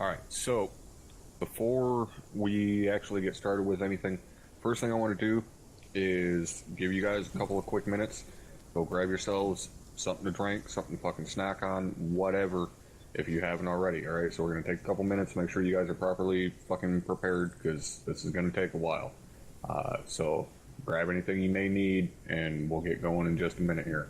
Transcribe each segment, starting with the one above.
Alright, so before we actually get started with anything, first thing I want to do is give you guys a couple of quick minutes. Go grab yourselves something to drink, something to fucking snack on, whatever, if you haven't already. Alright, so we're going to take a couple minutes, make sure you guys are properly fucking prepared, because this is going to take a while. So grab anything you may need, and we'll get going in just a minute here.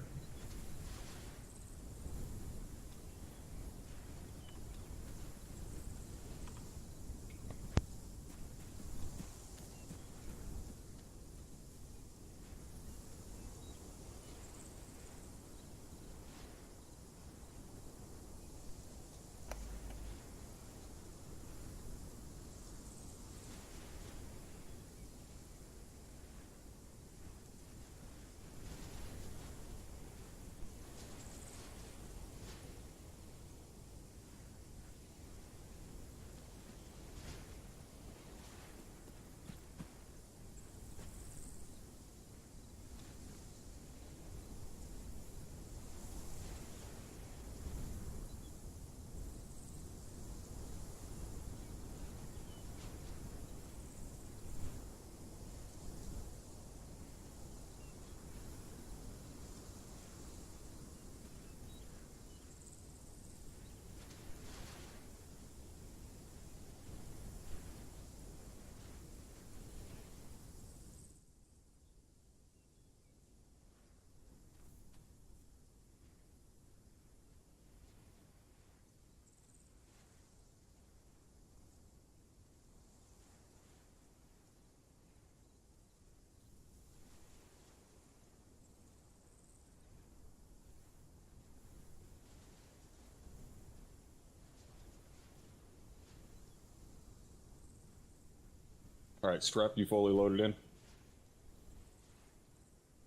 Alright, Strap, you fully loaded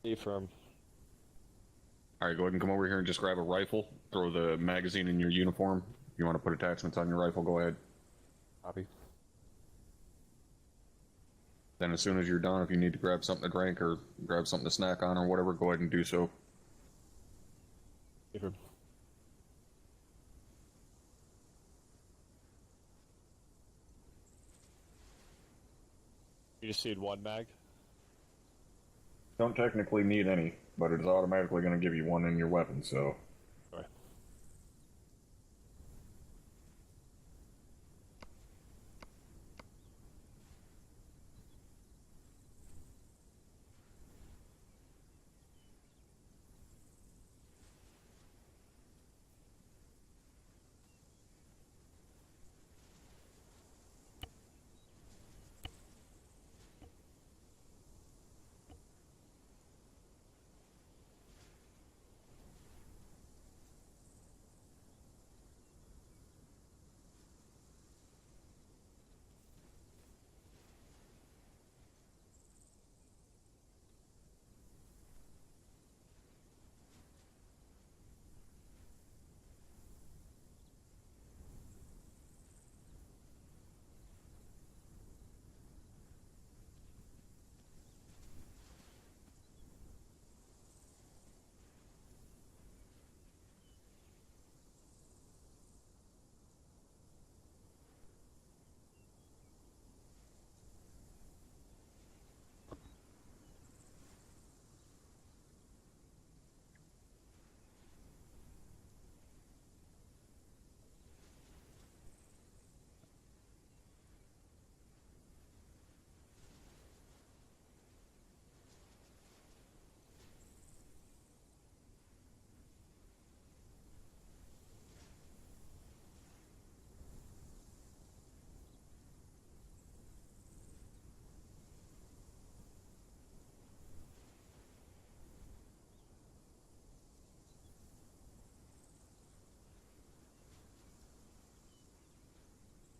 in? From Alright, go ahead and come over here and just grab a rifle. Throw the magazine in your uniform. If you want to put attachments on your rifle, go ahead. Copy. Then as soon as you're done, if you need to grab something to drink or grab something to snack on or whatever, go ahead and do so. From you just need one mag? Don't technically need any, but it is automatically going to give you one in your weapon, so... Sorry.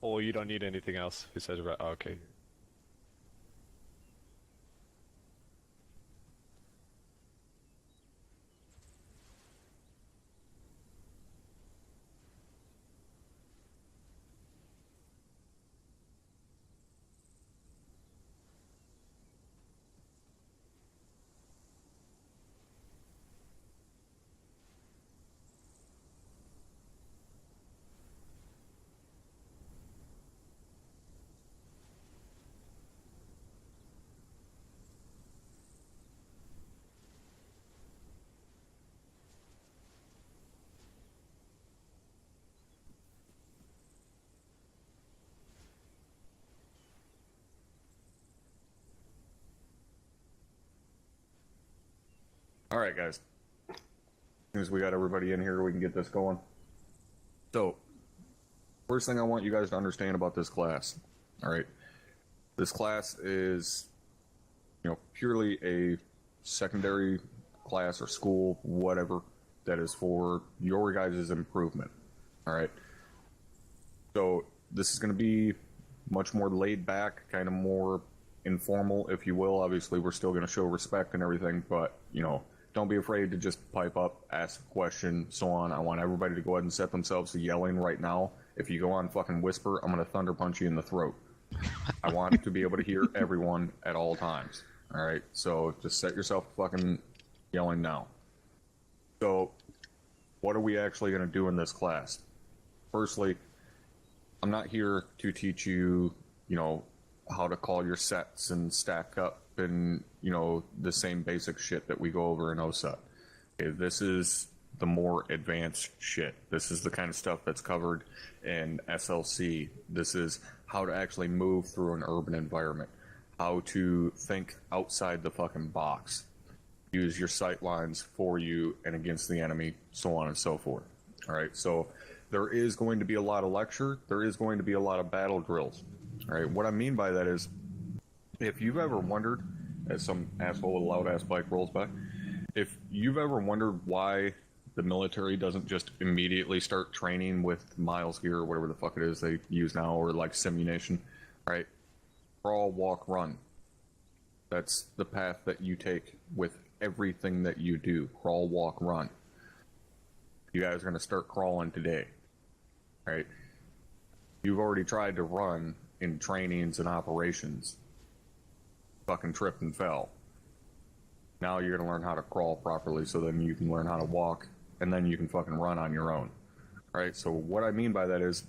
Oh, you don't need anything else. He says, right? Oh, okay. All right, guys. As soon as we got everybody in here, we can get this going. So, first thing I want you guys to understand about this class. All right, this class is, purely a secondary class or school, whatever, that is for your guys' improvement. All right. So this is going to be much more laid back, kind of more informal, if you will. Obviously, we're still going to show respect and everything, but, don't be afraid to just pipe up, ask a question, so on. I want everybody to go ahead and set themselves to yelling right now. If you go on fucking whisper, I'm going to thunder punch you in the throat. I want to be able to hear everyone at all times. All right, so just set yourself to fucking yelling now. So, what are we actually going to do in this class? Firstly, I'm not here to teach you, how to call your sets and stack up and, the same basic shit that we go over in OSUT. Okay, this is the more advanced shit. This is the kind of stuff that's covered in SLC. This is how to actually move through an urban environment, how to think outside the fucking box, use your sight lines for you and against the enemy, so on and so forth. All right, so there is going to be a lot of lecture. There is going to be a lot of battle drills. All right, what I mean by that is, if you've ever wondered, as some asshole with a loud ass bike rolls by, if you've ever wondered why the military doesn't just immediately start training with miles gear or whatever the fuck it is they use now, or like simulation, right? Crawl, walk, run. That's the path that you take with everything that you do. Crawl, walk, run. You guys are going to start crawling today, right? You've already tried to run in trainings and operations. Fucking tripped and fell. Now you're going to learn how to crawl properly, so then you can learn how to walk, and then you can fucking run on your own. Right? So what I mean by that is,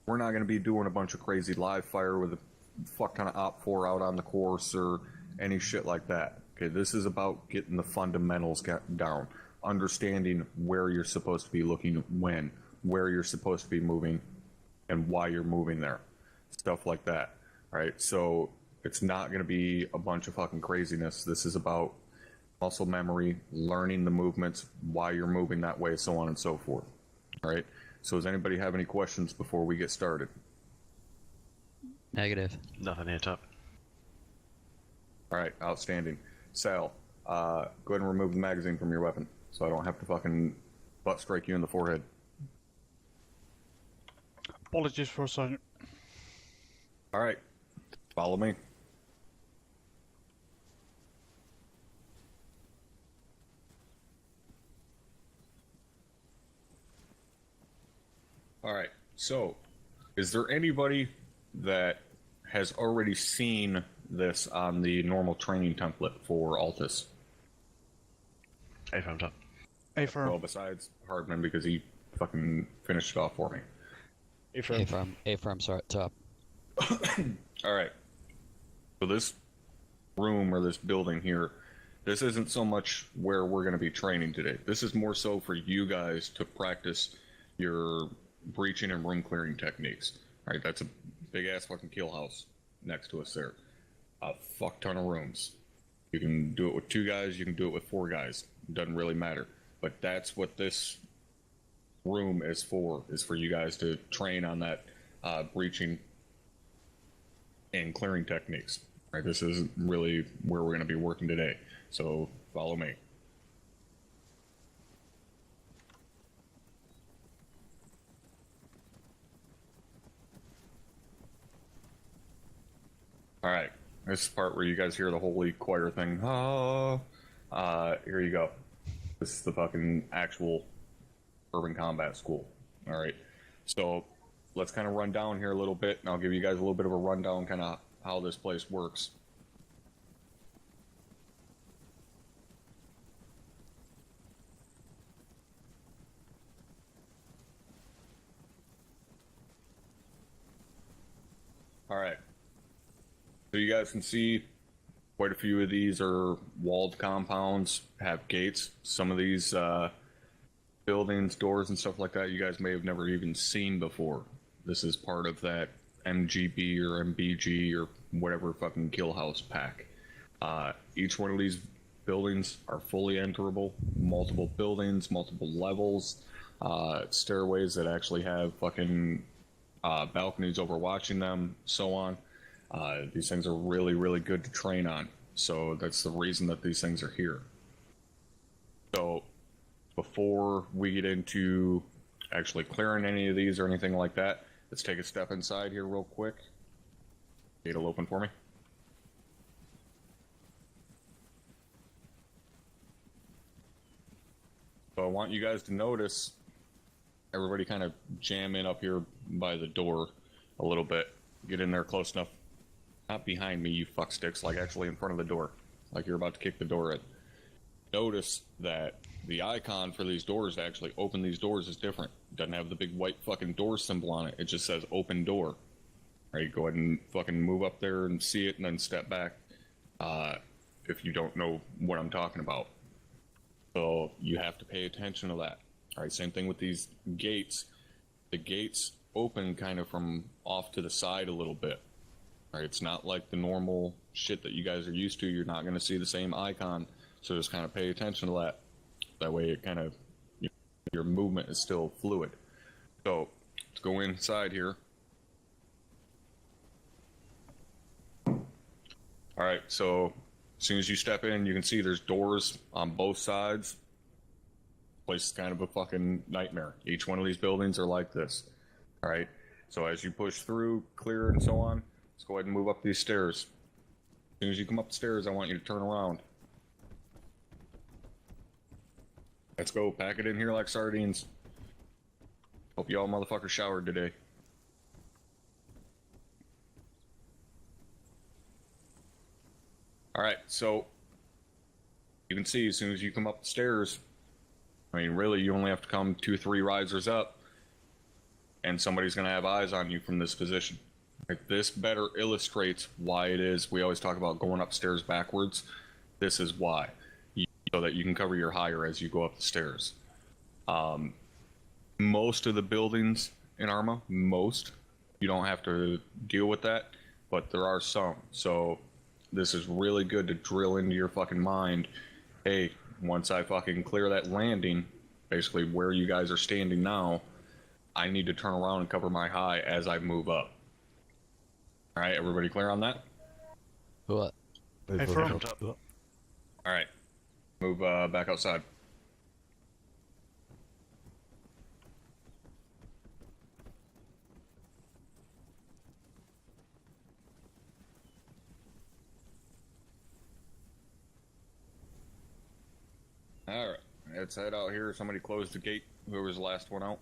we're not going to be doing a bunch of crazy live fire with a fuck ton of Op 4 out on the course or any shit like that. Okay, this is about getting the fundamentals down, understanding where you're supposed to be looking when, where you're supposed to be moving, and why you're moving there. Stuff like that. Right? So it's not going to be a bunch of fucking craziness. This is about muscle memory, learning the movements, why you're moving that way, so on and so forth. All right? So does anybody have any questions before we get started? Negative. Nothing here, top. All right, outstanding. Sal, go ahead and remove the magazine from your weapon so I don't have to fucking butt strike you in the forehead. Apologies for Sergeant. All right, follow me. All right, so is there anybody that has already seen this on the normal training template for Altus? Hey, from top. A firm. Well, besides Hardman, because he fucking finished it off for me. Hey, from. A firm start top. All right. So this room or this building here, this isn't so much where we're going to be training today. This is more so for you guys to practice your breaching and room clearing techniques. All right, that's a big ass fucking kill house next to us there. A fuck ton of rooms. You can do it with 2 guys, you can do it with 4 guys. It doesn't really matter. But that's what this room is for you guys to train on that breaching and clearing techniques. All right, this is really where we're going to be working today. So follow me. All right, this is the part where you guys hear the holy choir thing. Here you go. This is the fucking actual urban combat school. All right, so let's kind of run down here a little bit, and I'll give you guys a little bit of a rundown, kind of how this place works. All right. So you guys can see quite a few of these are walled compounds, have gates. Some of these buildings, doors, and stuff like that you guys may have never even seen before. This is part of that MGB or MBG or whatever fucking kill house pack. Each one of these buildings are fully enterable, multiple buildings, multiple levels, stairways that actually have fucking balconies overwatching them, so on. These things are really, really good to train on. So that's the reason that these things are here. So before we get into actually clearing any of these or anything like that, let's take a step inside here real quick. Gate will open for me. So I want you guys to notice everybody kind of jam in up here by the door a little bit. Get in there close enough. Not behind me, you fucksticks, like actually in front of the door. Like you're about to kick the door in. Notice that the icon for these doors to actually open these doors is different. It doesn't have the big white fucking door symbol on it. It just says open door. Alright, go ahead and fucking move up there and see it and then step back if you don't know what I'm talking about. So you have to pay attention to that. Alright, same thing with these gates. The gates open kind of from off to the side a little bit. Alright, it's not like the normal shit that you guys are used to. You're not going to see the same icon. So just kind of pay attention to that. That way it kind of, your movement is still fluid. So let's go inside here. Alright, so as soon as you step in, you can see there's doors on both sides. This place is kind of a fucking nightmare. Each one of these buildings are like this. Alright, so as you push through, clear and so on, let's go ahead and move up these stairs. As soon as you come up the stairs, I want you to turn around. Let's go, pack it in here like sardines. Hope you all motherfuckers showered today. Alright, so you can see as soon as you come up the stairs, I mean, really, you only have to come 2-3 risers up, and somebody's going to have eyes on you from this position. Like, this better illustrates why it is we always talk about going upstairs backwards. This is why. So that you can cover your higher as you go up the stairs. Most of the buildings in Arma, you don't have to deal with that, but there are some. So this is really good to drill into your fucking mind. Hey, once I fucking clear that landing, basically where you guys are standing now, I need to turn around and cover my high as I move up. Alright, everybody clear on that? What? Affirm. Alright. Move back outside. Alright, let's head out here. Somebody close the gate. Whoever's the last one out.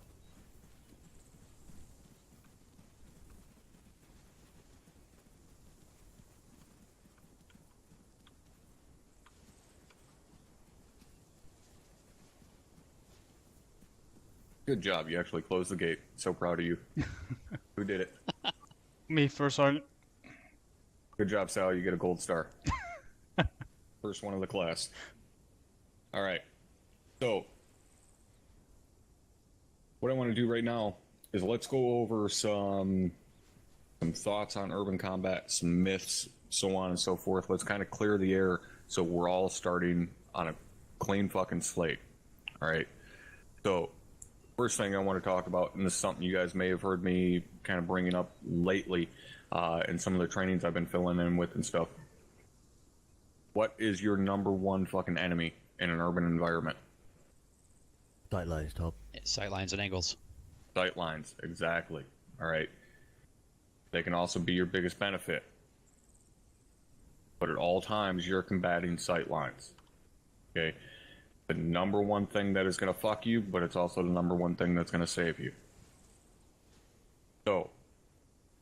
Good job, you actually closed the gate. So proud of you. Who did it? Me first, Sergeant. Good job, Sal, you get a gold star. First one of the class. Alright, so what I want to do right now is let's go over some thoughts on urban combat, some myths, so on and so forth. Let's kind of clear the air so we're all starting on a clean fucking slate. Alright, so first thing I want to talk about, and this is something you guys may have heard me kind of bringing up lately in some of the trainings I've been filling in with and stuff. What is your number one fucking enemy in an urban environment? Sight lines, Top. Sight lines and angles. Sight lines, exactly. Alright. They can also be your biggest benefit. But at all times, you're combating sight lines. Okay? The number one thing that is going to fuck you, but it's also the number one thing that's going to save you. So,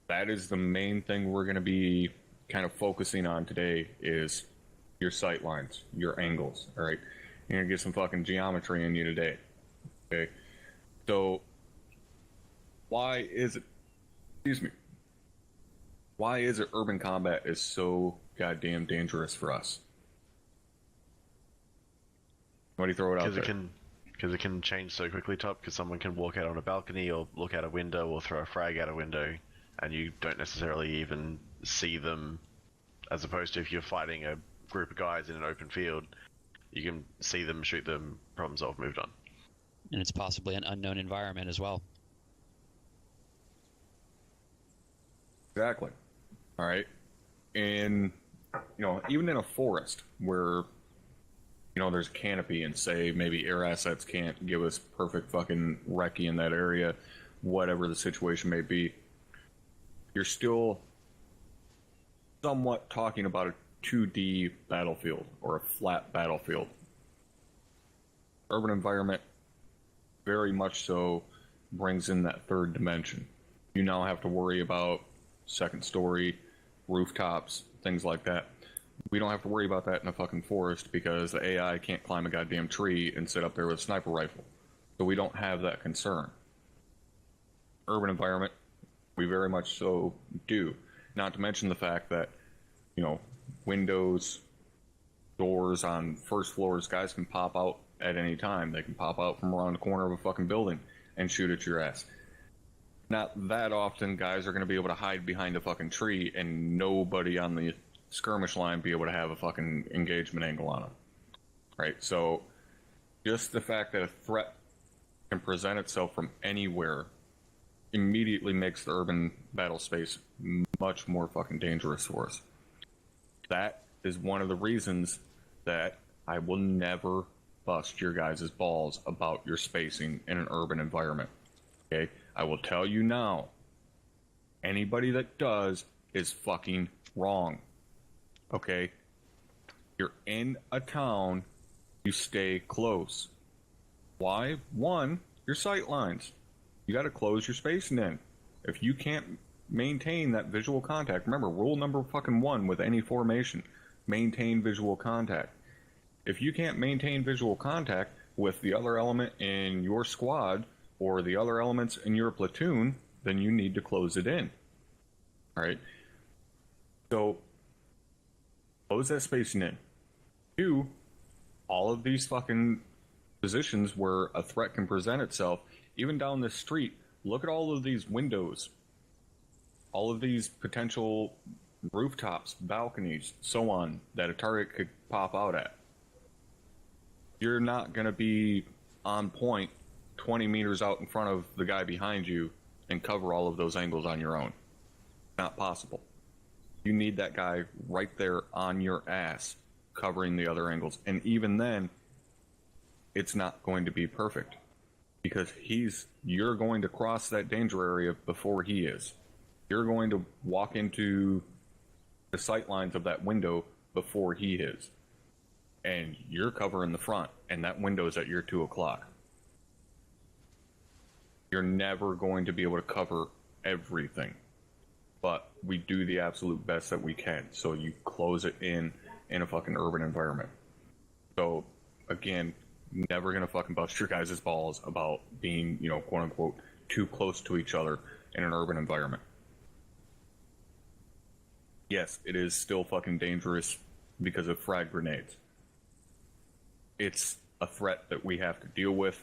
that is the main thing we're going to be kind of focusing on today is your sight lines, your angles, alright? You're going to get some fucking geometry in you today. Okay? So, why is it urban combat is so goddamn dangerous for us? Why do you throw it out there? Because it can change so quickly, Top, because someone can walk out on a balcony or look out a window or throw a frag out a window, and you don't necessarily even see them, as opposed to if you're fighting a group of guys in an open field, You can see them, shoot them, problem solved, moved on. And it's possibly an unknown environment as well. Exactly. All right. And, even in a forest where, there's canopy and say maybe air assets can't give us perfect fucking recce in that area, whatever the situation may be, you're still somewhat talking about a 2D battlefield or a flat battlefield. Urban environment very much so brings in that third dimension. You now have to worry about second story, rooftops, things like that. We don't have to worry about that in a fucking forest because the AI can't climb a goddamn tree and sit up there with a sniper rifle. So we don't have that concern. Urban environment, we very much so do. Not to mention the fact that, windows, doors on first floors, guys can pop out at any time. They can pop out from around the corner of a fucking building and shoot at your ass. Not that often guys are going to be able to hide behind a fucking tree and nobody on the skirmish line be able to have a fucking engagement angle on them. Right? So just the fact that a threat can present itself from anywhere immediately makes the urban battle space much more fucking dangerous for us. That is one of the reasons that I will never bust your guys' balls about your spacing in an urban environment. Okay? I will tell you now, anybody that does is fucking wrong. Okay? You're in a town, you stay close. Why? One, your sight lines. You got to close your spacing in. If you can't maintain that visual contact, remember, rule number fucking 1 with any formation, maintain visual contact. If you can't maintain visual contact with the other element in your squad or the other elements in your platoon, then you need to close it in. All right? So, close that spacing in. 2, all of these fucking positions where a threat can present itself, even down the street, look at all of these windows, all of these potential rooftops, balconies, so on, that a target could pop out at. You're not going to be on point 20 meters out in front of the guy behind you and cover all of those angles on your own. Not possible. You need that guy right there on your ass covering the other angles. And even then, it's not going to be perfect because you're going to cross that danger area before he is. You're going to walk into the sight lines of that window before he is. And you're covering the front, and that window's at your 2 o'clock. You're never going to be able to cover everything. But we do the absolute best that we can. So you close it in a fucking urban environment. So, again, never gonna fucking bust your guys' balls about being, quote unquote, too close to each other in an urban environment. Yes, it is still fucking dangerous because of frag grenades. It's a threat that we have to deal with,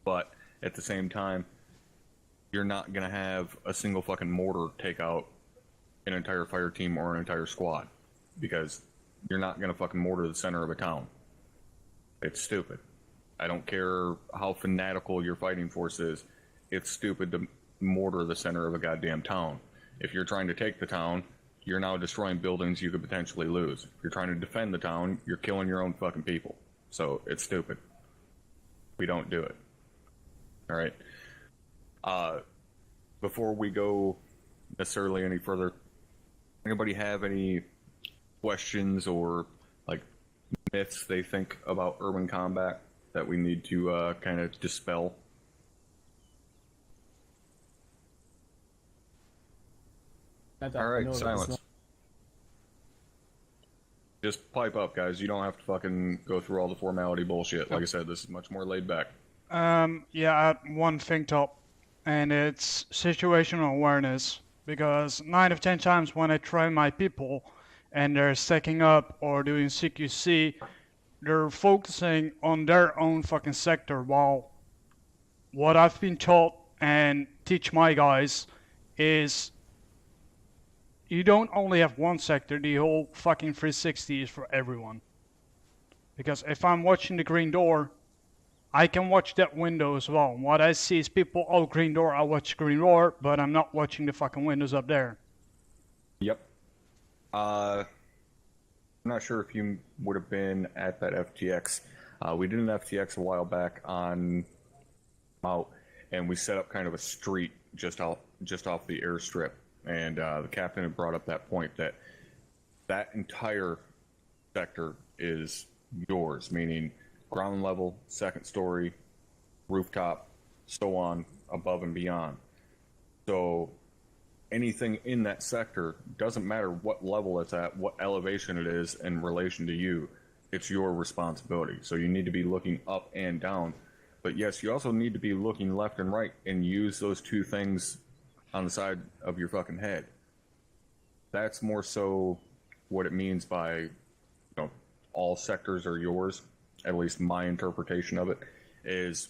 but at the same time, you're not gonna have a single fucking mortar take out an entire fire team or an entire squad, because you're not gonna fucking mortar the center of a town. It's stupid. I don't care how fanatical your fighting force is, it's stupid to mortar the center of a goddamn town. If you're trying to take the town, you're now destroying buildings you could potentially lose. If you're trying to defend the town, you're killing your own fucking people. So, it's stupid. We don't do it. Alright? Before we go necessarily any further, anybody have any questions or, myths they think about urban combat that we need to kind of dispel? Alright, silence. Just pipe up, guys. You don't have to fucking go through all the formality bullshit. Like I said, this is much more laid back. Yeah, I had one thing top, and it's situational awareness. Because 9 out of 10 times when I train my people and they're stacking up or doing CQC, they're focusing on their own fucking sector, while what I've been taught and teach my guys is you don't only have one sector, the whole fucking 360 is for everyone. Because if I'm watching the green door, I can watch that window as well. What I see is people, oh, green door, I watch green door, but I'm not watching the fucking windows up there. Yep. I'm not sure if you would have been at that FTX. We did an FTX a while back on out, and we set up kind of a street just off the airstrip. And the captain had brought up that point that entire sector is yours, meaning ground level, second story, rooftop, so on, above and beyond. So anything in that sector, doesn't matter what level it's at, what elevation it is in relation to you, it's your responsibility. So you need to be looking up and down. But yes, you also need to be looking left and right and use those two things on the side of your fucking head. That's more so what it means by, you know, all sectors are yours. At least my interpretation of it is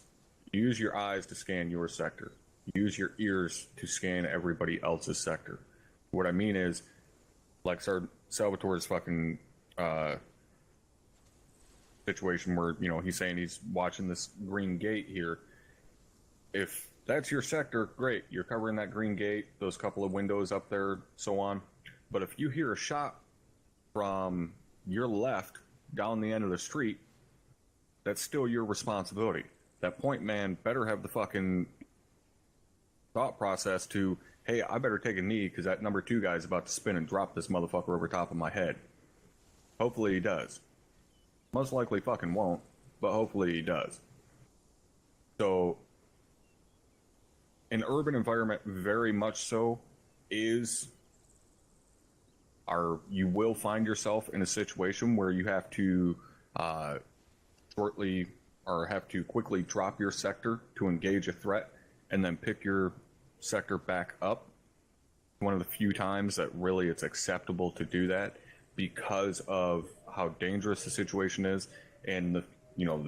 use your eyes to scan your sector. Use your ears to scan everybody else's sector. What I mean is, like Salvatore's fucking situation where, you know, he's saying he's watching this green gate here. If that's your sector, great. You're covering that green gate, those couple of windows up there, so on. But if you hear a shot from your left down the end of the street, that's still your responsibility. That point man better have the fucking thought process to, hey, I better take a knee because that number 2 guy's about to spin and drop this motherfucker over top of my head. Hopefully he does. Most likely fucking won't, but hopefully he does. So, an urban environment very much so is, you will find yourself in a situation where you have to quickly drop your sector to engage a threat and then pick your sector back up. One of the few times that really it's acceptable to do that because of how dangerous the situation is and the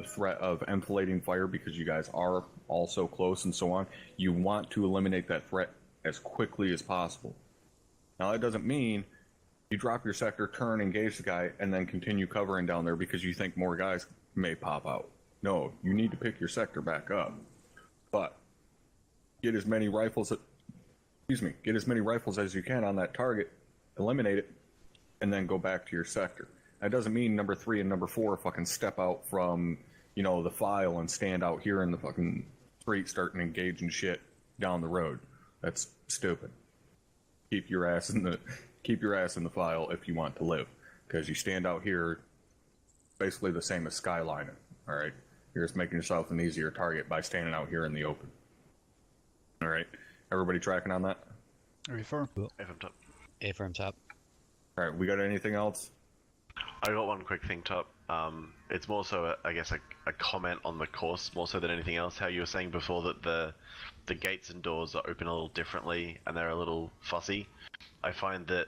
threat of enfilading fire, because you guys are all so close and so on. You want to eliminate that threat as quickly as possible. Now that doesn't mean you drop your sector, turn, engage the guy, and then continue covering down there because you think more guys may pop out. No, you need to pick your sector back up. But get as many rifles as you can on that target, eliminate it, and then go back to your sector. That doesn't mean number 3 and number 4 fucking step out from, you know, the file and stand out here in the fucking street starting engaging shit down the road. That's stupid. Keep your ass in the file if you want to live, because you stand out here basically the same as skylining. All right, you're just making yourself an easier target by standing out here in the open. All right, everybody tracking on that? Refer. If I'm top. A firm top. All right, we got anything else? I got one quick thing, Top. It's more so, a comment on the course, more so than anything else. How you were saying before that the gates and doors are open a little differently and they're a little fussy. I find that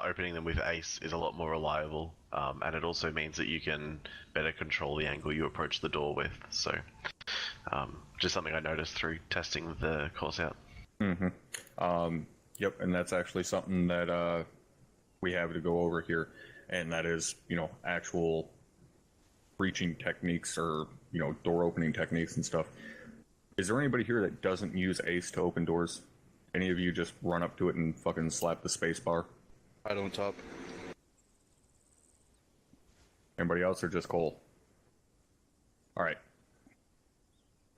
opening them with Ace is a lot more reliable, and it also means that you can better control the angle you approach the door with. So, just something I noticed through testing the course out. Mm-hmm. Yep, and that's actually something that we have to go over here, and that is, you know, actual breaching techniques or, you know, door opening techniques and stuff. Is there anybody here that doesn't use Ace to open doors? Any of you just run up to it and fucking slap the space bar? I don't top. Anybody else, or just Cole? Alright.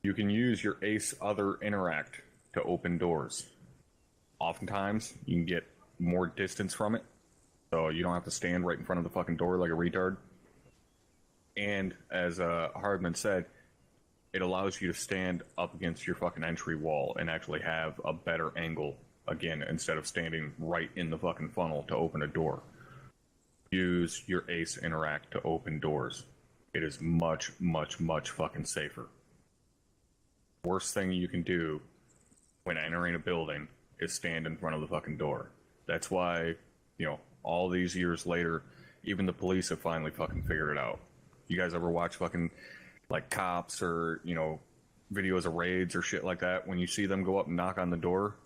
You can use your Ace Other Interact to open doors. Oftentimes, you can get more distance from it, so you don't have to stand right in front of the fucking door like a retard. And, as Hardman said, it allows you to stand up against your fucking entry wall and actually have a better angle, again, instead of standing right in the fucking funnel to open a door. Use your Ace Interact to open doors. It is much, much, much fucking safer. Worst thing you can do when entering a building is stand in front of the fucking door. That's why, you know, all these years later, even the police have finally fucking figured it out. You guys ever watch fucking, like, cops or, you know, videos of raids or shit like that? When you see them go up and knock on the door,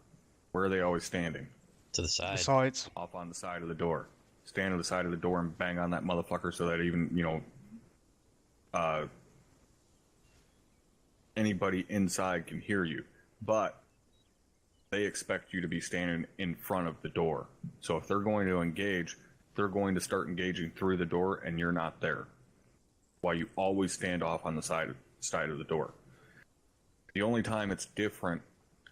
where are they always standing? To the side. The sides. Off on the side of the door. Stand on the side of the door and bang on that motherfucker so that even, you know, anybody inside can hear you, but they expect you to be standing in front of the door. So if they're going to engage, they're going to start engaging through the door, and you're not there. Why you always stand off on the side of the door. The only time it's different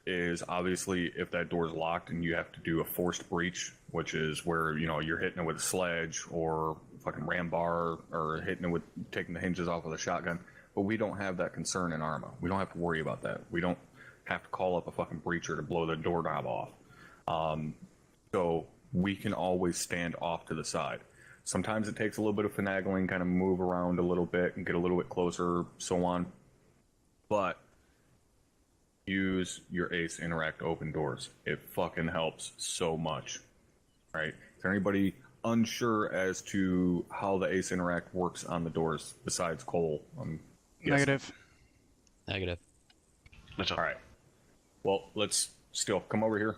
is obviously if that door's locked and you have to do a forced breach, which is where, you know, you're hitting it with a sledge or fucking ram bar or hitting it with taking the hinges off with a shotgun. But we don't have that concern in Arma. We don't have to worry about that. We don't have to call up a fucking breacher to blow the doorknob off. So we can always stand off to the side. Sometimes it takes a little bit of finagling, kind of move around a little bit and get a little bit closer, so on. But use your ACE Interact open doors. It fucking helps so much. Right? Is there anybody unsure as to how the ACE Interact works on the doors besides Cole? Negative. Negative. All right. Well, let's still come over here.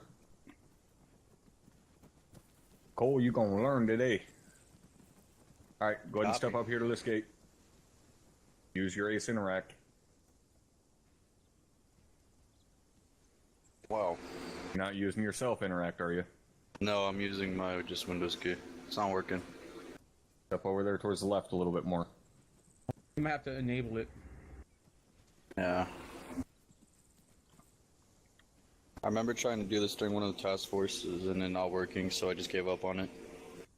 Cole, you gonna learn today. All right, go ahead and step up here to this gate. Use your ACE Interact. Wow. You're not using your self Interact, are you? No, I'm using my just Windows key. It's not working. Step over there towards the left a little bit more. You might have to enable it. Yeah. I remember trying to do this during one of the task forces and then not working, so I just gave up on it.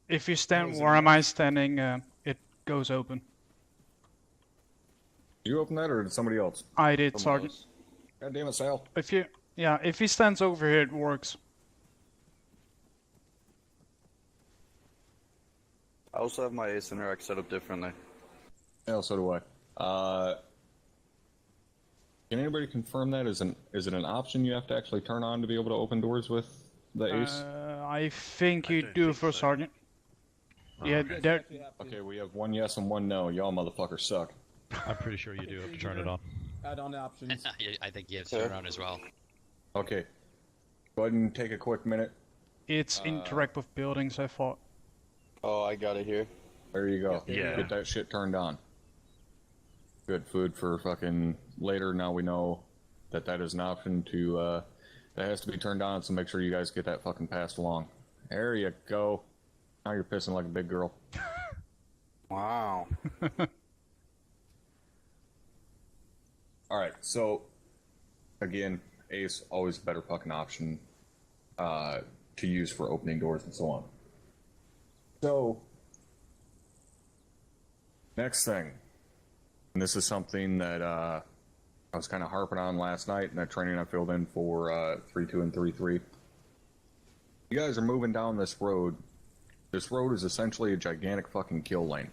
If you stand where am I standing, it goes open. Did you open that or did somebody else? I did, Someone Sergeant. else. God damn it, Sal. If he stands over here, it works. I also have my Ace Interact set up differently. Yeah, so do I. Can anybody confirm that? Is it an option you have to actually turn on to be able to open doors with the ACE? I think you don't do think for so. Sergeant. Yeah, okay. there. Okay, we have one yes and one no. Y'all motherfuckers suck. I'm pretty sure you do have to turn it on. Add on the options. I think you have to turn around as well. Okay. Go ahead and take a quick minute. It's interact with buildings, I thought. Oh, I got it here. There you go. Yeah. Get that shit turned on. Good food for fucking later. Now we know that is an option to, that has to be turned on, so make sure you guys get that fucking passed along. There you go. Now you're pissing like a big girl. Wow. Alright, so, again, ACE, always a better fucking option to use for opening doors and so on. So, next thing, and this is something that I was kind of harping on last night in that training I filled in for 3-2 and 3-3. You guys are moving down this road. This road is essentially a gigantic fucking kill lane.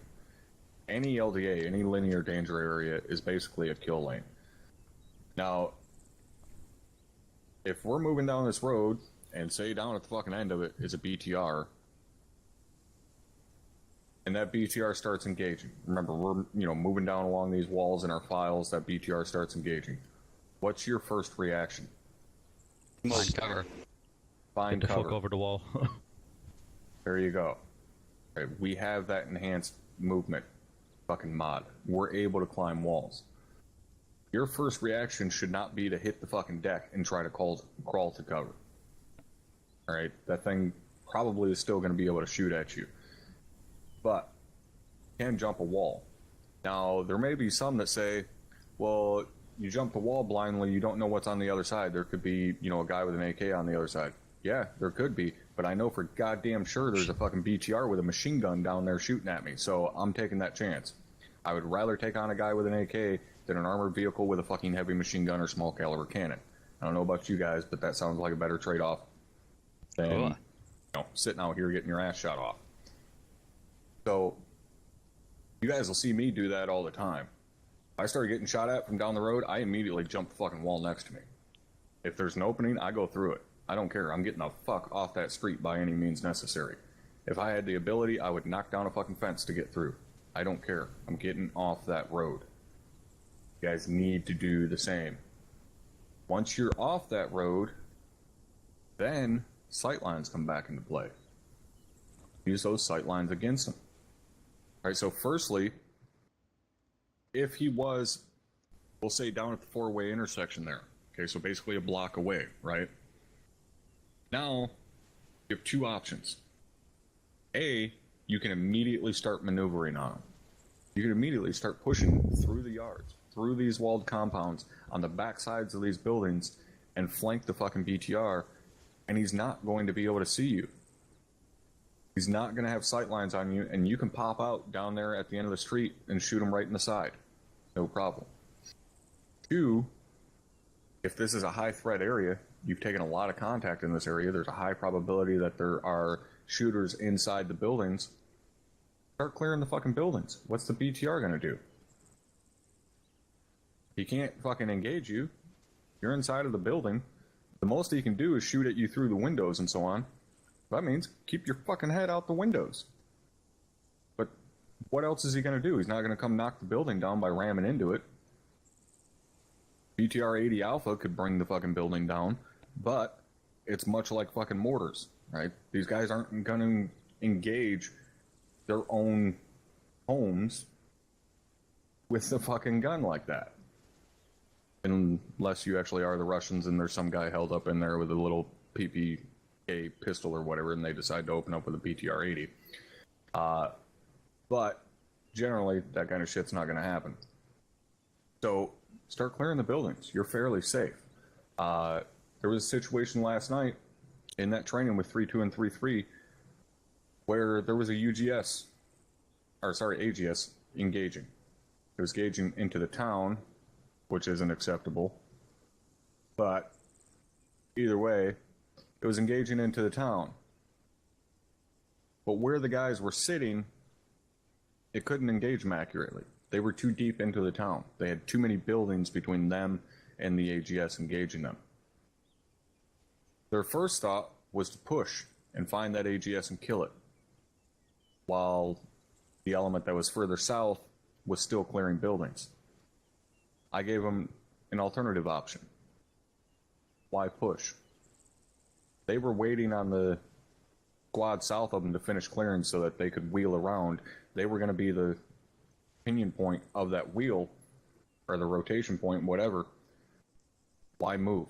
Any LDA, any linear danger area, is basically a kill lane. Now, if we're moving down this road, and say down at the fucking end of it is a BTR, and that BTR starts engaging. Remember, we're moving down along these walls in our files, that BTR starts engaging. What's your first reaction? Find cover. Find Get the cover. fuck over the wall. There you go. Okay, we have that enhanced movement fucking mod. We're able to climb walls. Your first reaction should not be to hit the fucking deck and try to crawl to cover. Alright, that thing probably is still going to be able to shoot at you. But, you can jump a wall. Now, there may be some that say, well, you jump the wall blindly, you don't know what's on the other side. There could be, a guy with an AK on the other side. Yeah, there could be, but I know for goddamn sure there's a fucking BTR with a machine gun down there shooting at me, so I'm taking that chance. I would rather take on a guy with an AK than an armored vehicle with a fucking heavy machine gun or small caliber cannon. I don't know about you guys, but that sounds like a better trade-off than sitting out here getting your ass shot off. So, you guys will see me do that all the time. If I start getting shot at from down the road, I immediately jump the fucking wall next to me. If there's an opening, I go through it. I don't care. I'm getting the fuck off that street by any means necessary. If I had the ability, I would knock down a fucking fence to get through. I don't care. I'm getting off that road. You guys need to do the same. Once you're off that road, then sightlines come back into play. Use those sightlines against them. Alright, so firstly, if he was, we'll say down at the four-way intersection there, okay, so basically a block away, right? Now, you have two options. A, you can immediately start maneuvering on him. You can immediately start pushing through the yards, through these walled compounds, on the back sides of these buildings, and flank the fucking BTR, and he's not going to be able to see you. He's not going to have sight lines on you, and you can pop out down there at the end of the street and shoot him right in the side. No problem. Two, if this is a high threat area, you've taken a lot of contact in this area, there's a high probability that there are shooters inside the buildings, start clearing the fucking buildings. What's the BTR going to do? He can't fucking engage you. You're inside of the building. The most he can do is shoot at you through the windows and so on. That means keep your fucking head out the windows. But what else is he going to do? He's not going to come knock the building down by ramming into it. BTR 80 Alpha could bring the fucking building down, but it's much like fucking mortars, right? These guys aren't going to engage their own homes with the fucking gun like that. Unless you actually are the Russians and there's some guy held up in there with a little PPK pistol or whatever, and they decide to open up with a BTR 80. But generally, that kind of shit's not going to happen. So start clearing the buildings. You're fairly safe. There was a situation last night in that training with 3-2 and 3-3 where there was a AGS engaging. It was engaging into the town, which isn't acceptable. But either way, it was engaging into the town. But where the guys were sitting, it couldn't engage them accurately. They were too deep into the town. They had too many buildings between them and the AGS engaging them. Their first thought was to push and find that AGS and kill it, while the element that was further south was still clearing buildings. I gave them an alternative option. Why push? They were waiting on the squad south of them to finish clearing so that they could wheel around. They were going to be the pinion point of that wheel, or the rotation point, whatever. Why move?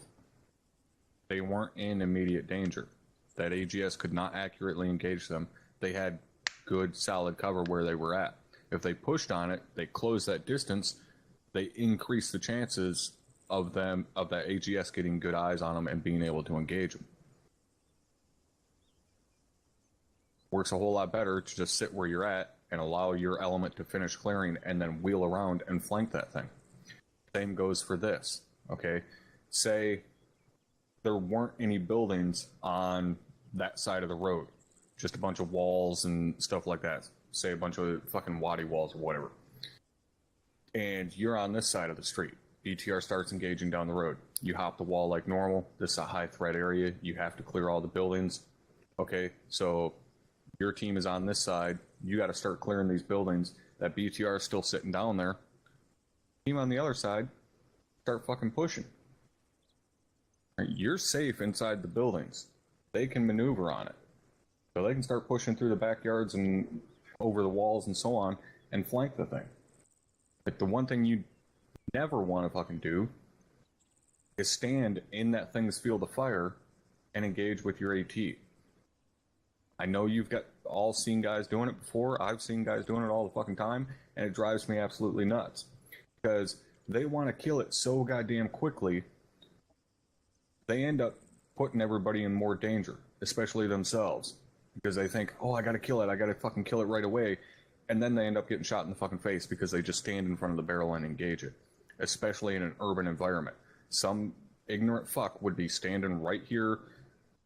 They weren't in immediate danger. That AGS could not accurately engage them. They had good, solid cover where they were at. If they pushed on it, they closed that distance, they increased the chances of that AGS getting good eyes on them and being able to engage them. Works a whole lot better to just sit where you're at and allow your element to finish clearing and then wheel around and flank that thing. Same goes for this, okay? Say there weren't any buildings on that side of the road, just a bunch of walls and stuff like that. Say a bunch of fucking waddy walls or whatever. And you're on this side of the street. BTR starts engaging down the road. You hop the wall like normal. This is a high threat area. You have to clear all the buildings. Okay, so your team is on this side. You got to start clearing these buildings. That BTR is still sitting down there. Team on the other side, start fucking pushing. Right, you're safe inside the buildings. They can maneuver on it. So they can start pushing through the backyards and over the walls and so on and flank the thing. But the one thing you never want to fucking do is stand in that thing's field of fire and engage with your AT. I know you've got all seen guys doing it before. I've seen guys doing it all the fucking time, and it drives me absolutely nuts. Because they want to kill it so goddamn quickly, they end up putting everybody in more danger, especially themselves. Because they think, oh, I gotta kill it, I gotta fucking kill it right away. And then they end up getting shot in the fucking face because they just stand in front of the barrel and engage it. Especially in an urban environment. Some ignorant fuck would be standing right here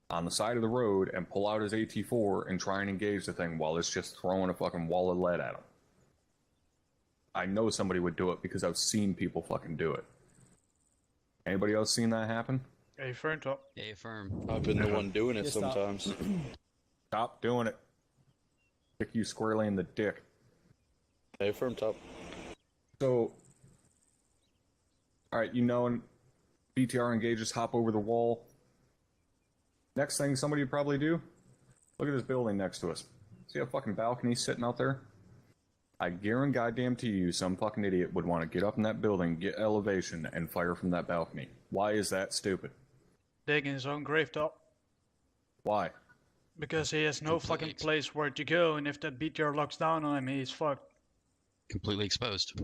on the side of the road and pull out his AT-4 and try and engage the thing while it's just throwing a fucking wall of lead at him. I know somebody would do it because I've seen people fucking do it. Anybody else seen that happen? A firm top. A firm. I've been the one doing it Yes, stop. sometimes. Stop doing it. Kick you squarely in the dick. Hey, firm top. So, alright, you know, and BTR engages, hop over the wall. Next thing somebody would probably do, look at this building next to us. See a fucking balcony sitting out there? I guarantee you some fucking idiot would want to get up in that building, get elevation, and fire from that balcony. Why is that stupid? Digging his own grave top. Why? Because he has no Completely fucking place where to go, and if that BTR locks down on him, he's fucked. Completely exposed.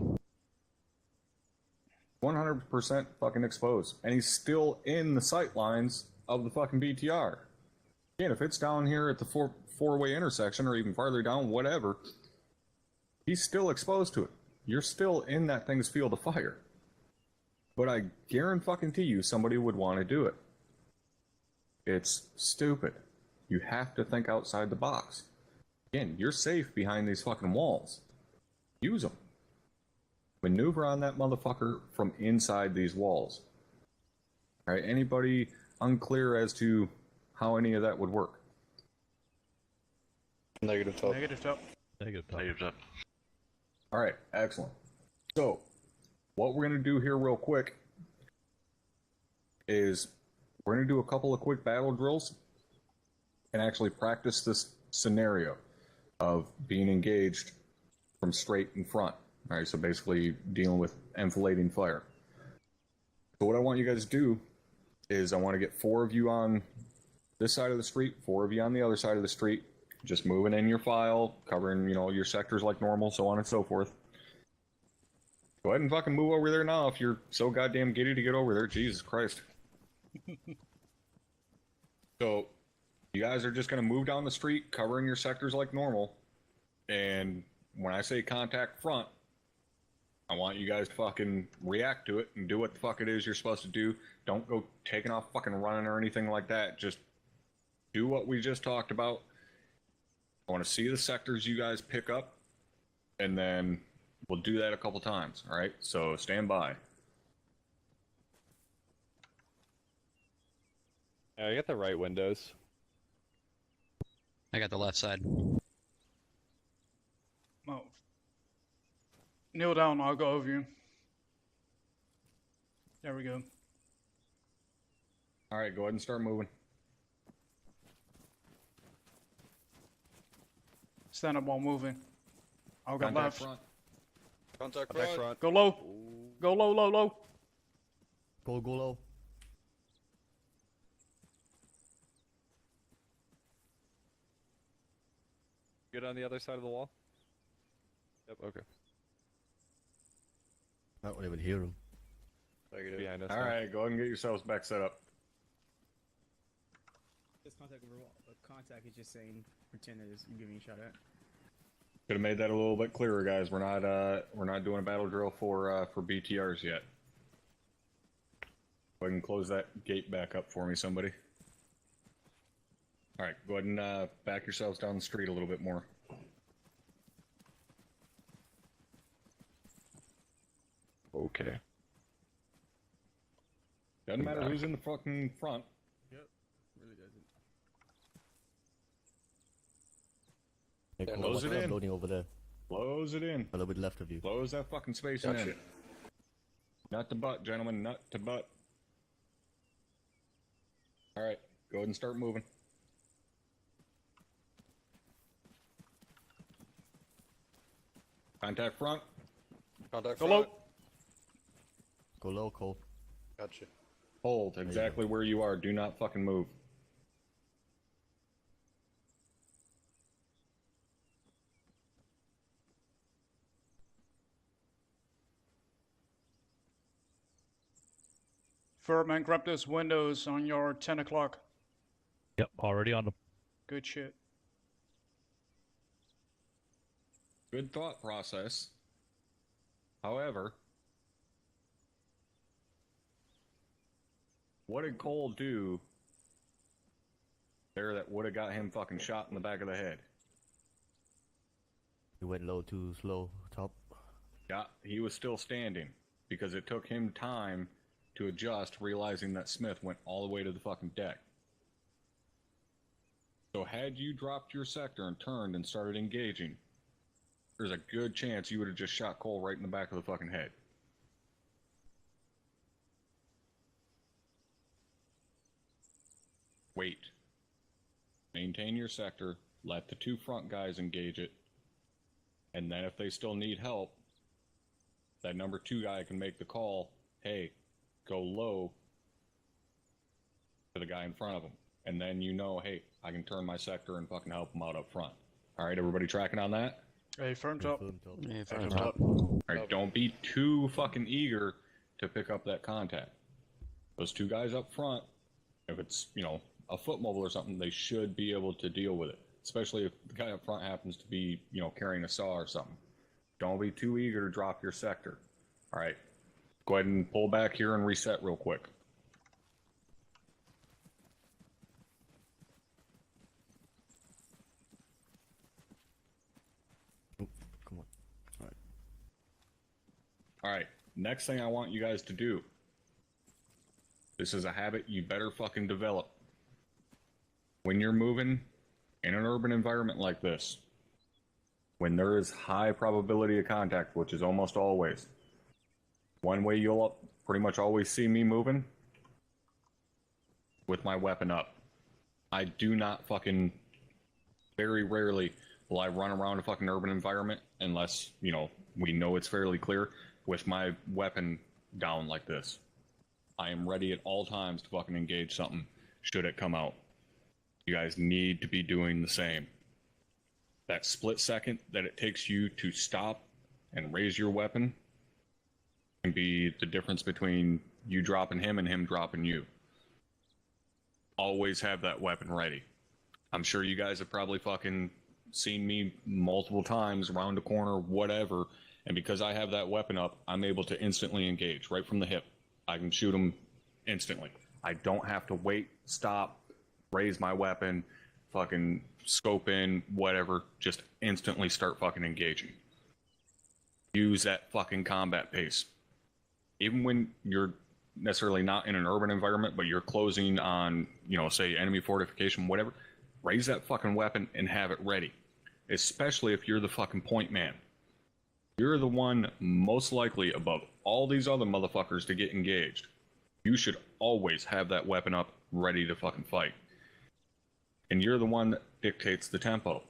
100% fucking exposed. And he's still in the sight lines of the fucking BTR. Again, if it's down here at the four-way intersection or even farther down, whatever, he's still exposed to it. You're still in that thing's field of fire. But I guarantee you somebody would want to do it. It's stupid. You have to think outside the box. Again, you're safe behind these fucking walls. Use them. Maneuver on that motherfucker from inside these walls. Alright, anybody unclear as to how any of that would work? Negative top. Negative top. Negative. Negative top. Alright, excellent. So, what we're going to do here real quick is we're going to do a couple of quick battle drills and actually practice this scenario of being engaged from straight in front. Alright, so basically dealing with enfilading fire. So what I want you guys to do is I want to get 4 of you on this side of the street, 4 of you on the other side of the street, just moving in your file, covering, you know, your sectors like normal, so on and so forth. Go ahead and fucking move over there now if you're so goddamn giddy to get over there. Jesus Christ. So, you guys are just going to move down the street, covering your sectors like normal, and when I say contact front, I want you guys to fucking react to it and do what the fuck it is you're supposed to do. Don't go taking off fucking running or anything like that. Just do what we just talked about. I want to see the sectors you guys pick up, and then we'll do that a couple times, alright? So stand by. Yeah, I got the right windows. I got the left side. Oh. Kneel down, I'll go over you. There we go. Alright, go ahead and start moving. Stand up while moving. I'll go Contact left. front. Contact Back front. front. Go low. Go low, low, low. Go low. Good on the other side of the wall? Yep, okay. I don't even hear him. Negative. Behind us. now. Alright, go ahead and get yourselves back set up. This contact is just saying pretend that it's giving you a shot at. Could have made that a little bit clearer, guys. We're not doing a battle drill for BTRs yet. Go ahead and close that gate back up for me, somebody. Alright, go ahead and back yourselves down the street a little bit more. Okay. Doesn't matter back. who's in the fucking front. Yep. Really doesn't. Hey, Yeah, Cole, close what's it that in. building over there? Close it in. A little bit left of you. Close that fucking space in. Gotcha. Nut to butt, gentlemen. Nut to butt. Alright, go ahead and start moving. Contact front. Contact Go front. low. Go low, Cole. Gotcha. Hold exactly where you are. Do not fucking move. Furman, grab those windows on your 10 o'clock. Yep, already on them. Good shit. Good thought process. However, what did Cole do there that would have got him fucking shot in the back of the head? You went low too slow, top. Yeah, he was still standing because it took him time to adjust, realizing that Smith went all the way to the fucking deck. So had you dropped your sector and turned and started engaging, there's a good chance you would have just shot Cole right in the back of the fucking head. Wait. Maintain your sector, let the 2 front guys engage it, And then if they still need help, that number 2 guy can make the call, hey, go low to the guy in front of him. And then you know, hey, I can turn my sector and fucking help him out up front. All right, everybody tracking on that? Hey, firm top. Confirm top. Yeah, Firm fine. top. All right, don't be too fucking eager to pick up that contact. Those 2 guys up front, if it's, you know, a foot mobile or something, they should be able to deal with it. Especially if the guy up front happens to be, you know, carrying a saw or something. Don't be too eager to drop your sector. All right, go ahead and pull back here and reset real quick. Come on. Alright. All right, next thing I want you guys to do. This is a habit you better fucking develop. When you're moving in an urban environment like this, when there is high probability of contact, which is almost always, one way you'll pretty much always see me moving, with my weapon up. I do not fucking, very rarely will I run around a fucking urban environment unless, you know, we know it's fairly clear, with my weapon down like this. I am ready at all times to fucking engage something, should it come out. You guys need to be doing the same. That split second that it takes you to stop and raise your weapon can be the difference between you dropping him and him dropping you. Always have that weapon ready. I'm sure you guys have probably fucking seen me multiple times around a corner, whatever, and because I have that weapon up, I'm able to instantly engage right from the hip. I can shoot him instantly. I don't have to wait, stop, raise my weapon, fucking scope in, whatever, just instantly start fucking engaging. Use that fucking combat pace. Even when you're necessarily not in an urban environment, but you're closing on, you know, say enemy fortification, whatever, raise that fucking weapon and have it ready. Especially if you're the fucking point man. You're the one most likely above all these other motherfuckers to get engaged. You should always have that weapon up, ready to fucking fight. And you're the one that dictates the tempo.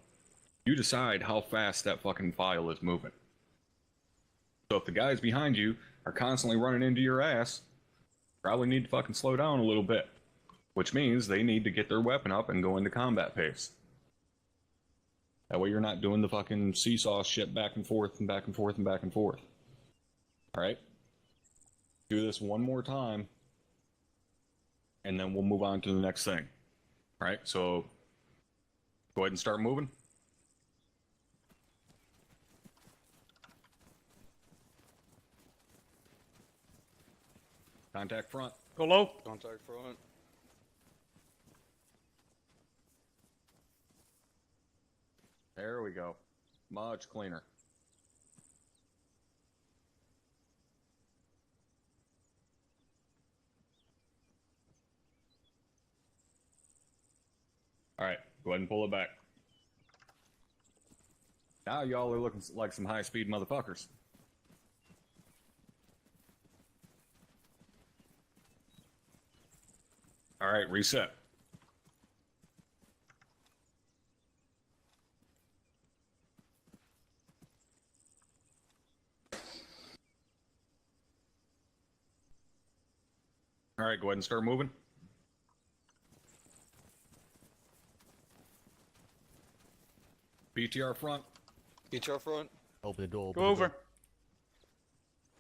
You decide how fast that fucking file is moving. So if the guys behind you are constantly running into your ass, probably need to fucking slow down a little bit. Which means they need to get their weapon up and go into combat pace. That way you're not doing the fucking seesaw shit back and forth and back and forth and back and forth. Alright? Do this one more time, and then we'll move on to the next thing. Alright, so go ahead and start moving. Contact front. Go low. Contact front. There we go. Much cleaner. Alright, go ahead and pull it back. Now y'all are looking like some high-speed motherfuckers. Alright, reset. Alright, go ahead and start moving. BTR front. HR front. Open the door. Go over.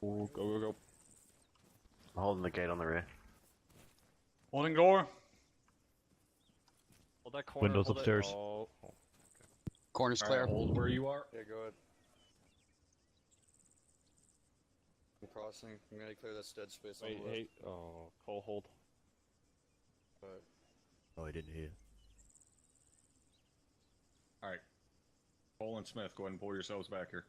Go, go, go. I'm holding the gate on the rear. Holding door. Hold that corner. Windows hold it. upstairs. Oh. Corner's Alright, clear. hold where you are. Yeah, go ahead. I'm crossing. I'm gonna clear that dead space on Wait, the left. hey. Oh, Cole, hold. But Oh, I didn't hear. Alright. Cole and Smith, go ahead and pull yourselves back here.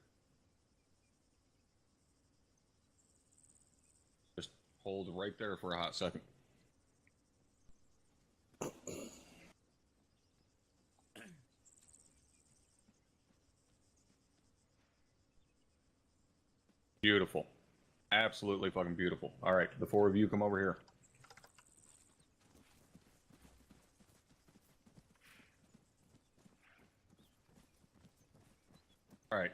Just hold right there for a hot second. Beautiful. Absolutely fucking beautiful. Alright, the four of you come over here. Alright,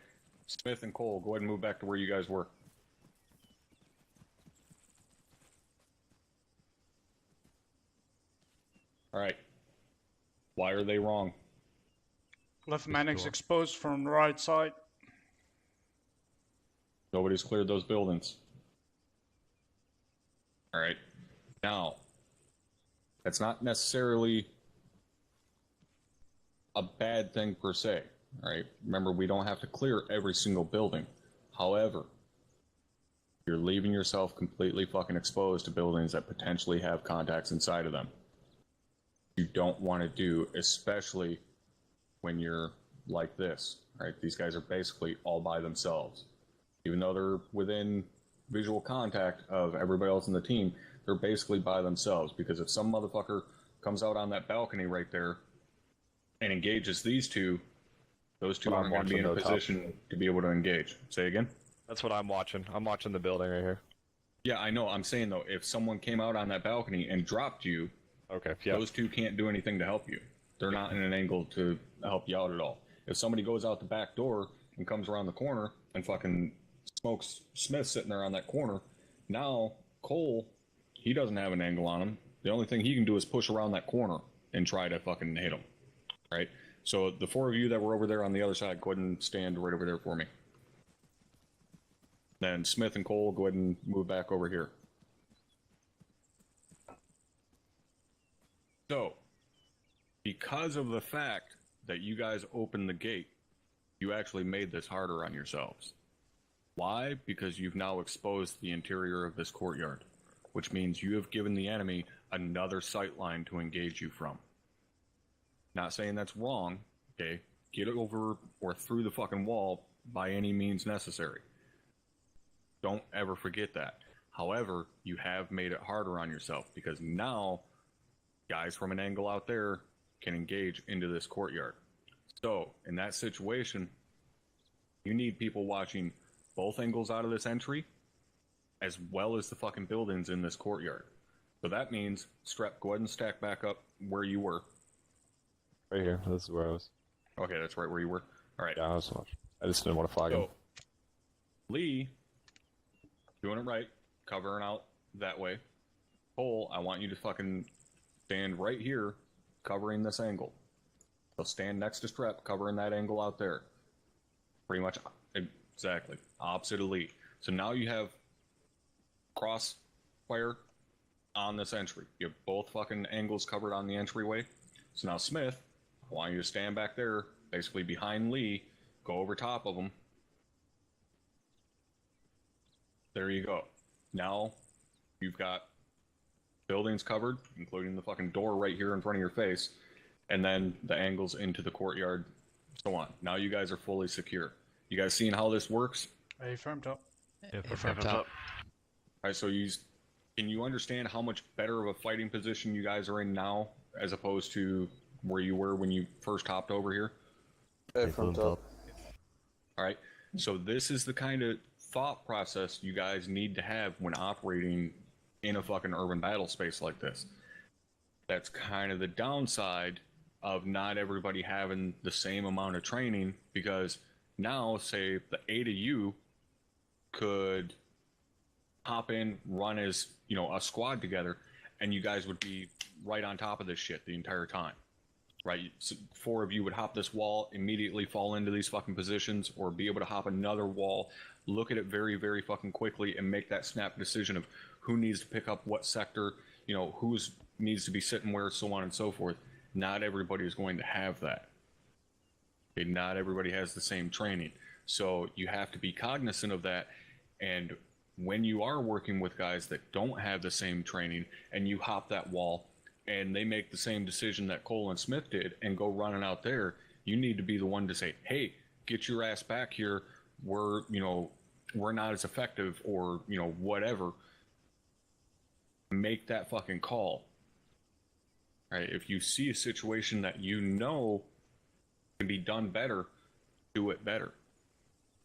Smith and Cole, go ahead and move back to where you guys were. Alright. Why are they wrong? Left Mannix exposed from the right side. Nobody's cleared those buildings. Alright. Now, that's not necessarily a bad thing per se. Alright? Remember, we don't have to clear every single building. However, you're leaving yourself completely fucking exposed to buildings that potentially have contacts inside of them. You don't want to do, especially when you're like this, right? These guys are basically all by themselves. Even though they're within visual contact of everybody else in the team, they're basically by themselves, because if some motherfucker comes out on that balcony right there and engages these two, those two aren't going to be in a position to be able to engage. Say again? That's what I'm watching. I'm watching the building right here. Yeah, I know. I'm saying, though, if someone came out on that balcony and dropped you, okay, yeah. Those two can't do anything to help you. They're not in an angle to help you out at all. If somebody goes out the back door and comes around the corner and fucking smokes Smith sitting there on that corner, now Cole, he doesn't have an angle on him. The only thing he can do is push around that corner and try to fucking hit him. Right? So the four of you that were over there on the other side, go ahead and stand right over there for me. Then Smith and Cole, go ahead and move back over here. So, because of the fact that you guys opened the gate, you actually made this harder on yourselves. Why? Because you've now exposed the interior of this courtyard, which means you have given the enemy another sight line to engage you from. Not saying that's wrong, okay? Get over or through the fucking wall by any means necessary. Don't ever forget that. However, you have made it harder on yourself, because now guys from an angle out there can engage into this courtyard. So, in that situation, you need people watching both angles out of this entry, as well as the fucking buildings in this courtyard. So that means, Strep, go ahead and stack back up where you were. Right here. This is where I was. Okay, that's right where you were. Alright. Yeah, I was watching. I just didn't want to flag him. So, Lee, doing it right, covering out that way. Cole, I want you to fucking stand right here, covering this angle. So stand next to Strep, covering that angle out there. Pretty much, exactly, opposite of Lee. So now you have crossfire on this entry. You have both fucking angles covered on the entryway. So now Smith, I want you to stand back there, basically behind Lee, go over top of him. There you go. Now you've got buildings covered, including the fucking door right here in front of your face, and then the angles into the courtyard, so on. Now you guys are fully secure. You guys seeing how this works? A firm top. Firm top. Alright, so can you understand how much better of a fighting position you guys are in now, as opposed to where you were when you first hopped over here? From top. Alright, so this is the kind of thought process you guys need to have when operating in a fucking urban battle space like this. That's kind of the downside of not everybody having the same amount of training, because now, say, the 8 of you could hop in, run as, a squad together, and you guys would be right on top of this shit the entire time. Right? So 4 of you would hop this wall, immediately fall into these fucking positions, or be able to hop another wall, look at it very, very fucking quickly, and make that snap decision of who needs to pick up what sector, who needs to be sitting where, so on and so forth. Not everybody is going to have that. Okay, not everybody has the same training. So you have to be cognizant of that, and when you are working with guys that don't have the same training, and you hop that wall, and they make the same decision that Cole and Smith did, and go running out there, you need to be the one to say, hey, get your ass back here, we're not as effective, or, whatever. Make that fucking call. Right? If you see a situation that can be done better, do it better.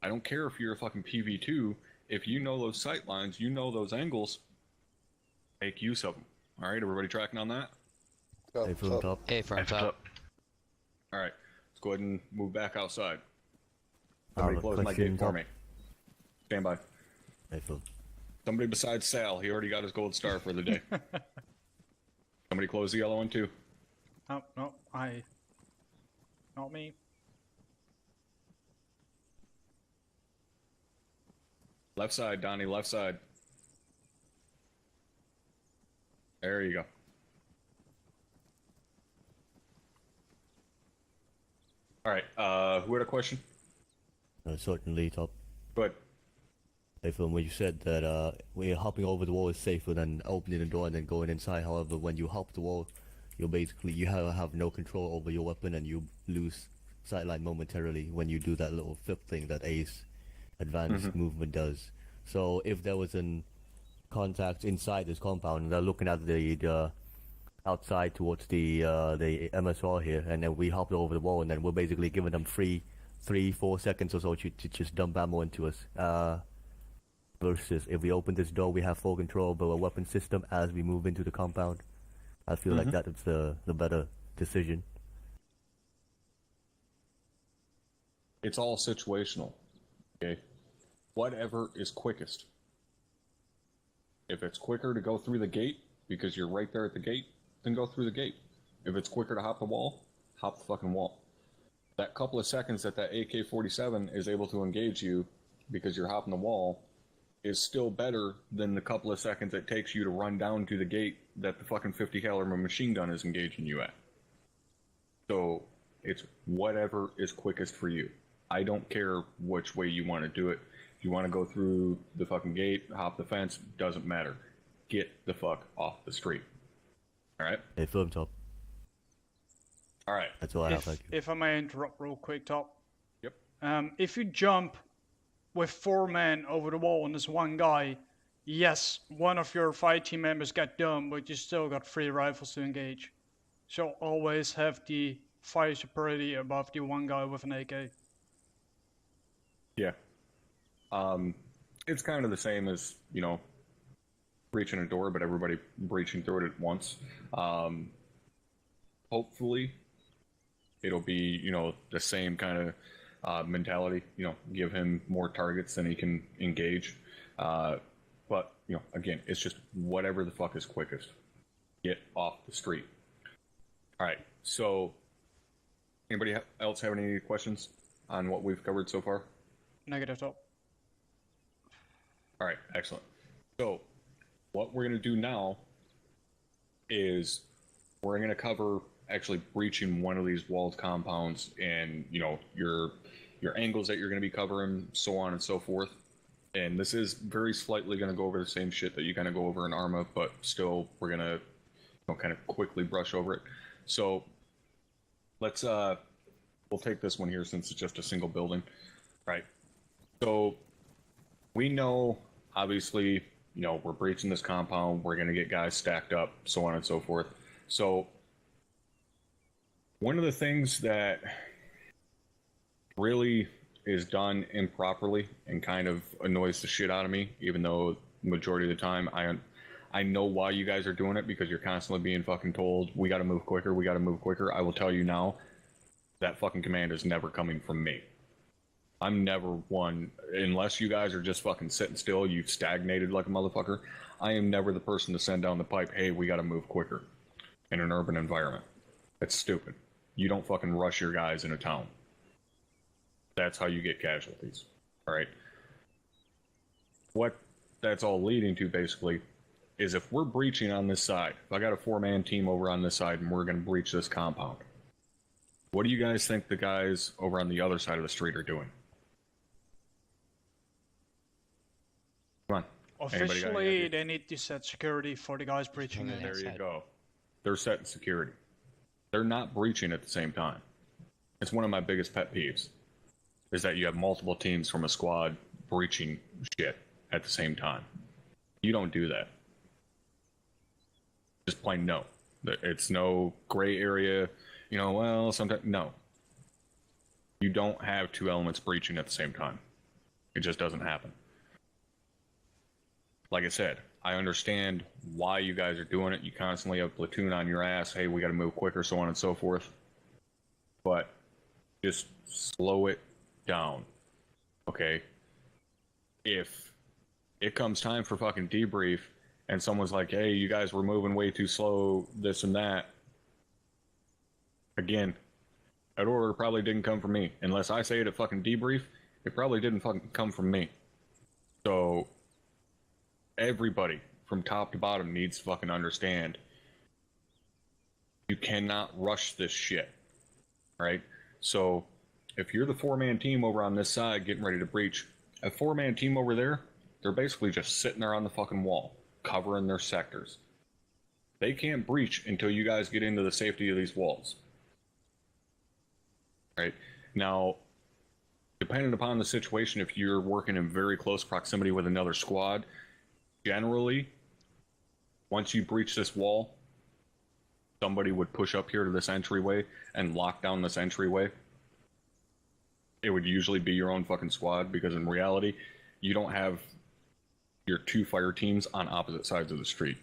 I don't care if you're a fucking PV2, if you know those sight lines, you know those angles, make use of them. Alright, everybody tracking on that? A from top. A firm top. Alright, let's go ahead and move back outside. Somebody close my question, gate for Top. me. Stand by. Hey, Phil. Somebody besides Sal. He already got his gold star for the day. Somebody close the yellow one too. Oh, no, not me. Left side, Donnie. Left side. There you go. All right. Who had a question? Certainly, Top. Go ahead. Hey, Phil, when you said that when hopping over the wall is safer than opening the door and then going inside, however, when you hop the wall, you have no control over your weapon and you lose sightline momentarily when you do that little flip thing that Ace advanced movement does. So if there was an contact inside this compound and they're looking at the outside towards the MSR here, and then we hopped over the wall, and then we're basically giving them 3-4 seconds or so to just dump ammo into us. Versus if we open this door, we have full control over our weapon system as we move into the compound. I feel like that is the better decision. It's all situational. Okay. Whatever is quickest. If it's quicker to go through the gate because you're right there at the gate, then go through the gate. If it's quicker to hop the wall, hop the fucking wall. That couple of seconds that AK-47 is able to engage you because you're hopping the wall is still better than the couple of seconds it takes you to run down to the gate that the fucking 50 caliber machine gun is engaging you at. So it's whatever is quickest for you. I don't care which way you want to do it. If you want to go through the fucking gate, hop the fence, doesn't matter. Get the fuck off the street. All right? Hey, Phil, Top. All right. That's all I have. Thank you. If I may interrupt real quick, Top. Yep. If you jump with 4 men over the wall and there's one guy, yes, one of your 5 team members got done, but you still got 3 rifles to engage. So always have the fire superiority above the one guy with an AK. Yeah. It's kind of the same as, breaching a door, but everybody breaching through it at once. Hopefully, it'll be, the same kind of mentality. Give him more targets than he can engage. But, again, it's just whatever the fuck is quickest. Get off the street. All right, so anybody else have any questions on what we've covered so far? Negative, Top. All right, excellent. So what we're going to do now is we're going to cover actually breaching one of these walled compounds and, your angles that you're going to be covering, so on and so forth. And this is very slightly going to go over the same shit that you kind of go over in ARMA, but still we're going to kind of quickly brush over it. So let's we'll take this one here since it's just a single building. Right. So we know, obviously, we're breaching this compound, we're going to get guys stacked up, so on and so forth. So one of the things that really is done improperly and kind of annoys the shit out of me, even though majority of the time I know why you guys are doing it, because you're constantly being fucking told, we gotta move quicker, we gotta move quicker. I will tell you now, that fucking command is never coming from me. I'm never one, unless you guys are just fucking sitting still, you've stagnated like a motherfucker. I am never the person to send down the pipe, hey, we gotta move quicker in an urban environment. That's stupid. You don't fucking rush your guys in a town. That's how you get casualties. Alright? What that's all leading to, basically, is if we're breaching on this side, if I got a 4-man team over on this side and we're going to breach this compound, what do you guys think the guys over on the other side of the street are doing? Come on. Officially, they need to set security for the guys breaching it. There you go. They're setting security. They're not breaching at the same time. It's one of my biggest pet peeves, is that you have multiple teams from a squad breaching shit at the same time. You don't do that. Just plain no. It's no gray area, sometimes, no. You don't have 2 elements breaching at the same time. It just doesn't happen. Like I said, I understand why you guys are doing it. You constantly have a platoon on your ass, hey, we gotta move quicker, so on and so forth. But just slow it down. Okay, if it comes time for fucking debrief and someone's like, hey, you guys were moving way too slow, this and that, again, that order probably didn't come from me. Unless I say it at fucking debrief, it probably didn't fucking come from me. So everybody from top to bottom needs to fucking understand you cannot rush this shit, right? So if you're the 4-man team over on this side getting ready to breach, a 4-man team over there, they're basically just sitting there on the fucking wall, covering their sectors. They can't breach until you guys get into the safety of these walls. Right? Now, depending upon the situation, if you're working in very close proximity with another squad, generally, once you breach this wall, somebody would push up here to this entryway and lock down this entryway. It would usually be your own fucking squad, because in reality, you don't have your 2 fire teams on opposite sides of the street.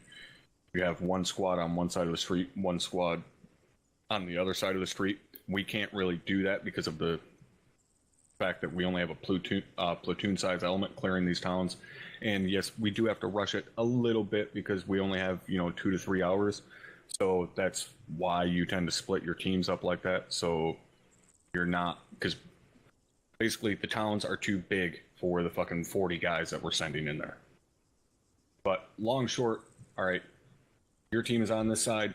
You have one squad on one side of the street, one squad on the other side of the street. We can't really do that because of the fact that we only have a platoon-size element clearing these towns. And yes, we do have to rush it a little bit because we only have, 2 to 3 hours. So that's why you tend to split your teams up like that. So you're not, because basically the towns are too big for the fucking 40 guys that we're sending in there. But long short, all right, your team is on this side,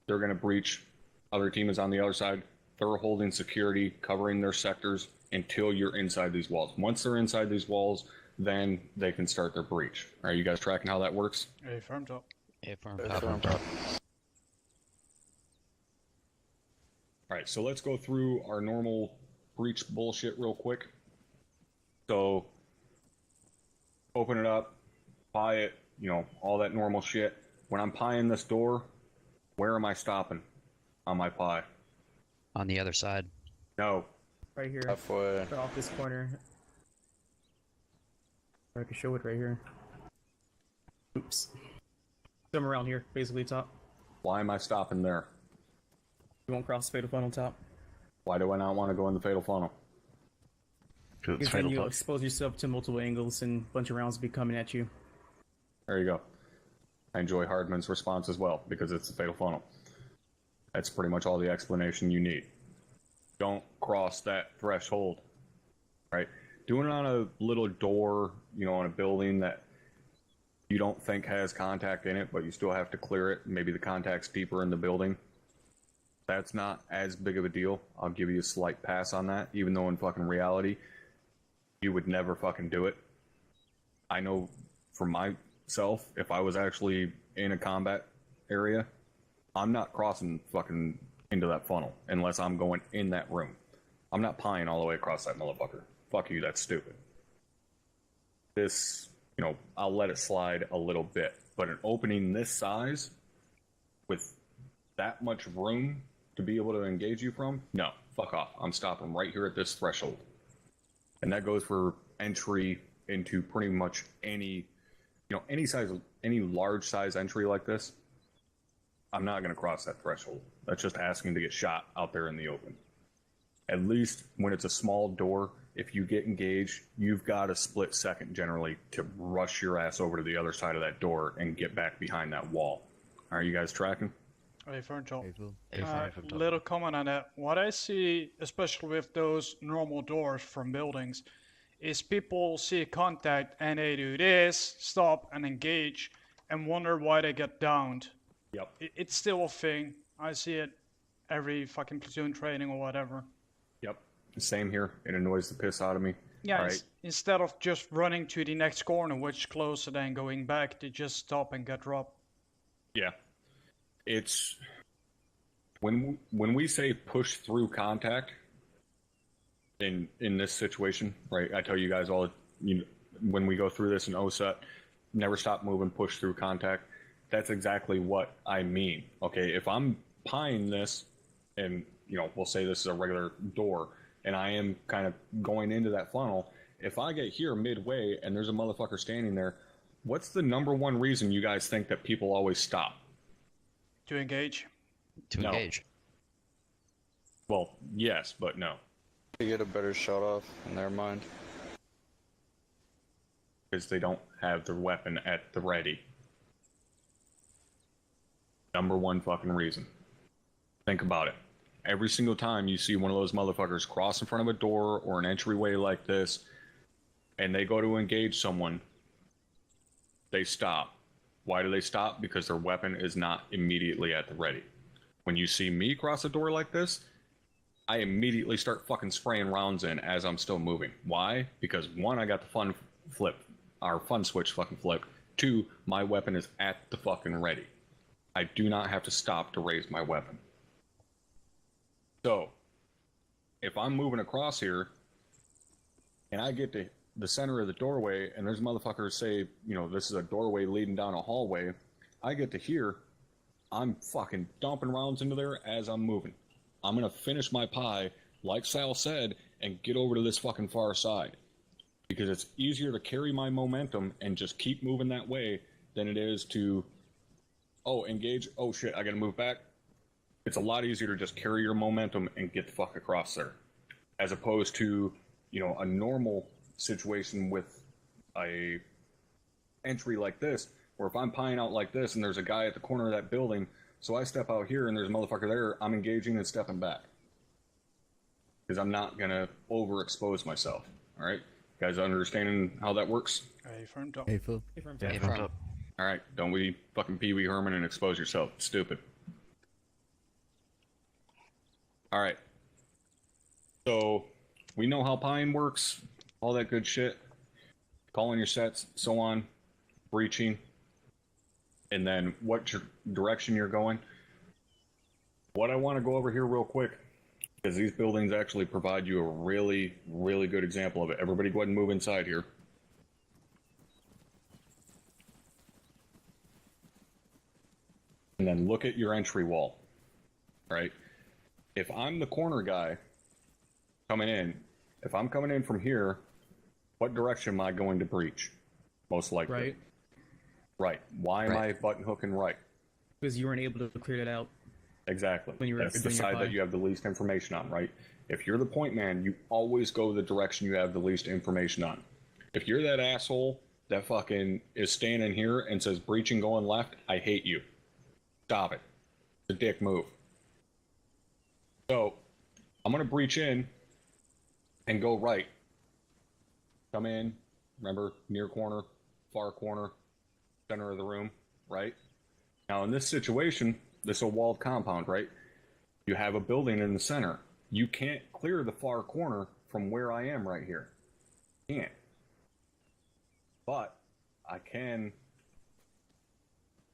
they're going to breach. Other team is on the other side, they're holding security, covering their sectors until you're inside these walls. Once they're inside these walls, then they can start their breach. Are you guys tracking how that works? A firm top. Affirm top. All right, so let's go through our normal breach bullshit real quick. So, open it up, pie it, all that normal shit. When I'm pieing this door, where am I stopping on my pie? On the other side. No. Right here. Halfway. Right off this corner. Or I can show it right here. Oops. Somewhere around here, basically top. Why am I stopping there? You won't cross the fatal funnel top. Why do I not want to go in the fatal funnel? Because it's Because then fatal you'll funnel. expose yourself to multiple angles and a bunch of rounds will be coming at you. There you go. I enjoy Hardman's response as well, because it's the fatal funnel. That's pretty much all the explanation you need. Don't cross that threshold, right? Doing it on a little door, on a building that you don't think has contact in it, but you still have to clear it. Maybe the contact's deeper in the building. That's not as big of a deal. I'll give you a slight pass on that, even though in fucking reality, you would never fucking do it. I know for myself, if I was actually in a combat area, I'm not crossing fucking into that funnel unless I'm going in that room. I'm not pieing all the way across that motherfucker. Fuck you, that's stupid. This, I'll let it slide a little bit, but an opening this size with that much room to be able to engage you from, no, fuck off. I'm stopping right here at this threshold. And that goes for entry into pretty much any, any size, any large size entry like this. I'm not going to cross that threshold. That's just asking to get shot out there in the open. At least when it's a small door, if you get engaged, you've got a split second generally to rush your ass over to the other side of that door and get back behind that wall. Are you guys tracking? A firm top. Affirm top. Little comment on that. What I see, especially with those normal doors from buildings, is people see contact and they do this, stop and engage, and wonder why they get downed. Yep. It's still a thing. I see it every fucking platoon training or whatever. Yep. Same here. It annoys the piss out of me. Yeah, All right. instead of just running to the next corner, which is closer than going back, they just stop and get dropped. Yeah. It's when we say push through contact in this situation, right? I tell you guys all, when we go through this in OSET, never stop moving, push through contact. That's exactly what I mean. Okay, if I'm pieing this, and we'll say this is a regular door, and I am kind of going into that funnel. If I get here midway and there's a motherfucker standing there, what's the number one reason you guys think that people always stop? To engage. To No. engage. Well, yes, but no. To get a better shot off in their mind. Because they don't have their weapon at the ready. Number one fucking reason. Think about it. Every single time you see one of those motherfuckers cross in front of a door or an entryway like this, and they go to engage someone, they stop. Why do they stop? Because their weapon is not immediately at the ready. When you see me cross a door like this, I immediately start fucking spraying rounds in as I'm still moving. Why? Because one, I got the fun switch fucking flipped. Two, my weapon is at the fucking ready. I do not have to stop to raise my weapon. So, if I'm moving across here, and I get to the center of the doorway, and there's motherfuckers say, you know, this is a doorway leading down a hallway, I get to here, I'm fucking dumping rounds into there as I'm moving. I'm gonna finish my pie, like Sal said, and get over to this fucking far side. Because it's easier to carry my momentum and just keep moving that way than it is to, oh, engage, oh shit, I gotta move back. It's a lot easier to just carry your momentum and get the fuck across there. As opposed to, you know, a normal situation with a entry like this, where if I'm pieing out like this and there's a guy at the corner of that building, so I step out here and there's a motherfucker there, I'm engaging and stepping back. Because I'm not gonna overexpose myself. Alright? You guys understanding how that works? Affirmed up. Affirm. Affirmed up. Alright, don't be fucking Pee Wee Herman and expose yourself. It's stupid. Alright. So, we know how pieing works, all that good shit. Calling your sets, so on. Breaching. And then what direction you're going. What I want to go over here real quick, because these buildings actually provide you a really, really good example of it. Everybody go ahead and move inside here. And then look at your entry wall, right? If I'm the corner guy coming in, if I'm coming in from here, what direction am I going to breach? Most likely. Right. Right. Why am I button hooking right? Because you weren't able to clear that out. Exactly. When you were That's the doing your side pie. that you have the least information on, right? If you're the point man, you always go the direction you have the least information on. If you're that asshole that fucking is standing here and says breaching going left, I hate you. Stop it. It's a dick move. So, I'm going to breach in and go right. Come in, remember, near corner, far corner, center of the room, right? Now, in this situation, this is a walled compound, right? You have a building in the center. You can't clear the far corner from where I am right here. Can't. But I can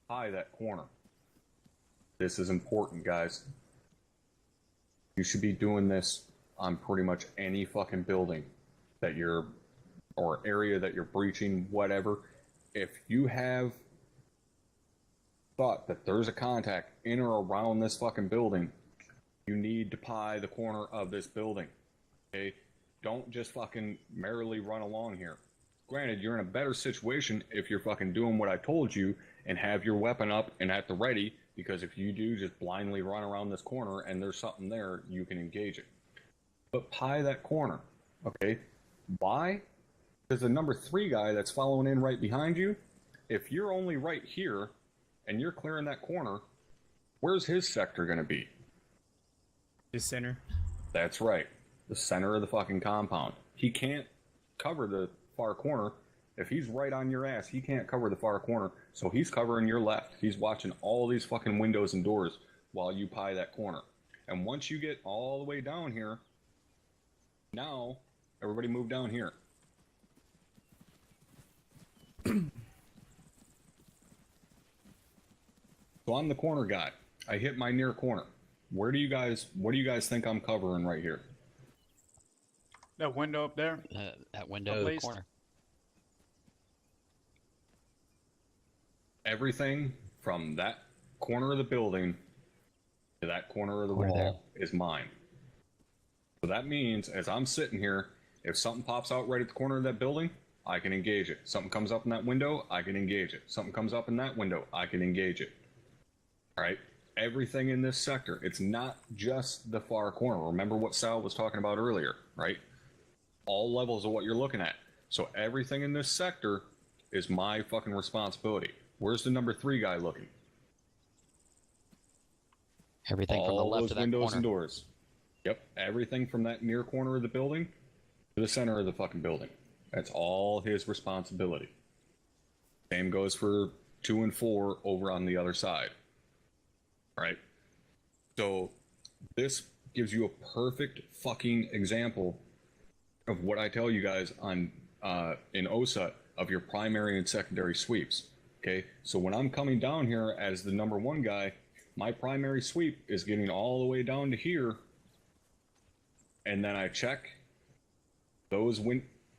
pie that corner. This is important, guys. You should be doing this on pretty much any fucking building that you're, or area that you're breaching, whatever. If you have thought that there's a contact in or around this fucking building, you need to pie the corner of this building. Okay? Don't just fucking merrily run along here. Granted, you're in a better situation if you're fucking doing what I told you and have your weapon up and at the ready, because if you do just blindly run around this corner and there's something there, you can engage it. But pie that corner, okay? Why? Because the number 3 guy that's following in right behind you, if you're only right here and you're clearing that corner, where's his sector going to be? The center. That's right. The center of the fucking compound. He can't cover the far corner. If he's right on your ass, he can't cover the far corner. So he's covering your left. He's watching all these fucking windows and doors while you pie that corner. And once you get all the way down here, now everybody move down here. So I'm the corner guy. I hit my near corner. What do you guys think I'm covering right here? That window up there. That window in the least. corner. Everything from that corner of the building to that corner of the wall is mine. So that means as I'm sitting here, if something pops out right at the corner of that building, I can engage it. Something comes up in that window, I can engage it. Something comes up in that window, I can engage it. All right? Everything in this sector. It's not just the far corner. Remember what Sal was talking about earlier, right? All levels of what you're looking at. So everything in this sector is my fucking responsibility. Where's the number 3 guy looking? Everything from the All left those of that windows corner. and doors. Yep, everything from that near corner of the building to the center of the fucking building. That's all his responsibility. Same goes for 2 and 4 over on the other side. Right? So this gives you a perfect fucking example of what I tell you guys on in OSUT of your primary and secondary sweeps. Okay, so when I'm coming down here as the number 1 guy, my primary sweep is getting all the way down to here, and then I check those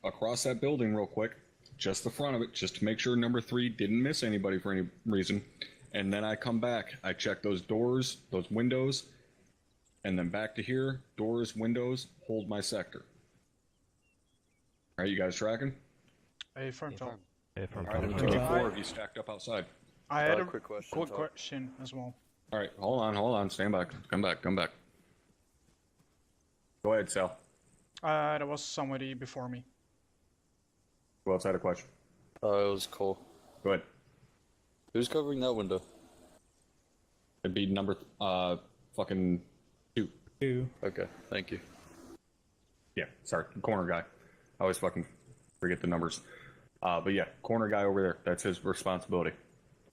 across that building real quick, just the front of it, just to make sure number 3 didn't miss anybody for any reason, and then I come back, I check those doors, those windows, and then back to here, doors, windows, hold my sector. All right, you guys tracking? Affirm, top. All right, I'm gonna get 4 of you stacked up outside. I had a quick question, quick Top. question as well. All right, hold on, stand back, come back. Go ahead, Sal. There was somebody before me. Who else had a question? It was Cole. Go ahead. Who's covering that window? It'd be number fucking 2. 2. Okay, thank you. Yeah, sorry, corner guy. I always fucking forget the numbers. But yeah, corner guy over there, that's his responsibility.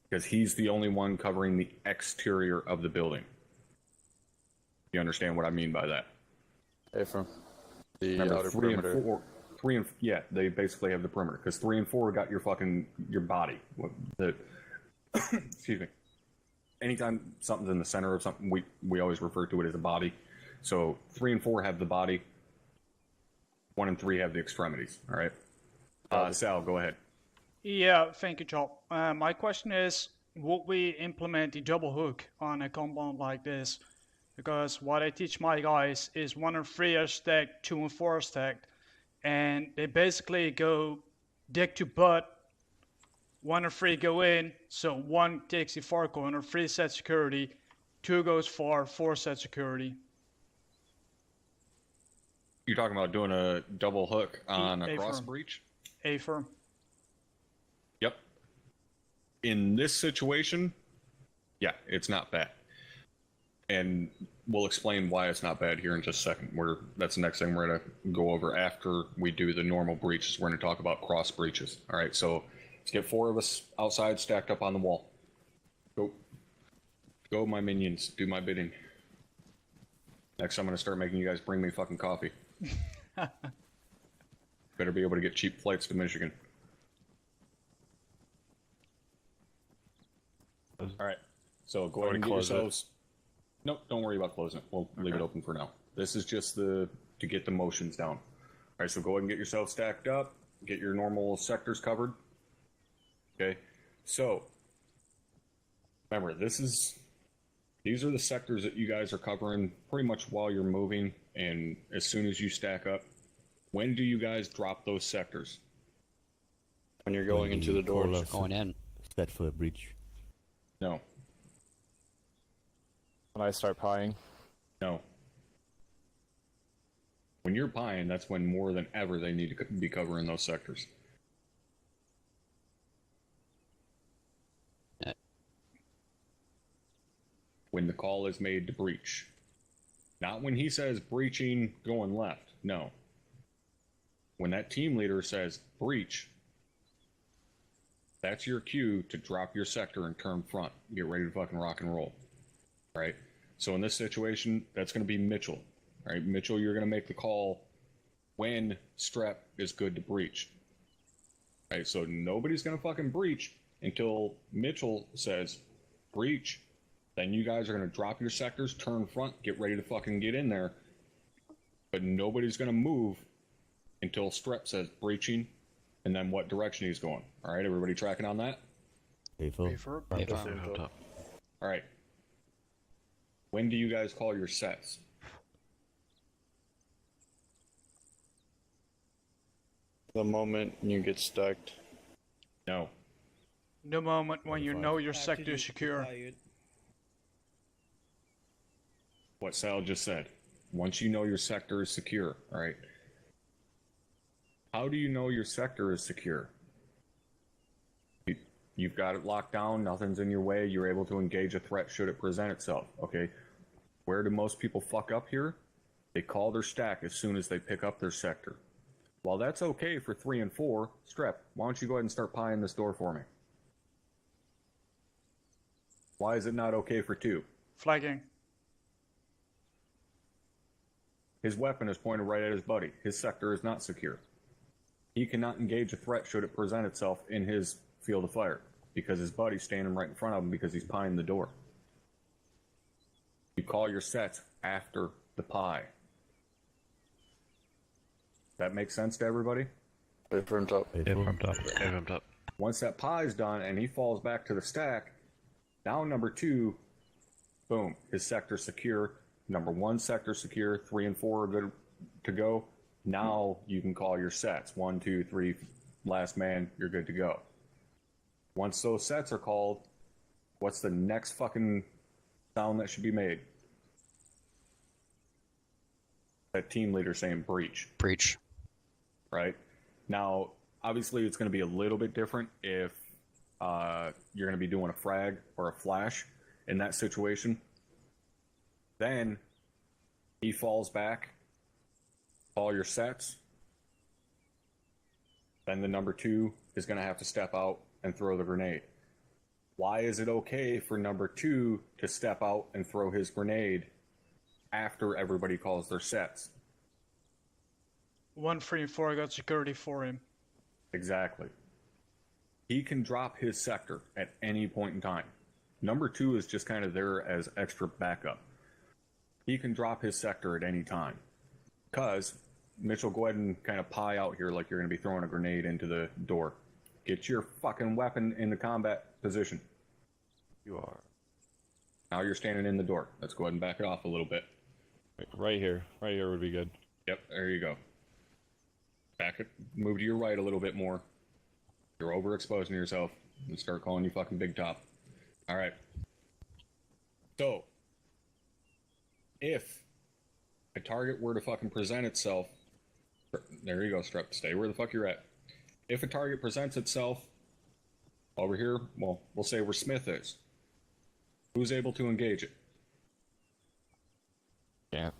Because he's the only one covering the exterior of the building. You understand what I mean by that? Affirm. The Remember, outer 3 perimeter. and 4, 3 and yeah, they basically have the perimeter. Because 3 and 4 got your body. Excuse me. Anytime something's in the center of something, we always refer to it as a body. So 3 and 4 have the body. 1 and 3 have the extremities. All right. Sal, go ahead. Yeah, thank you, Joel. My question is, would we implement the double hook on a compound like this? Because what I teach my guys is 1 and 3 are stacked, 2 and 4 are stacked, and they basically go dick to butt. 1 and 3 go in, so 1 takes the far corner, 3 sets security, 2 goes far, 4 sets security. You're talking about doing a double hook on a cross firm. breach? Affirm. Yep. In this situation, yeah, it's not bad. And we'll explain why it's not bad here in just a second. That's the next thing we're going to go over after we do the normal breaches. We're going to talk about cross breaches. All right, so let's get 4 of us outside stacked up on the wall. Go, my minions. Do my bidding. Next, I'm going to start making you guys bring me fucking coffee. Better be able to get cheap flights to Michigan. All right, so go ahead and get yourselves. Nope, don't worry about closing it. We'll leave it open for now. This is just to get the motions down. All right, so go ahead and get yourself stacked up. Get your normal sectors covered. Okay, so remember, these are the sectors that you guys are covering pretty much while you're moving, and as soon as you stack up. When do you guys drop those sectors? When you're going into the doors. Going in. Set for a breach. No. When I start pieing. No. When you're pieing, that's when more than ever they need to be covering those sectors. When the call is made to breach. Not when he says breaching going left. No. When that team leader says breach, that's your cue to drop your sector and turn front. Get ready to fucking rock and roll. Right? So in this situation, that's going to be Mitchell. Right? Mitchell, you're going to make the call when Strep is good to breach. Right? So nobody's going to fucking breach until Mitchell says breach. Then you guys are going to drop your sectors, turn front, get ready to fucking get in there. But nobody's going to move until Strep says breaching, and then what direction he's going. All right, everybody tracking on that? Affirm. All right. When do you guys call your sets? The moment you get stacked. No. The moment when you know your sector is secure. What Sal just said. Once you know your sector is secure, all right? How do you know your sector is secure? You've got it locked down, nothing's in your way, you're able to engage a threat should it present itself, okay? Where do most people fuck up here? They call their stack as soon as they pick up their sector. While that's okay for 3 and 4, Strep, why don't you go ahead and start pieing this door for me? Why is it not okay for 2? Flagging. His weapon is pointed right at his buddy. His sector is not secure. He cannot engage a threat should it present itself in his field of fire, because his buddy's standing right in front of him because he's pieing the door. You call your sets after the pie. That makes sense to everybody? Affirmed up. Affirmed up. Affirmed up. Once that pie's done and he falls back to the stack, now number 2, boom, his sector's secure. Number 1 sector secure, 3 and 4 are good to go. Now you can call your sets. 1, 2, 3, last man, you're good to go. Once those sets are called, what's the next fucking sound that should be made? That team leader saying breach. Breach. Right? Now, obviously it's going to be a little bit different if you're going to be doing a frag or a flash in that situation. Then he falls back, call your sets. Then the number 2 is going to have to step out and throw the grenade. Why is it okay for number 2 to step out and throw his grenade after everybody calls their sets? 1, 3, and 4 got security for him. Exactly. He can drop his sector at any point in time. Number 2 is just kind of there as extra backup. He can drop his sector at any time. Because, Mitchell, go ahead and kind of pie out here like you're going to be throwing a grenade into the door. Get your fucking weapon in the combat position. You are. Now you're standing in the door. Let's go ahead and back it off a little bit. Right here. Right here would be good. Yep, there you go. Back it, move to your right a little bit more. You're overexposing yourself. And start calling you fucking Big Top. Alright. So, if a target were to fucking present itself, there you go, Strep, stay where the fuck you're at. If a target presents itself over here, well, we'll say where Smith is. Who's able to engage it? Can't.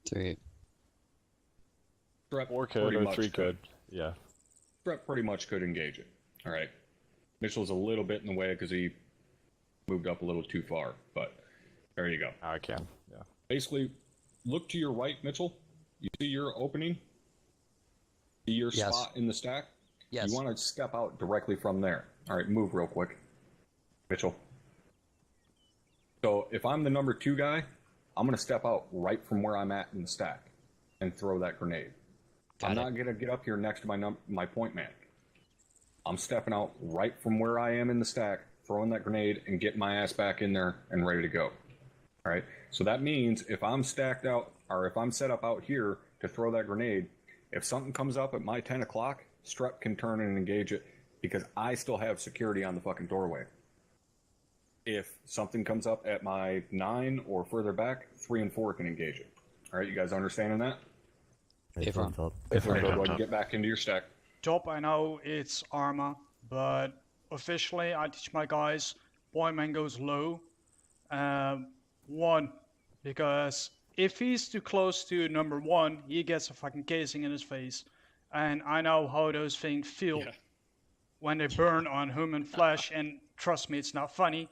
3. Strep 4 could pretty or much 3 could. Yeah. Strep pretty much could engage it. Alright. Mitchell's a little bit in the way because he moved up a little too far, but there you go. I can. Yeah. Basically, look to your right, Mitchell. You see your opening? See your Yes. spot in the stack? Yes. You want to step out directly from there. Alright, move real quick. Mitchell. So, if I'm the number 2 guy, I'm going to step out right from where I'm at in the stack and throw that grenade. I'm not going to get up here next to my point man. I'm stepping out right from where I am in the stack, throwing that grenade, and getting my ass back in there and ready to go. Alright, so that means if I'm stacked out, or if I'm set up out here to throw that grenade, if something comes up at my 10 o'clock, Strep can turn and engage it because I still have security on the fucking doorway. If something comes up at my 9 or further back, 3 and 4 can engage it. Alright, you guys understanding that? Affirmed up. Go ahead and get back into your stack. Top, I know it's Arma, but officially I teach my guys, point man goes low. 1, because if he's too close to number 1, he gets a fucking casing in his face. And I know how those things feel when they burn on human flesh, and trust me, it's not funny.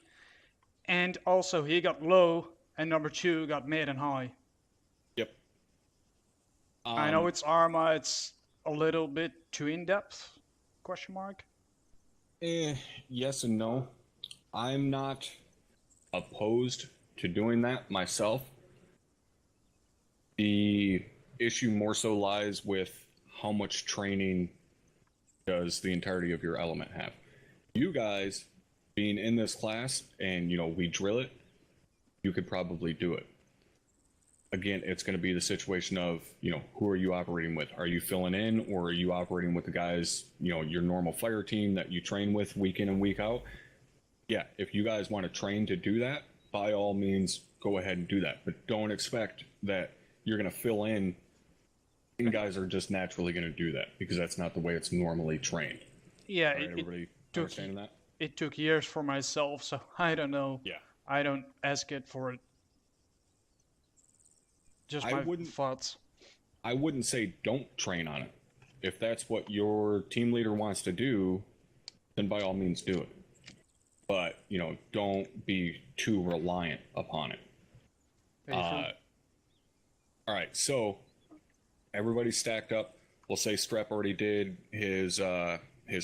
And also, he got low, and number 2 got mid and high. Yep. I know it's Arma, it's a little bit too in-depth, question mark? Yes and no. I'm not opposed to doing that myself. The issue more so lies with how much training does the entirety of your element have. You guys, being in this class, and, we drill it, you could probably do it. Again, it's going to be the situation of, who are you operating with? Are you filling in, or are you operating with the guys, your normal fire team that you train with week in and week out? Yeah, if you guys want to train to do that, by all means, go ahead and do that. But don't expect that you're going to fill in, and guys are just naturally going to do that, because that's not the way it's normally trained. Yeah, All right, everybody took- understanding that? it took years for myself, so I don't know. Yeah. I don't ask it for it. Just I my wouldn't- thoughts. I wouldn't say don't train on it. If that's what your team leader wants to do, then by all means do it. But, you know, don't be too reliant upon it. All right, so everybody's stacked up. We'll say Strep already did his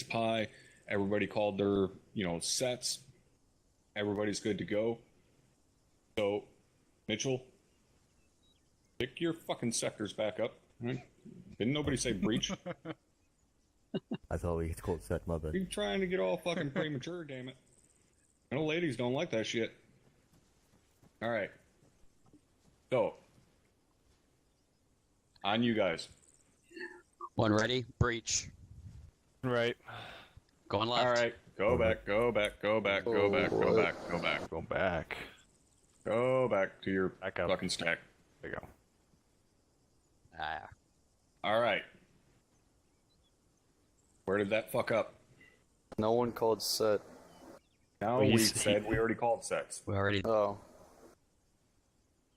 pie. Everybody called their, you know, sets. Everybody's good to go. So, Mitchell, pick your fucking sectors back up. Didn't nobody say breach? I thought we called set, my bad. You're trying to get all fucking premature, damn it. I know ladies don't like that shit. Alright. So, on you guys. One ready. Breach. Right. Going left. Alright, go back, go back, go back, go back, go back, go back. Go back. Go back to your Back up. fucking stack. There you go. Ah. Alright. Where did that fuck up? No one called set. Now Well, we he's- said we already called sets. We already. Oh,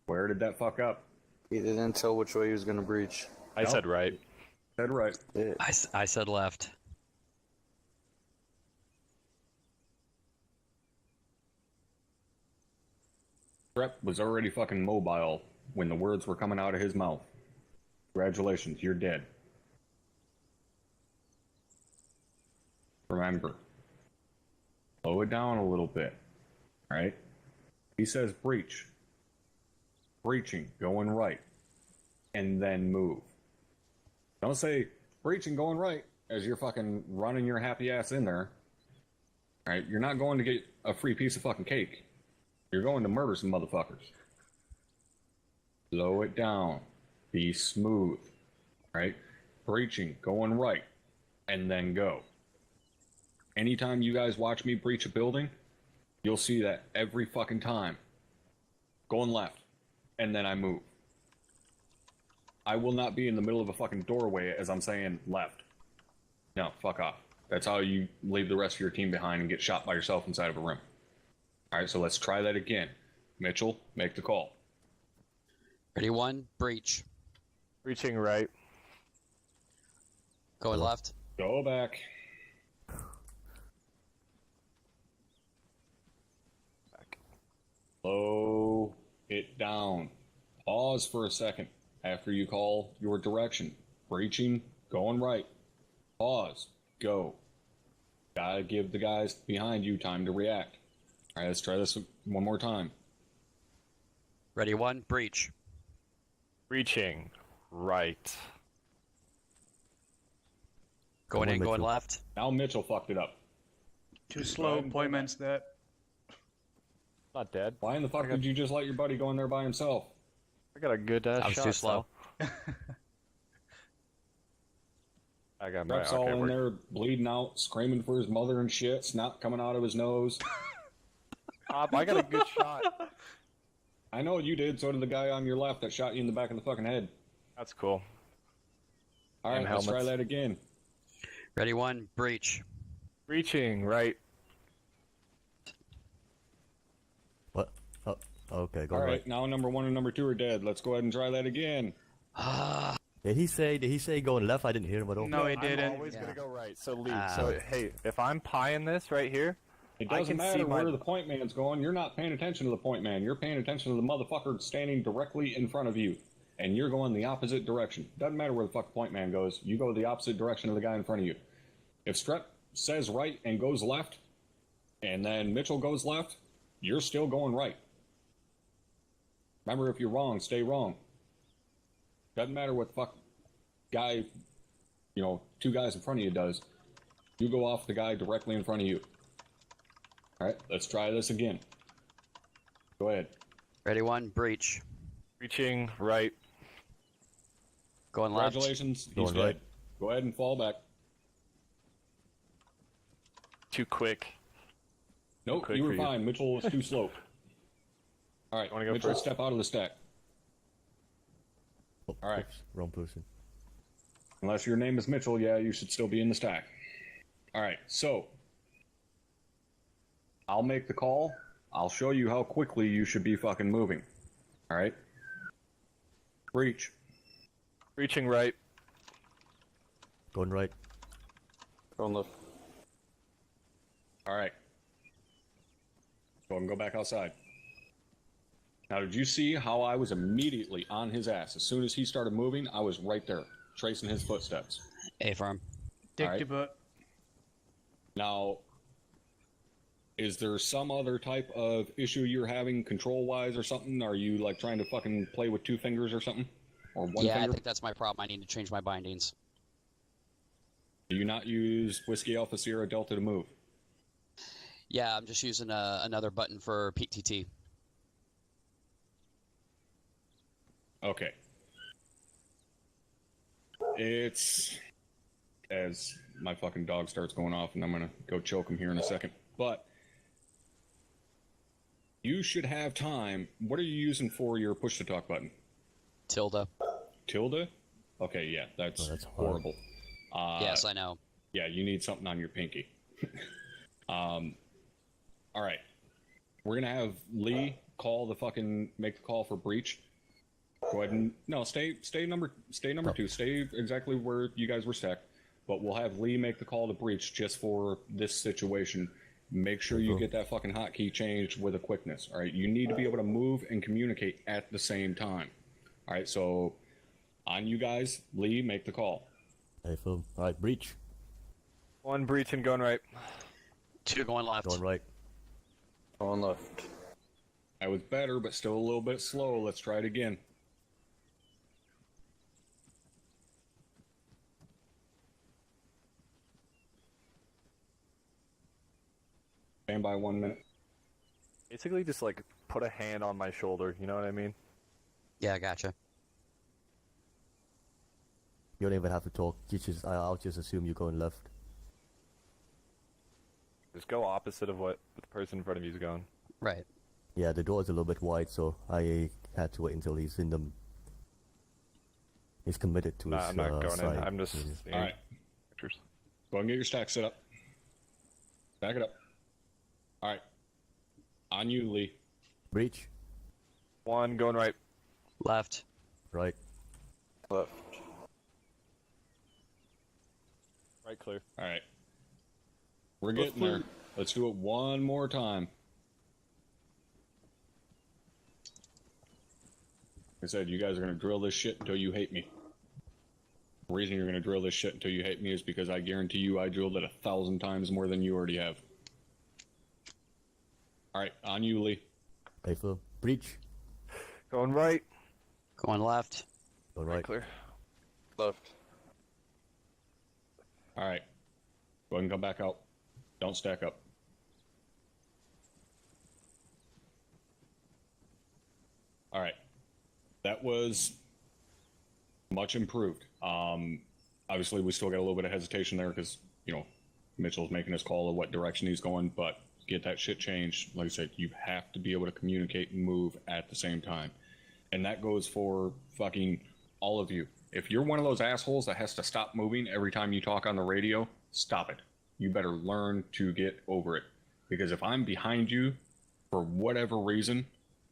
Where did that fuck up? he didn't tell which way he was gonna breach. I said right. Said right. I said left. Rep was already fucking mobile when the words were coming out of his mouth. Congratulations, you're dead. Remember, slow it down a little bit, right? He says breach. Breaching, going right, and then move. Don't say breaching, going right as you're fucking running your happy ass in there. Right? You're not going to get a free piece of fucking cake. You're going to murder some motherfuckers. Slow it down. Be smooth. Right? Breaching, going right, and then go. Anytime you guys watch me breach a building, you'll see that every fucking time. Going left, and then I move. I will not be in the middle of a fucking doorway as I'm saying left. No, fuck off. That's how you leave the rest of your team behind and get shot by yourself inside of a room. Alright, so let's try that again. Mitchell, make the call. Ready. One. Breach. Reaching right. Going left. Go back. Slow it down. Pause for a second after you call your direction. Breaching, going right. Pause. Go. Gotta give the guys behind you time to react. Alright, let's try this one more time. Ready. One. Breach. Reaching right. Going Come on, in. Going Mitchell. left. Now Mitchell fucked it up. Too slow, appointments that. Not dead. Why in the fuck did you just let your buddy go in there by himself? I got a good I was shot. too slow. I got Rep's all in there bleeding out, screaming for his mother and shit, snot coming out of his nose. I got a good shot. I know you did, so did the guy on your left that shot you in the back of the fucking head. That's cool. Alright, And let's try helmets. that again. Ready. One. Breach. Reaching right. What? Oh, okay, go Alright, right. now number 1 and number 2 are dead. Let's go ahead and try that again. Did he say going left? I didn't hear him at all. No, he I'm didn't. always gonna go right. So lead. Ah. So hey, if I'm pieing this right here, It I doesn't can matter see my- where the point man's going. You're not paying attention to the point man. You're paying attention to the motherfucker standing directly in front of you. And you're going the opposite direction. Doesn't matter where the fuck the point man goes. You go the opposite direction of the guy in front of you. If Strep says right and goes left, and then Mitchell goes left, you're still going right. Remember, if you're wrong, stay wrong. Doesn't matter what the fuck guy, you know, 2 guys in front of you does. You go off the guy directly in front of you. Alright, let's try this again. Go ahead. Ready. One. Breach. reaching right. Going left. Congratulations, he's Going dead. right. Go ahead and fall back. Too quick. Nope, Quick you were for you. fine. Mitchell was too slow. Alright, Wanna go Mitchell, first? step out of the stack. Oh, All right. oops, wrong person. Unless your name is Mitchell, yeah, you should still be in the stack. Alright, so I'll make the call. I'll show you how quickly you should be fucking moving. Alright? Breach. Reaching right. Going right. Going left. Alright. Go ahead and go back outside. Now, did you see how I was immediately on his ass? As soon as he started moving, I was right there, tracing his footsteps. A-firm. Dick Alright. to butt. Now, is there some other type of issue you're having control-wise or something? Are you, like, trying to fucking play with 2 fingers or something? Or one Yeah, finger? I think that's my problem. I need to change my bindings. Do you not use Whiskey Alpha Sierra Delta to move? Yeah, I'm just using another button for PTT. Okay. It's... As my fucking dog starts going off, and I'm gonna go choke him here in a second. But... you should have time. What are you using for your push-to-talk button? Tilde. Tilde? Okay, yeah, that's, Oh, that's hard. horrible. Yes, I know. Yeah, you need something on your pinky. Alright. We're gonna have Lee make the call for breach. Go ahead and, no, stay number 2. Stay exactly where you guys were stacked. But we'll have Lee make the call to breach just for this situation. Make sure you get that fucking hotkey changed with a quickness, alright? You need to be able to move and communicate at the same time. Alright, so, on you guys, Lee, make the call. A-firm. Alright, breach. 1 breaching, going right. 2 going left. Going right. Going left. That was better, but still a little bit slow. Let's try it again. Stand by 1 minute. Basically, just like put a hand on my shoulder. You know what I mean? Yeah, I gotcha. You don't even have to talk. I'll just assume you're going left. Just go opposite of what the person in front of you is going. Right. Yeah, the door's a little bit wide, so I had to wait until he's in them. He's committed to Nah, his I'm not going side. in. I'm just. Mhm. All right. Pictures. Go ahead and get your stack set up. Stack it up. All right. On you, Lee. Breach. 1 going right. Left. Right. Left. Right clear. All right. We're getting there. Let's do it one more time. Like I said, you guys are going to drill this shit until you hate me. The reason you're going to drill this shit until you hate me is because I guarantee you I drilled it 1,000 times more than you already have. Alright, on you, Lee. A-firm. Breach. Going right. Going left. Going right. Clear. Left. Alright. Go ahead and come back out. Don't stack up. Alright. That was much improved. Obviously, we still got a little bit of hesitation there because, you know, Mitchell's making his call of what direction he's going, but get that shit changed. Like I said, you have to be able to communicate and move at the same time. And that goes for fucking all of you. If you're one of those assholes that has to stop moving every time you talk on the radio, stop it. You better learn to get over it. Because if I'm behind you for whatever reason,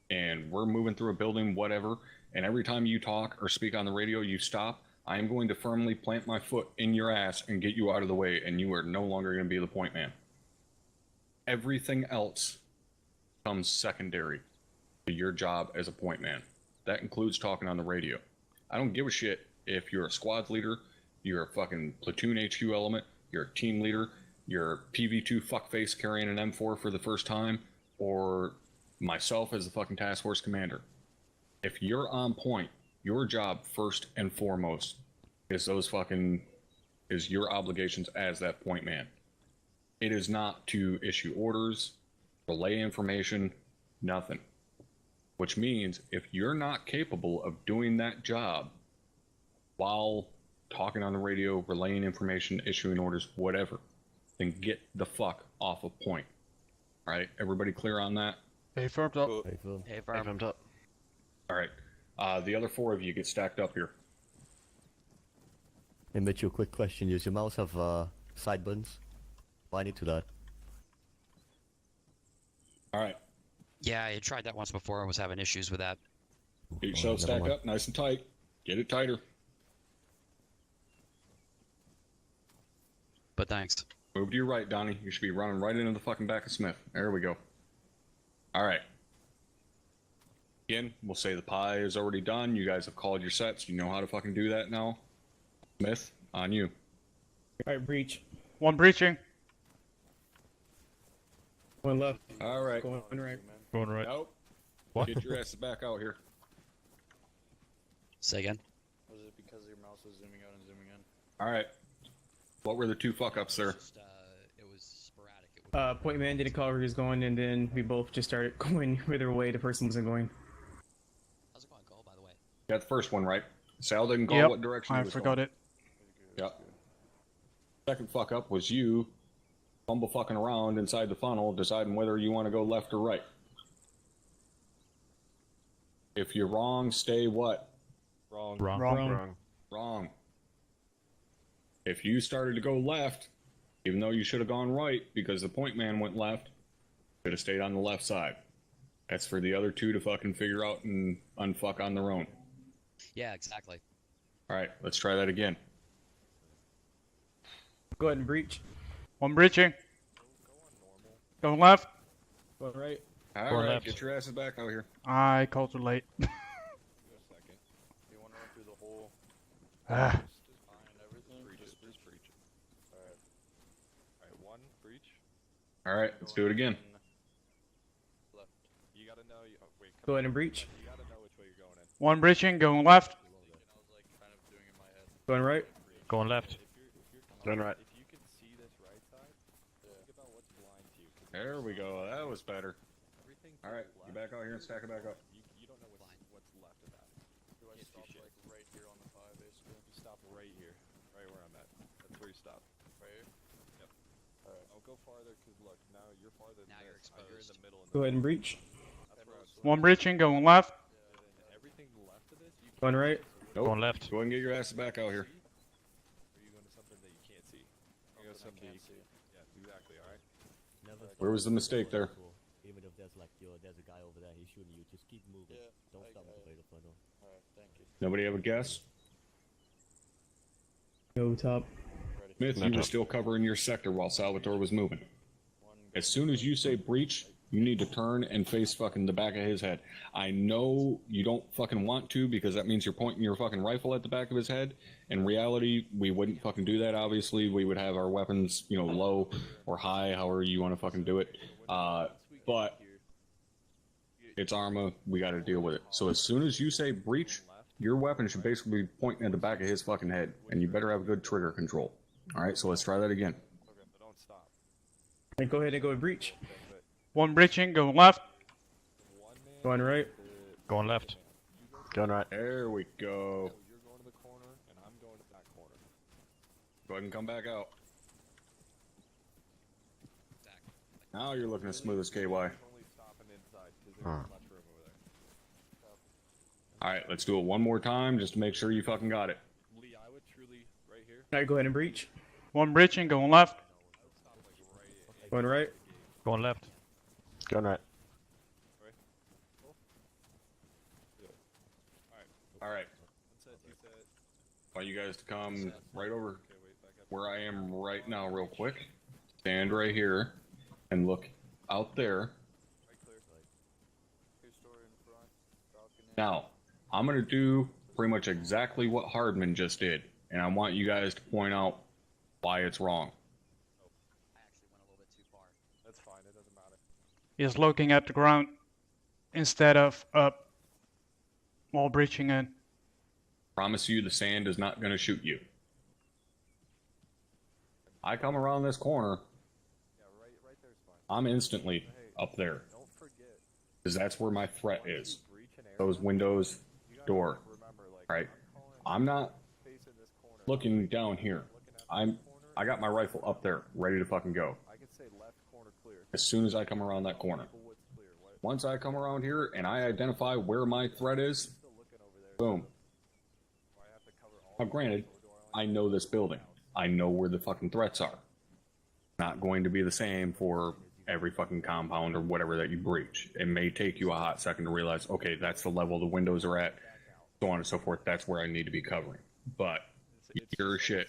and we're moving through a building, whatever, and every time you talk or speak on the radio, you stop, I am going to firmly plant my foot in your ass and get you out of the way, and you are no longer going to be the point man. Everything else comes secondary to your job as a point man. That includes talking on the radio. I don't give a shit if you're a squad leader, you're a fucking platoon HQ element, you're a team leader, you're a PV2 fuckface carrying an M4 for the first time, or myself as the fucking task force commander. If you're on point, your job first and foremost is your obligations as that point man. It is not to issue orders, relay information, nothing. Which means if you're not capable of doing that job while talking on the radio, relaying information, issuing orders, whatever, then get the fuck off of point. All right, everybody clear on that? A-firm up. A-firm. A-firm. Confirmed up. All right. The other 4 of you get stacked up here. Hey Mitchell, quick question. Does your mouse have side buttons? Bind it to that. Yeah, I tried that once before. I was having issues with that. Get yourself stacked up nice and tight. Get it tighter. But thanks. Move to your right, Donnie. You should be running right into the fucking back of Smith. There we go. Alright. Again, we'll say the pie is already done. You guys have called your sets. You know how to fucking do that now. Smith, on you. Alright, breach. One breaching. One left. Alright. Going right. Going right. Nope. What? Get your asses back out here. Say again. Was it because your mouse was zooming out and zooming in? Alright. What were the two fuck-ups there? Just, it was sporadic. It would... Point man didn't call where he was going, and then we both just started going whither way the person wasn't going. How's it going, Cole, by the way? Got the first one right. Sal didn't call Yep, what direction he I was forgot going. it. Yep. Second fuck-up was you fumble fucking around inside the funnel, deciding whether you want to go left or right. If you're wrong, stay what? Wrong. Wrong. Wrong. Wrong. If you started to go left, even though you should have gone right because the point man went left, should have stayed on the left side. That's for the other two to fucking figure out and unfuck on their own. Yeah, exactly. Alright, let's try that again. Go ahead and breach. One breaching. Going left. Going right. Alright, left. get your asses back out here. I called too late. You want to run through the whole Ah, and everything? Just breach. Alright, one breach. Alright, let's do it again. Left. You gotta know. Oh, wait, come Go on. ahead and breach. You gotta know which way you're going in. one breaching. Going left. And I was like kind of doing it in my head. Going right. Going left. If you're Going right. If you can see this right side, think about what's blind to you. 'cause There we go, that was better. everything to Alright, the get left, back out here and stack it back up. You don't know what's left of that. Do I Can't see stop shit. like right here on the pie, basically? You stop right here, right where I'm at. That's where you stop. Right here? Yep. Alright. I'll go farther because look, now you're farther. Now than you're this. You're in exposed. the middle. Go ahead and breach. That's where I was. One breaching. Going left. And everything left of this, you can't Going right. Nope. Going left. Go ahead and get your asses back out here. see. Or are you going to something that you can't see? You go to something that you can't. Yeah, exactly. All right. Never Where was the mistake there? Even if there's like there's a guy over there, he's shooting you. Just keep moving. Yeah, Don't I- stop I- at the funnel. Alright, thank you. Nobody have a guess? Go top. Ready. Smith, you were still covering your sector while Salvatore was moving. One, As soon as you say breach, you need to turn and face fucking the back of his head. I know you don't fucking want to because that means you're pointing your fucking rifle at the back of his head. In reality, we wouldn't fucking do that, obviously. We would have our weapons, you know, low or high, however you want to fucking do it. But it's Arma, we gotta deal with it. So as soon as you say breach, your weapon should basically be pointing at the back of his fucking head. And you better have good trigger control. Alright, so let's try that again. Okay, but don't stop. And go ahead and go and breach. One breaching. Going left. One man. Going right. Going left. Going right. There we go. You're going to the corner, and I'm going to that corner. Go ahead and come back out. Exactly. Now you're looking as smooth as KY. Only stopping inside because there's not much room over there. Alright, let's do it one more time just to make sure you fucking got it. Lee, I would truly right here. Alright, go ahead and breach. One breaching. Going left. Stop like right. Going right. Going left. Going right. Alright, One set, two set. I want you guys to come right over Okay, wait, back up. where I am right now real quick. Stand right here and look out there. Right clear. two-story in front, balcony. Now, I'm going to do pretty much exactly what Hardman just did. And I want you guys to point out why it's wrong. I actually went a little bit too far. That's fine. It doesn't matter. He's looking at the ground instead of up while breaching in. Promise you the sand is not going to shoot you. I come around this corner, Yeah, right there's fine. I'm instantly up there. Don't forget. Because that's where my threat is. Breach an area. Those windows, You gotta door. remember, like, Right? I'm calling I'm not facing this corner. looking down here. Looking at I got my rifle up there, ready to fucking go. I can say left corner clear. As soon as I come around that corner. People wood's clear. What? Once I come around here and I identify where my threat is, Still looking over there. boom. Do I have to cover all Now granted, I know this building. I know where the fucking threats are. Not going to be the same for every fucking compound or whatever that you breach. It may take you a hot second to realize, okay, that's the level the windows are at, so on and so forth. That's where I need to be covering. But your shit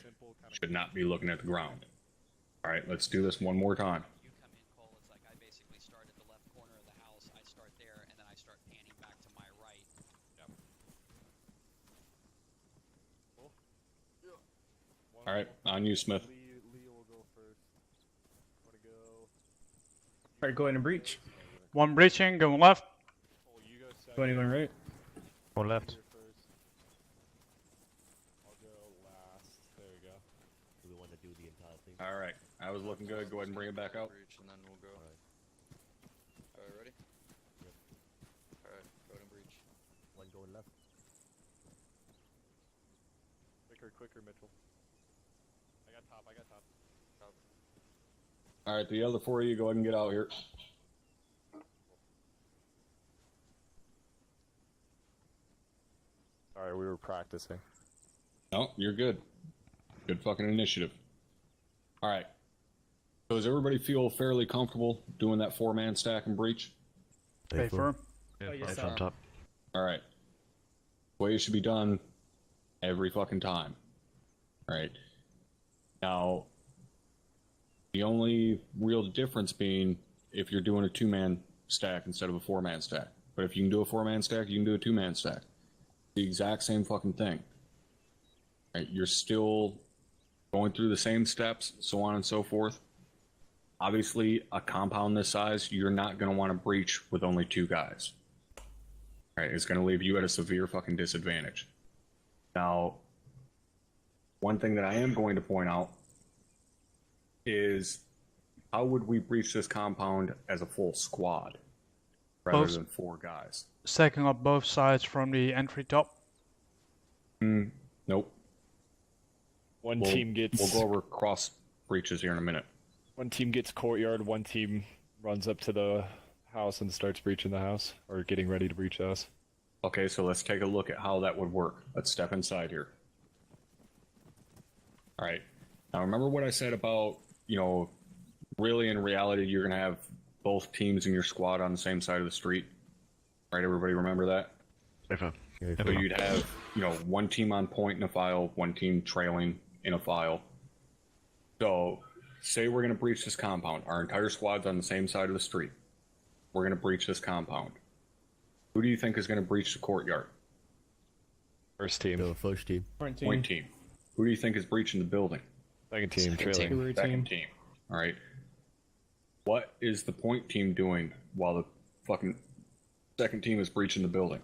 should not be looking at the ground. All right, let's do this one more time. You come in, Cole. It's like I basically start at the left corner of the house. I start there, and then I start panning back to my right. All right, on you, Smith. Leo will go first. Want to go? Alright, go ahead and breach. One breaching, going left. Oh, you go second. Go ahead and going right. Going left. Here first. I'll go last. There we go. Do we want to do the entire thing? All right, I was looking good. Go ahead and bring it back out. Breach, and then we'll go. Alright, ready? Alright, go ahead and breach. One going left. Quicker, Mitchell. I got top. All right, the other four of you, go ahead and get out here. Sorry, we were practicing. No, you're good. Good fucking initiative. All right. So does everybody feel fairly comfortable doing that 4-man stack and breach? Stay firm. Oh, yes, It's on top. All right. Way it should be done every fucking time. All right. Now, the only real difference being if you're doing a 2-man stack instead of a 4-man stack. But if you can do a 4-man stack, you can do a 2-man stack. The exact same fucking thing. Right? You're still going through the same steps, so on and so forth. Obviously, a compound this size, you're not going to want to breach with only 2 guys. Right? It's going to leave you at a severe fucking disadvantage. Now, one thing that I am going to point out is how would we breach this compound as a full squad rather Both- than 4 guys? Stacking up both sides from the entry top. Nope. One We'll- team gets We'll go over cross breaches here in a minute. one team gets courtyard. One team runs up to the house and starts breaching the house, or getting ready to breach the house. Okay, so let's take a look at how that would work. Let's step inside here. All right. Now remember what I said about, really in reality, you're going to have both teams in your squad on the same side of the street. Right, everybody remember that? Over. So you'd have, one team on point in a file, one team trailing in a file. So, say we're going to breach this compound. Our entire squad's on the same side of the street. We're going to breach this compound. Who do you think is going to breach the courtyard? First team. The first team. Point team. Who do you think is breaching the building? Second team. Second Trailing. team. Sewer Second team. team. All right. What is the point team doing while the fucking second team is breaching the building?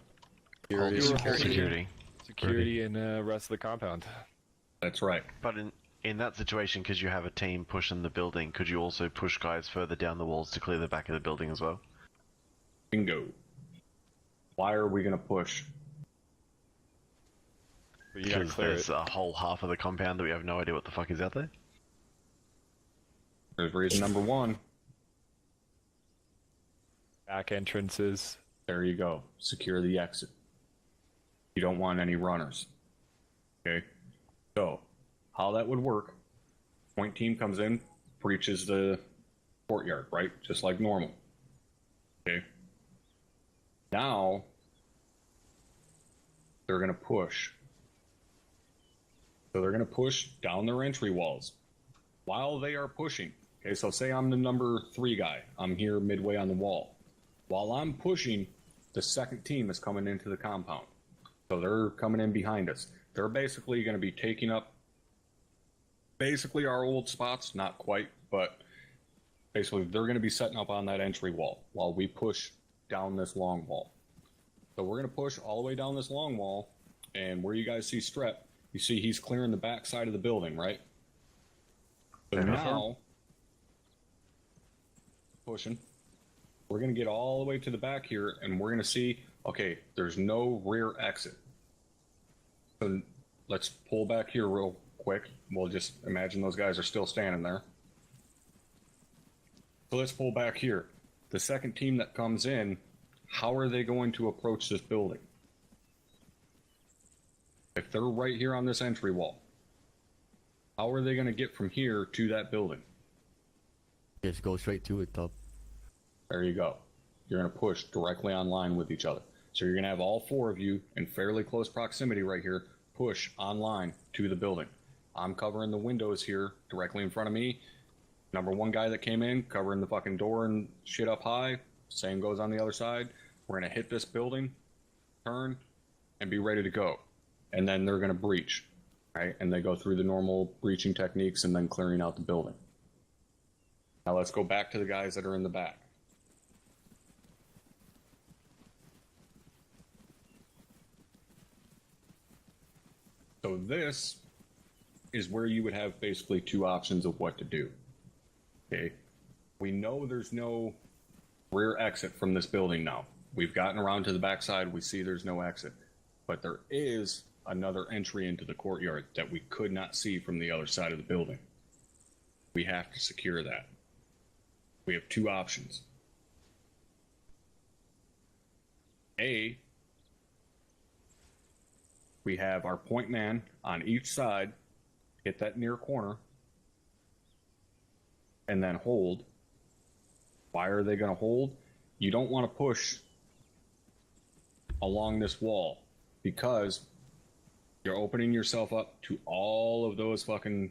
Security. Security and rest of the compound. That's right. But in that situation, because you have a team pushing the building, could you also push guys further down the walls to clear the back of the building as well? Bingo. Why are we going to push? But you gotta Because clear there's it. a whole half of the compound that we have no idea what the fuck is out there. There's reason number 1. Back entrances. There you go. Secure the exit. You don't want any runners. Okay? So, how that would work, point team comes in, breaches the courtyard, right? Just like normal. Okay? Now, they're going to push. So they're going to push down their entry walls. While they are pushing, okay, so say I'm the number 3 guy. I'm here midway on the wall. While I'm pushing, the second team is coming into the compound. So they're coming in behind us. They're basically going to be taking up basically our old spots, not quite, but basically they're going to be setting up on that entry wall while we push down this long wall. So we're going to push all the way down this long wall, and where you guys see Strep, you see he's clearing the back side of the building, right? So now, pushing, we're going to get all the way to the back here, and we're going to see, okay, there's no rear exit. So let's pull back here real quick. We'll just imagine those guys are still standing there. So let's pull back here. The second team that comes in, how are they going to approach this building? If they're right here on this entry wall, how are they going to get from here to that building? Just go straight to it, top. There you go. You're going to push directly on line with each other. So you're going to have all 4 of you in fairly close proximity right here, push on line to the building. I'm covering the windows here directly in front of me. Number 1 guy that came in, covering the fucking door and shit up high. Same goes on the other side. We're going to hit this building, turn, and be ready to go. And then they're going to breach, right? And they go through the normal breaching techniques and then clearing out the building. Now let's go back to the guys that are in the back. So this is where you would have basically 2 options of what to do. Okay, we know there's no rear exit from this building now. We've gotten around to the backside, we see there's no exit. But there is another entry into the courtyard that we could not see from the other side of the building. We have to secure that. We have 2 options. A, we have our point man on each side, hit that near corner, and then hold. Why are they going to hold? You don't want to push along this wall because you're opening yourself up to all of those fucking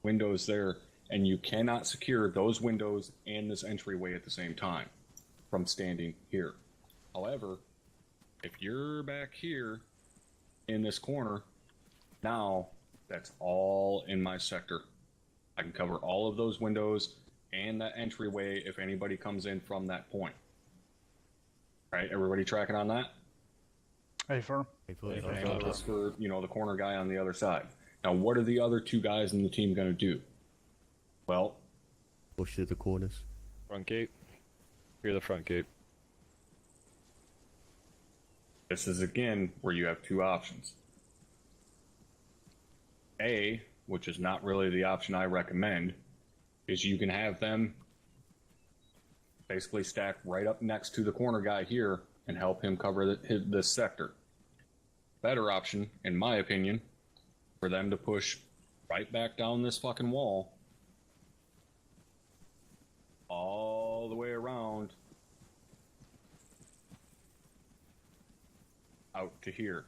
windows there, and you cannot secure those windows and this entryway at the same time from standing here. However, if you're back here in this corner, now that's all in my sector. I can cover all of those windows and that entryway if anybody comes in from that point. Right, everybody tracking on that? Affirm. And that's for, you know, the corner guy on the other side. Now, what are the other 2 guys in the team going to do? Well, Push to the corners. Front gate. Clear the front gate. this is again where you have 2 options. A, which is not really the option I recommend, is you can have them basically stack right up next to the corner guy here and help him cover this sector. Better option, in my opinion, for them to push right back down this fucking wall all the way around out to here.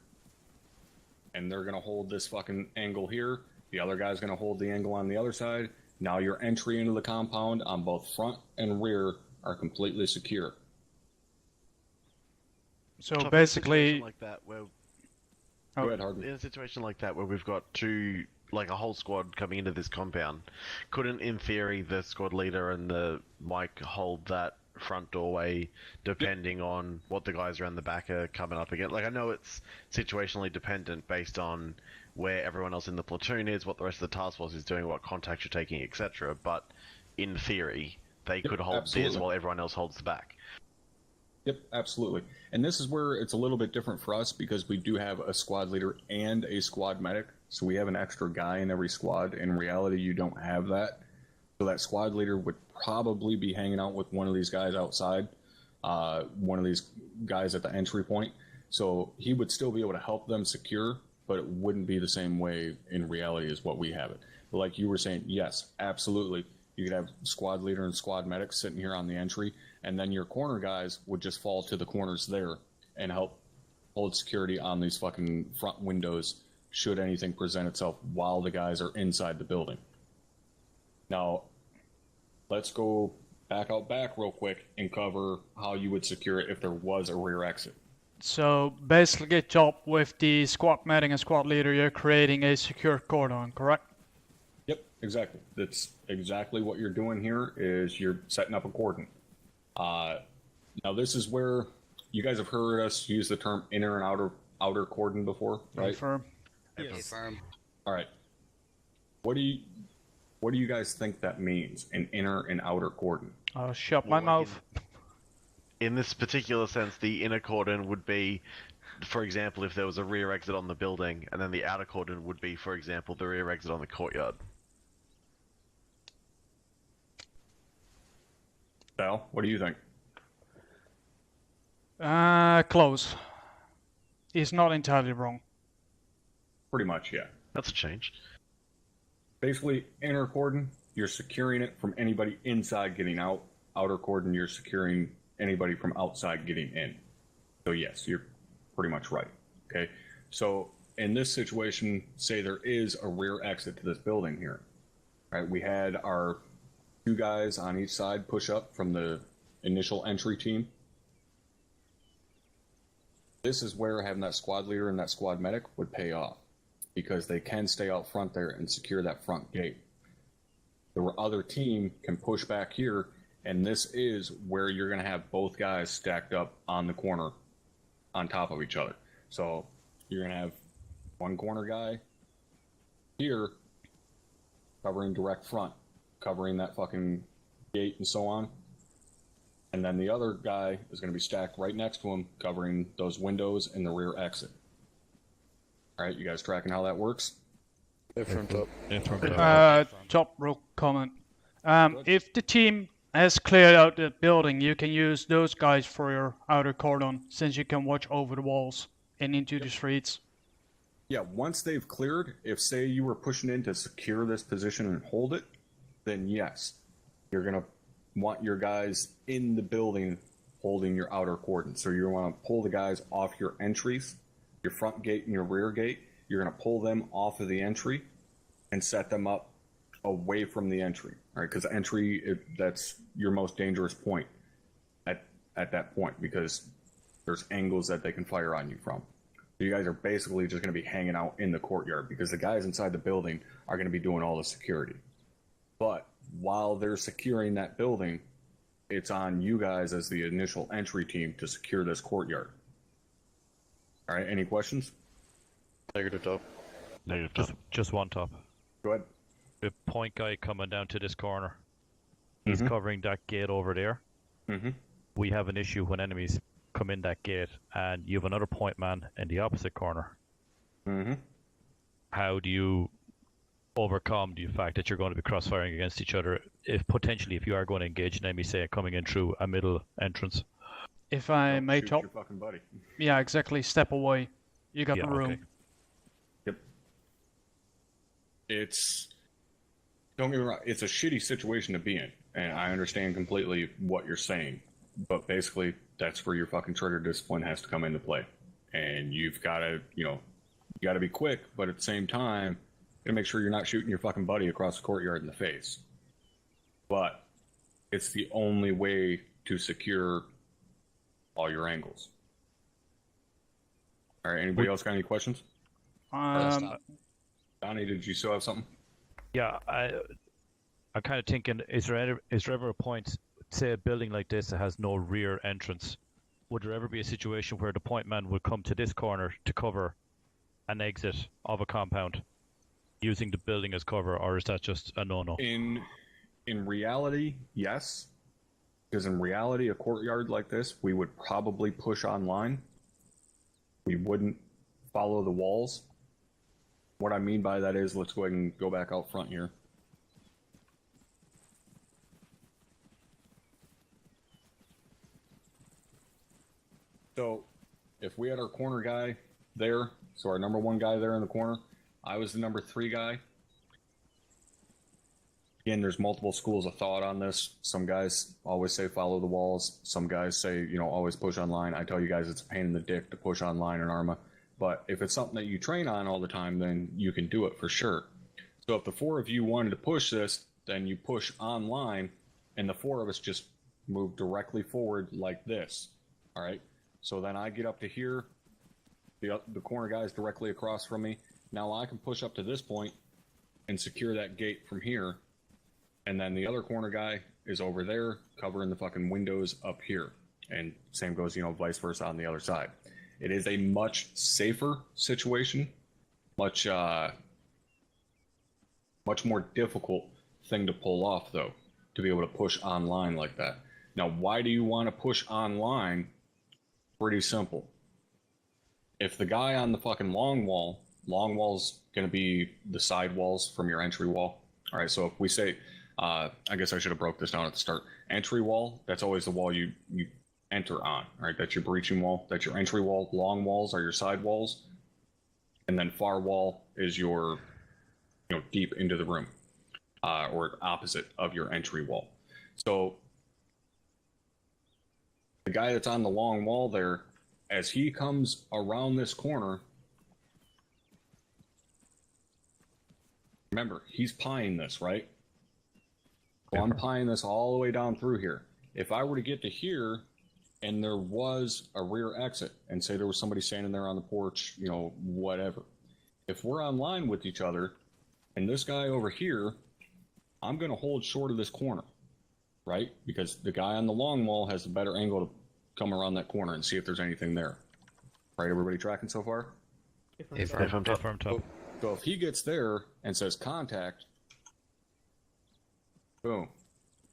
And they're going to hold this fucking angle here. The other guy's going to hold the angle on the other side. Now your entry into the compound on both front and rear are completely secure. So Top basically, in a situation like that where Go ahead, Hardin. in a situation like that where we've got 2, like a whole squad coming into this compound, couldn't in theory the squad leader and the Mike hold that front doorway depending on what the guys around the back are coming up against? Like, I know it's situationally dependent based on where everyone else in the platoon is, what the rest of the task force is doing, what contacts you're taking, etc. But in theory, they could hold absolutely. this while everyone else holds the back. Yep, absolutely. And this is where it's a little bit different for us because we do have a squad leader and a squad medic. So we have an extra guy in every squad. In reality, you don't have that. So that squad leader would probably be hanging out with one of these guys outside, one of these guys at the entry point. So he would still be able to help them secure, but it wouldn't be the same way in reality as what we have it. But like you were saying, yes, absolutely. You could have squad leader and squad medic sitting here on the entry, and then your corner guys would just fall to the corners there and help hold security on these fucking front windows should anything present itself while the guys are inside the building. Now, let's go back out back real quick and cover how you would secure it if there was a rear exit. so basically, job with the squad medic and squad leader, you're creating a secure cordon, correct? Yep, exactly. That's exactly what you're doing here is you're setting up a cordon. Now this is where you guys have heard us use the term inner and outer cordon before, right? Confirm. Yes. All right. What do you guys think that means, an inner and outer cordon? Shut my Well, like mouth. In this particular sense, the inner cordon would be, for example, if there was a rear exit on the building, and then the outer cordon would be, for example, the rear exit on the courtyard. Sal, what do you think? Close. He's not entirely wrong. Pretty much, yeah. That's a change. Basically, inner cordon, you're securing it from anybody inside getting out. outer cordon, you're securing anybody from outside getting in. So yes, you're pretty much right. Okay. So in this situation, say there is a rear exit to this building here. Right? We had our 2 guys on each side push up from the initial entry team. This is where having that squad leader and that squad medic would pay off, because they can stay out front there and secure that front gate. The other team can push back here, and this is where you're going to have both guys stacked up on the corner on top of each other. So you're going to have one corner guy here covering direct front, covering that fucking gate and so on. And then the other guy is going to be stacked right next to him, covering those windows and the rear exit. All right, you guys tracking how that works? Different up. Top row comment. If the team has cleared out the building, you can use those guys for your outer cordon, since you can watch over the walls and into the streets. Yeah, once they've cleared, if say you were pushing in to secure this position and hold it, then yes, you're going to want your guys in the building holding your outer cordon. So you want to pull the guys off your entries, your front gate and your rear gate. You're going to pull them off of the entry and set them up away from the entry, right? Because entry, that's your most dangerous point at that point, because there's angles that they can fire on you from. So you guys are basically just going to be hanging out in the courtyard, because the guys inside the building are going to be doing all the security. But while they're securing that building, it's on you guys as the initial entry team to secure this courtyard. All right, any questions? Negative top. Negative top. Just one top. Go ahead. The point guy coming down to this corner. He's covering that gate over there. We have an issue when enemies come in that gate, and you have another point man in the opposite corner. How do you overcome the fact that you're going to be cross-firing against each other if you are going to engage an enemy, say, coming in through a middle entrance? If I may Shoot top, your fucking buddy. yeah, exactly. Step away. You got the room. Okay. Yep. Don't get me wrong, it's a shitty situation to be in, and I understand completely what you're saying, but basically that's where your fucking trigger discipline has to come into play. And you've got to, you got to be quick, but at the same time, you got to make sure you're not shooting your fucking buddy across the courtyard in the face. But it's the only way to secure all your angles. All right, anybody else got any questions? Donnie, did you still have something? Yeah, I'm kind of thinking, is there ever a point, say a building like this that has no rear entrance, would there ever be a situation where the point man would come to this corner to cover an exit of a compound using the building as cover, or is that just a no-no? In reality, yes. Because in reality, a courtyard like this, we would probably push online. We wouldn't follow the walls. What I mean by that is, let's go ahead and go back out front here. So, if we had our corner guy there, so our number 1 guy there in the corner, I was the number 3 guy. Again, there's multiple schools of thought on this. Some guys always say follow the walls. Some guys say, always push online. I tell you guys it's a pain in the dick to push online in Arma. But if it's something that you train on all the time, then you can do it for sure. So if the 4 of you wanted to push this, then you push online, and the 4 of us just move directly forward like this. All right? So then I get up to here. The corner guy is directly across from me. Now I can push up to this point and secure that gate from here. And then the other corner guy is over there covering the fucking windows up here. And same goes, vice versa on the other side. It is a much safer situation, much more difficult thing to pull off, though, to be able to push online like that. Now, why do you want to push online? Pretty simple. If the guy on the fucking long wall's going to be the side walls from your entry wall. All right, so if we say, I guess I should have broke this down at the start. Entry wall, that's always the wall you enter on, right? That's your breaching wall. That's your entry wall. Long walls are your side walls. And then far wall is your, deep into the room, or opposite of your entry wall. So the guy that's on the long wall there, as he comes around this corner, remember, he's pieing this, right? So I'm pieing this all the way down through here. If I were to get to here, and there was a rear exit, and say there was somebody standing there on the porch, you know, whatever. If we're online with each other, and this guy over here, I'm going to hold short of this corner, right? Because the guy on the long wall has a better angle to come around that corner and see if there's anything there. Right, everybody tracking so far? Affirm top. So if he gets there and says contact, boom,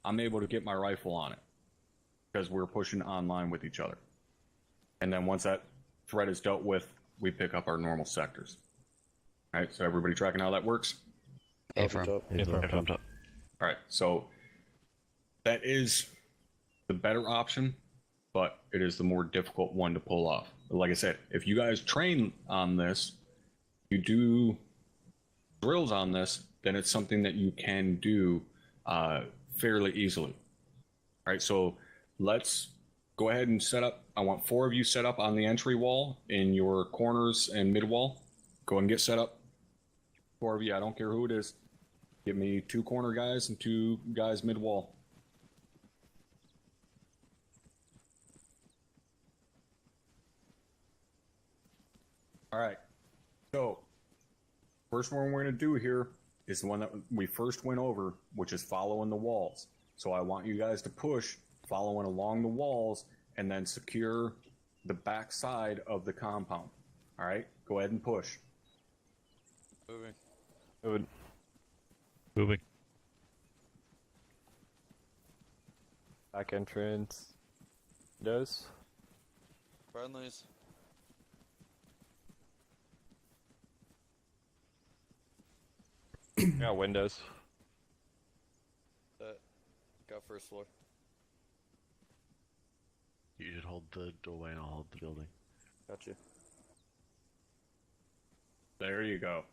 I'm able to get my rifle on it because we're pushing online with each other. And then once that threat is dealt with, we pick up our normal sectors. All right, so everybody tracking how that works? Affirm. Affirm top. All right, so that is the better option, but it is the more difficult one to pull off. But like I said, if you guys train on this, you do drills on this, then it's something that you can do fairly easily. All right, so let's go ahead and set up. I want 4 of you set up on the entry wall in your corners and mid wall. Go ahead and get set up. 4 of you, I don't care who it is. Give me 2 corner guys and 2 guys mid wall. All right, so first one we're going to do here is the one that we first went over, which is following the walls. So I want you guys to push, following along the walls, and then secure the back side of the compound. All right, go ahead and push. Moving. Back entrance. Windows. Friendlies. Got windows. Got first floor. You should hold the doorway and I'll hold the building. Got you. There you go.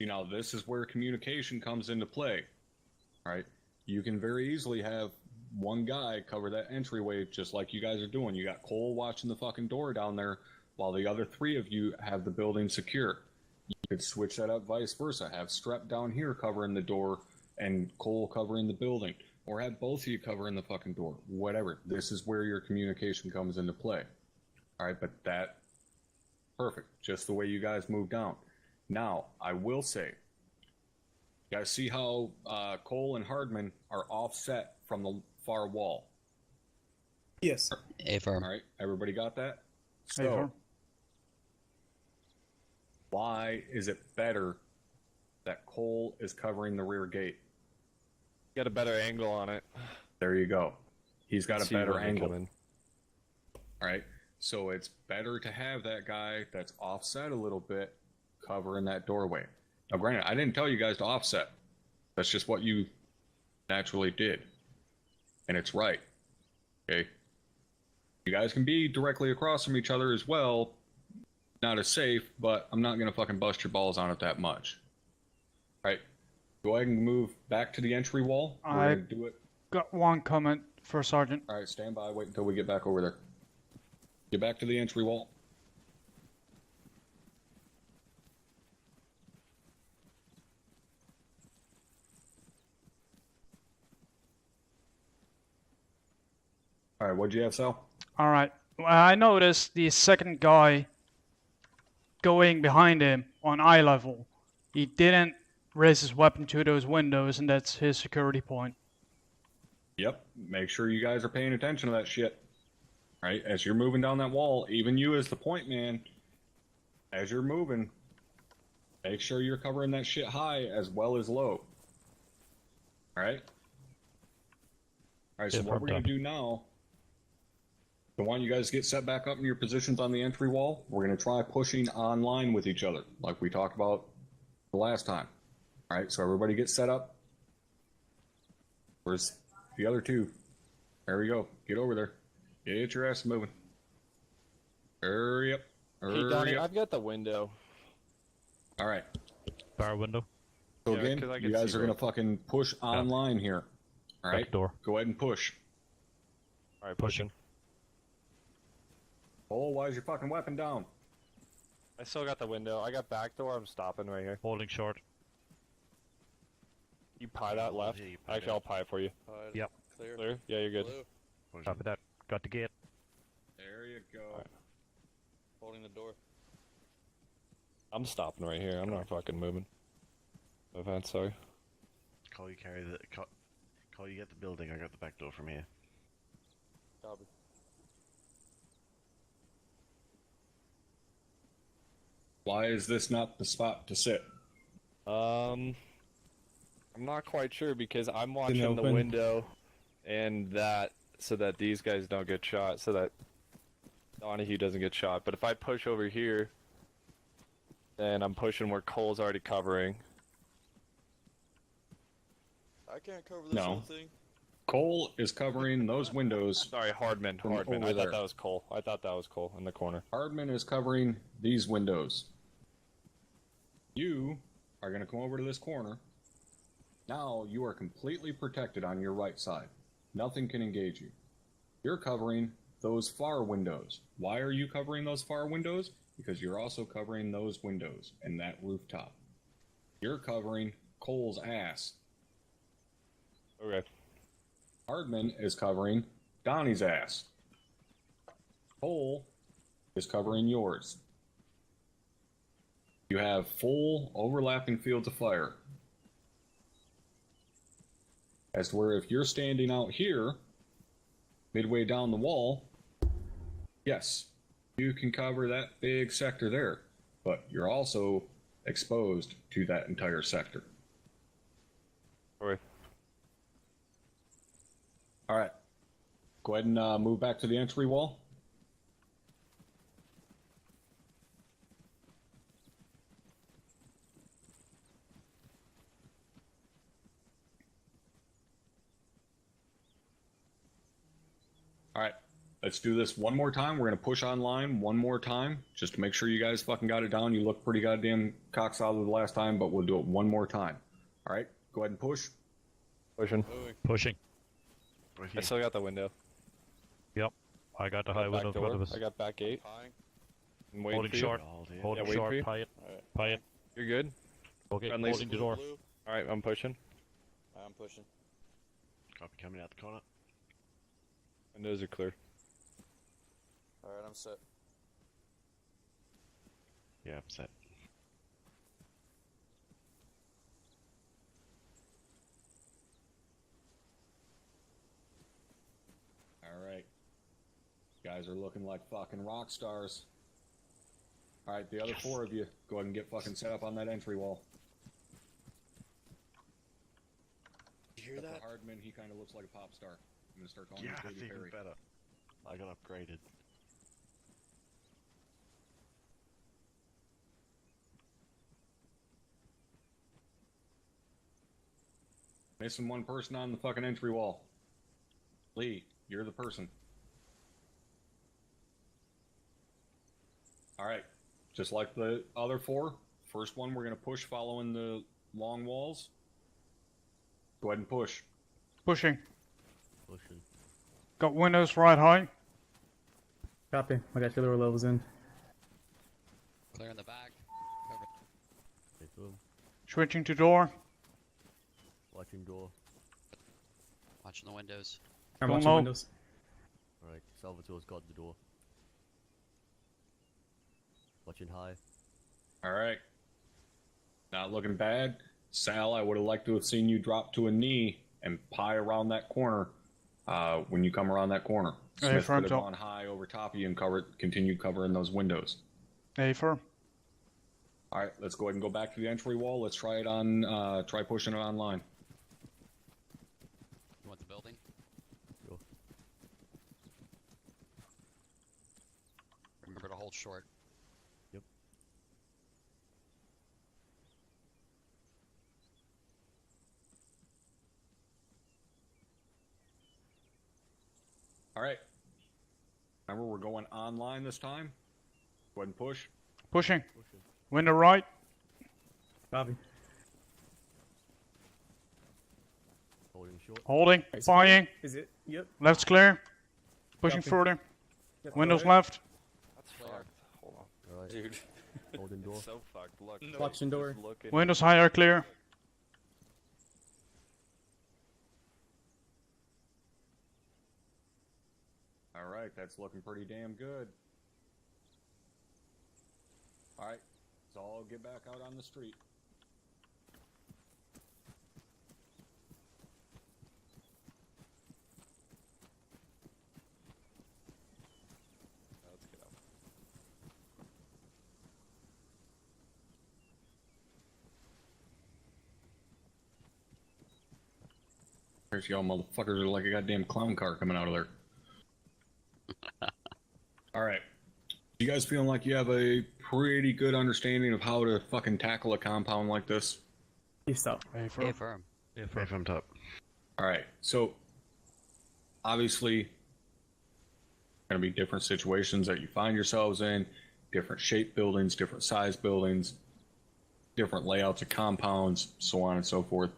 You know, this is where communication comes into play. All right, you can very easily have one guy cover that entryway just like you guys are doing. You got Cole watching the fucking door down there while the other 3 of you have the building secure. You could switch that up vice versa. Have Strep down here covering the door and Cole covering the building. Or have both of you covering the fucking door. Whatever. This is where your communication comes into play. Alright, but that... Perfect. Just the way you guys move down. Now, I will say... You guys see how Cole and Hardman are offset from the far wall? Yes. Affirm. Alright, everybody got that? So... Affirm. Why is it better that Cole is covering the rear gate? Got a better angle on it. There you go. He's got a See better when they angle. come in. All right. So it's better to have that guy that's offset a little bit covering that doorway. Now, granted, I didn't tell you guys to offset. That's just what you naturally did. And it's right. Okay. You guys can be directly across from each other as well. Not as safe, but I'm not going to fucking bust your balls on it that much. All right. Go ahead and move back to the entry wall. We're I going to do it. got one comment for Sergeant. All right, stand by. Wait until we get back over there. Get back to the entry wall. All right, what'd you have, Sal? All right. I noticed the second guy going behind him on eye level. He didn't raise his weapon to those windows, and that's his security point. Yep. Make sure you guys are paying attention to that shit. Right? As you're moving down that wall, even you as the point man, as you're moving, make sure you're covering that shit high as well as low. All right? All right, so what we're going to do now, I want you guys to get set back up in your positions on the entry wall. We're going to try pushing online with each other, like we talked about the last time. All right, so everybody get set up. Where's the other 2? There we go. Get over there. Get your ass moving. Hurry up. Hey, Donnie, Hurry up. I've got the window. All right. Bar window. So Yeah, again, 'cause I you can guys see are going to both. fucking push online here. All right? Back door. Go ahead and push. All right, pushing. Oh, why is your fucking weapon down? I still got the window. I got back door. I'm stopping right here. Holding short. You pie that left. Yeah, you pie Actually, I'll pie it for you. Yep. Clear. Clear? Yeah, you're good. Blue. Copy that. Got the gate. There you go. Alright. Holding the door. I'm stopping right here. I'm not fucking moving. No offense, sorry. Cole, you carry the. Cole, you get the building. I got the back door from here. Copy. Why is this not the spot to sit? I'm not quite sure because I'm watching the open. window and that so that these guys don't get shot, so that Donahue doesn't get shot. But if I push over here, then I'm pushing where Cole's already covering. I can't cover this No. whole thing. Cole is covering those windows. Sorry, Hardman. From Hardman. over I thought there. that was Cole. I thought that was Cole in the corner. Hardman is covering these windows. You are going to come over to this corner. Now you are completely protected on your right side. Nothing can engage you. You're covering those far windows. Why are you covering those far windows? Because you're also covering those windows and that rooftop. You're covering Cole's ass. Okay. Hardman is covering Donnie's ass. Cole is covering yours. You have full overlapping fields of fire. As to where if you're standing out here, midway down the wall, yes, you can cover that big sector there, but you're also exposed to that entire sector. Okay. All right. Go ahead and move back to the entry wall. All right. Let's do this one more time. We're going to push online one more time just to make sure you guys fucking got it down. You look pretty goddamn cock-solid the last time, but we'll do it one more time. All right. Go ahead and push. Pushing. Pushing. I still got the window. Yep. I got the high Back window in front door. of us. I got back gate. Tying. I'm waiting Holding for you. short. Holding Yeah, wait for short. you. Pie it. Alright. Pie it. You're good? Okay. Friendly. Holding the door. Blue. Alright, I'm pushing. I'm pushing. Copy coming out the corner. Windows are clear. Alright, I'm set. Yeah, I'm set. Alright. Guys are looking like fucking rock stars. Alright, the other four of you, go ahead and get fucking set up on that entry wall. You hear Except that? for Hardman, he kind of looks like a pop star. I'm gonna start calling Yeah, him that's Katy even Perry. better. I got upgraded. Missing one person on the fucking entry wall. Lee, you're the person. Alright, just like the other four, first one we're gonna push following the long walls. Go ahead and push. Pushing. Pushing. Got windows right high. Copy. I got your lower levels in. Clear in the back. Cover. Okay, boom. Switching to door. Watching door. Watching the windows. I'm Don't watching know. windows. Alright, Salvatore's got the door. Watching high. Alright. Not looking bad. Sal, I would have liked to have seen you drop to a knee and pie around that corner when you come around that corner. Hey, Smith front could have top. gone high over top of you and continued covering those windows. A firm. Alright, let's go ahead and go back to the entry wall. Let's try it on, try pushing it online. You want the building? Go. Remember to hold short. Yep. Alright. Remember, we're going online this time. Go ahead and push. Pushing. Pushing. Window right. Copy. Holding short. Holding. Is it- Buying. Is it? Yep. Left's clear. Pushing Copy. further. Yep, Windows go ahead. left. Alright. Dude. Holding door. So fucked. Look. Collection door. just look at- Windows high are clear. Alright, that's looking pretty damn good. Alright, so I'll get back out on the street. Let's get up. There's y'all motherfuckers are like a goddamn clown car coming out of there. Alright. You guys feeling like you have a pretty good understanding of how to fucking tackle a compound like this? You stop. Affirm. If I'm top. Alright, so obviously gonna be different situations that you find yourselves in, different shape buildings, different size buildings, different layouts of compounds, so on and so forth.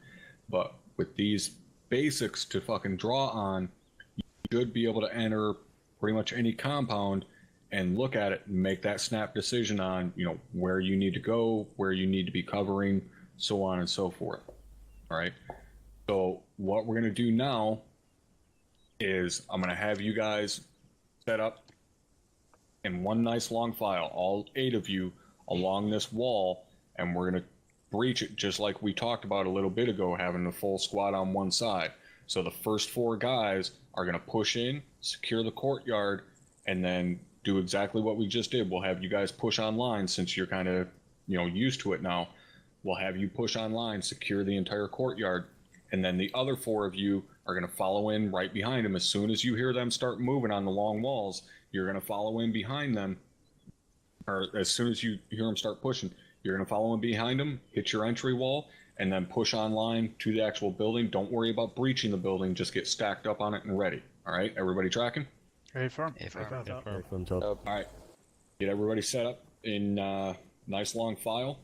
But with these basics to fucking draw on, you should be able to enter pretty much any compound and look at it and make that snap decision on, you know, where you need to go, where you need to be covering, so on and so forth. All right. So what we're going to do now is I'm going to have you guys set up in one nice long file, all 8 of you along this wall, and we're going to breach it just like we talked about a little bit ago, having the full squad on one side. So the first 4 guys are going to push in, secure the courtyard, and then do exactly what we just did. We'll have you guys push online since you're kind of, you know, used to it now. We'll have you push online, secure the entire courtyard, and then the other 4 of you are going to follow in right behind them. As soon as you hear them start moving on the long walls, you're going to follow in behind them, or as soon as you hear them start pushing, you're going to follow in behind them, hit your entry wall, and then push online to the actual building. Don't worry about breaching the building, just get stacked up on it and ready. All right, everybody tracking? Affirm. Affirm. From top. All right, get everybody set up in nice long file.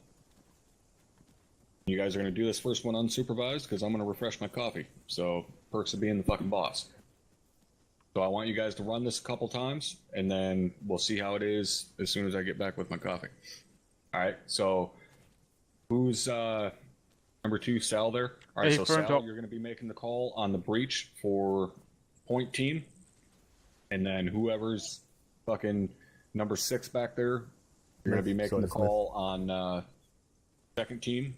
You guys are going to do this first one unsupervised because I'm going to refresh my coffee. So, perks of being the fucking boss. So I want you guys to run this a couple times, and then we'll see how it is as soon as I get back with my coffee. All right, so who's number 2, Sal there? All right, Hey, so front Sal, up. you're going to be making the call on the breach for point team, and then whoever's fucking number 6 back there, you're going to be making the call on second team.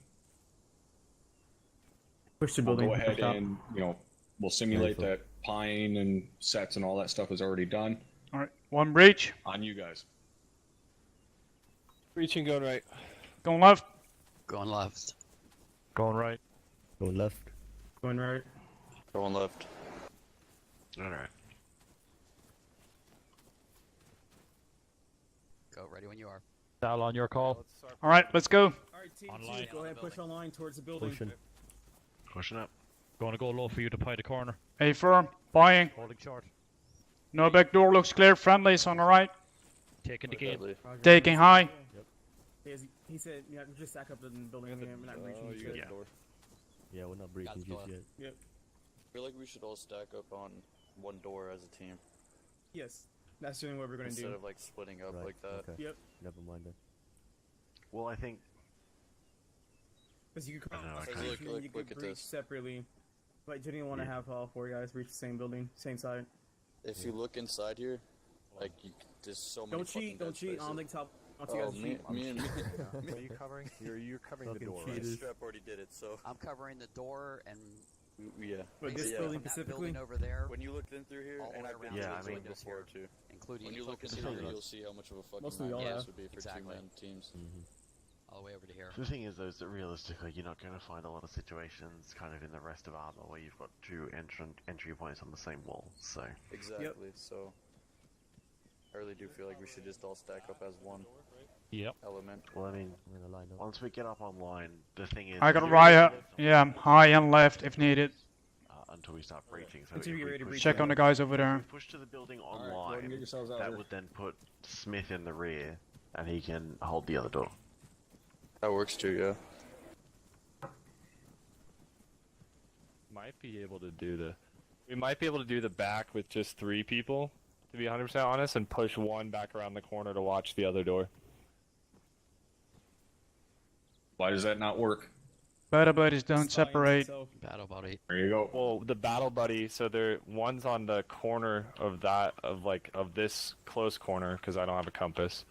Push the We'll building. go ahead top. and, you know, we'll simulate that pine and sets and all that stuff is already done. All right, 1 breach. On you guys. Reaching, going right. Going left. Going left. Going right. Go left. Going right. Going left. Alright. Go ready when you are. Sal, on your call. Let's start. All right, let's go. Alright, team Online. 2, go ahead, push online towards the building. Pushing. Pushing up. Going to go low for you to pie the corner. Affirm. Buying. Holding short. No back door looks clear. Friendlies on the right. Taking the gate. Roger. Taking high. He said, yeah, just stack up in the building. We're not reaching each other. Yeah, we're not breaching Got just the yet. I feel like we should all stack up on one door as a team Yes, that's doing what we're gonna instead do. of like splitting up Right, like that. okay. Yep. Never mind then. Well, I think Because you could, I know, I kinda- you Look could at breach this. separately, but you didn't want to Yeah. have all 4 guys reach the same building, same side. If you look inside here, like there's so many. Don't fucking cheat, don't dead cheat on the spaces. top. Once you Oh, guys me, cheat. me and What are you covering? You're covering the Fucking door, right? cheaters. Strap already did it. So I'm covering the door and yeah. But this basically building from that specifically? building over there, When you looked in through here, All the and way I've been around Yeah, to I this mean- building before too. including When you look in focusing through on here, the- you'll see how much of a fucking Mostly all nightmare that. this would be for Exactly. two-man teams. all the way over to here. the thing is, though, is that realistically, you're not going to find a lot of situations kind of in the rest of Armor where you've got 2 entry points on the same wall. So Exactly. So I really do feel like we should just all stack up as one Yep. element. well, I mean, I'm gonna line up. once we get up online, the thing is, I got you're riot. able to- Yeah, high and left if needed. until we start breaching. So Until if you get we ready to push- breach. Check on the guys over if we there. push to the building All right, go ahead and online, get yourselves out that there. would then put Smith in the rear, and he can hold the other door. That works too, yeah. Might be able to do the. We might be able to do the back with just 3 people, to be 100% honest, and push one back around the corner to watch the other door. Why does that not work? Battle buddies don't It's fine, separate. so- Battle buddy. There you go. Well, the battle buddy, so one's on the corner of this close corner because I don't have a compass.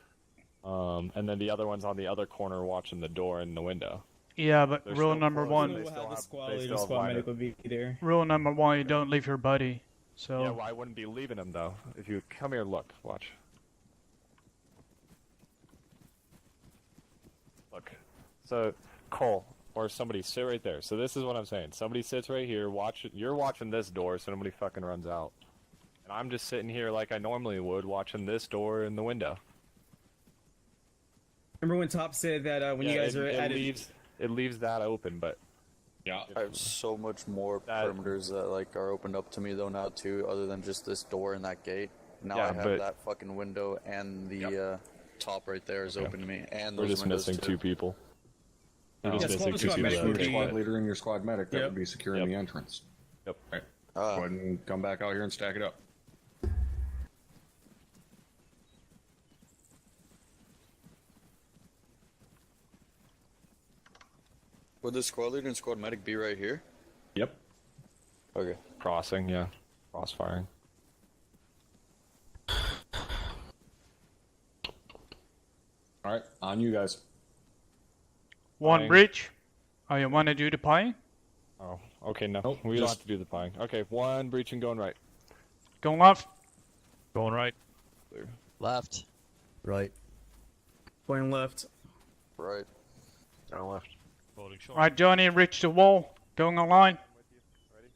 And then the other one's on the other corner watching the door and the window. Yeah, but They're rule still number close. one. They We'll still have the have- squad they leader, still have squad line medic of- will be there. Rule number one: you don't leave your buddy. So Yeah, well, I wouldn't be leaving him though. If you come here, look, watch. Look. So, Cole or somebody sit right there. So this is what I'm saying. Somebody sits right here. You're watching this door, so nobody fucking runs out. And I'm just sitting here like I normally would, watching this door and the window. Remember when Top said that when you guys are at it leaves that open, but Yeah. I have so much more That- perimeters that like are opened up to me though now too, other than just this door and that gate. Now Yeah, I have but- that fucking window and the top right there is open to me, and we're those just windows missing too. 2 people. No, We're just squad- missing squad 2 medic people. would your be- squad leader and your squad medic that Yep. would be securing Yep. the entrance. Yep. Right. Ah. Go ahead and come back out here and stack it up. Would the squad leader and squad medic be right here? Yep. Okay. Crossing, yeah. Crossfiring. All right, on you guys. one Fine. breach. Oh, you want to do the pie? Oh, okay, no. Nope, we don't just- have to do the pieing. Okay, 1 breaching going right. Going left. Going right. Left. Right. going left. Right. Down left. Holding short. Right, Johnny, reach the wall. Going online.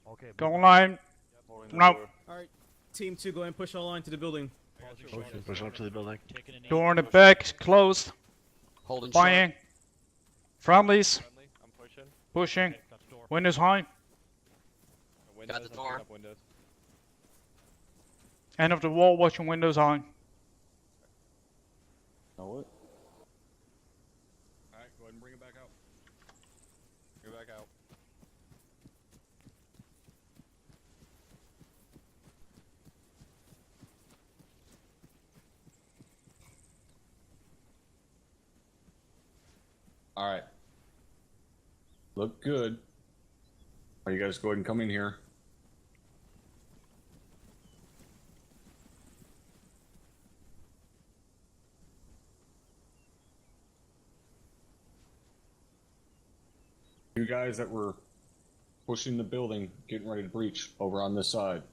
Okay. Going line. No. Alright, Team 2, go ahead and push all line to the building. Push up to the building. Taking a knee. Door in the back is closed. Holding short. Buying. Friendlies. Friendly, I'm pushing. Pushing. Okay, got the door. Windows high. Windows, Got the I'm picking door. up windows. End of the wall, watching windows high. Know what? All right, go ahead and bring it back out. Bring it back out. All right. Look good. All right, you guys go ahead and come in here. You guys that were pushing the building, getting ready to breach over on this side.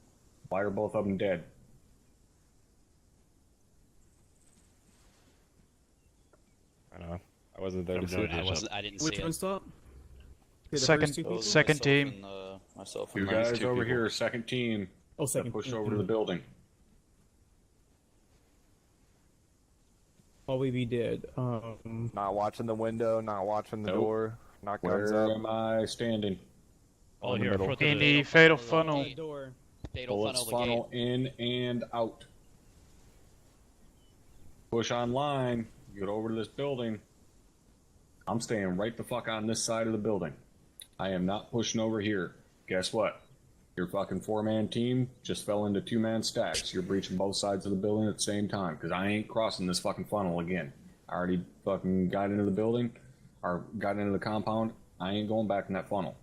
Why are both of them dead? I know. I wasn't there I to have see no it. idea. I didn't Which see one it. stop? Okay, the Second- first two people? second Myself team. And, myself You and minus guys 2 over people. here, second team, Oh, that second. pushed over to the building. Probably be dead. Not watching the window, not watching the Nope. door, not guns Where up. am I standing? Oh, in the here, middle. front of In the... the fatal funnel. door. Fatal Bullets funnel the gate. funnel in and out. Push online. Get over to this building. I'm staying right the fuck on this side of the building. I am not pushing over here. Guess what? Your fucking 4-man team just fell into 2-man stacks. You're breaching both sides of the building at the same time, because I ain't crossing this fucking funnel again. I already fucking got into the building, or got into the compound. I ain't going back in that funnel.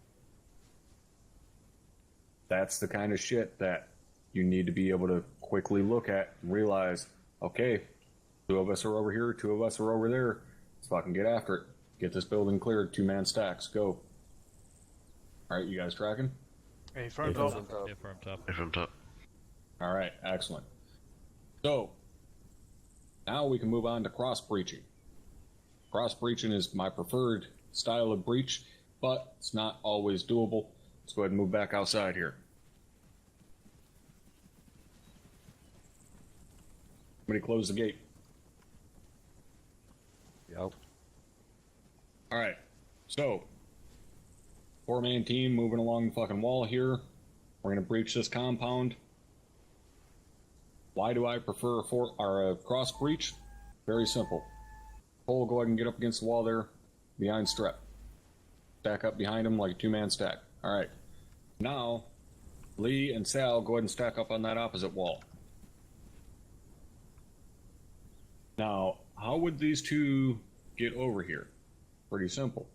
That's the kind of shit that you need to be able to quickly look at and realize, okay, 2 of us are over here, 2 of us are over there. Let's fucking get after it. Get this building cleared, 2-man stacks, go. Alright, you guys tracking? Hey, front Yeah. up. Yeah, firm top. If I'm top. Alright, excellent. So, now we can move on to cross breaching. Cross breaching is my preferred style of breach, but it's not always doable. Let's go ahead and move back outside here. Somebody close the gate. Yep. Alright, so 4-man team moving along the fucking wall here. We're gonna breach this compound. Why do I prefer a cross breach? Very simple. Cole, go ahead and get up against the wall there, behind Strep. Stack up behind him like a 2-man stack. Alright. Now, Lee and Sal, go ahead and stack up on that opposite wall. Now, how would these two get over here? Pretty simple.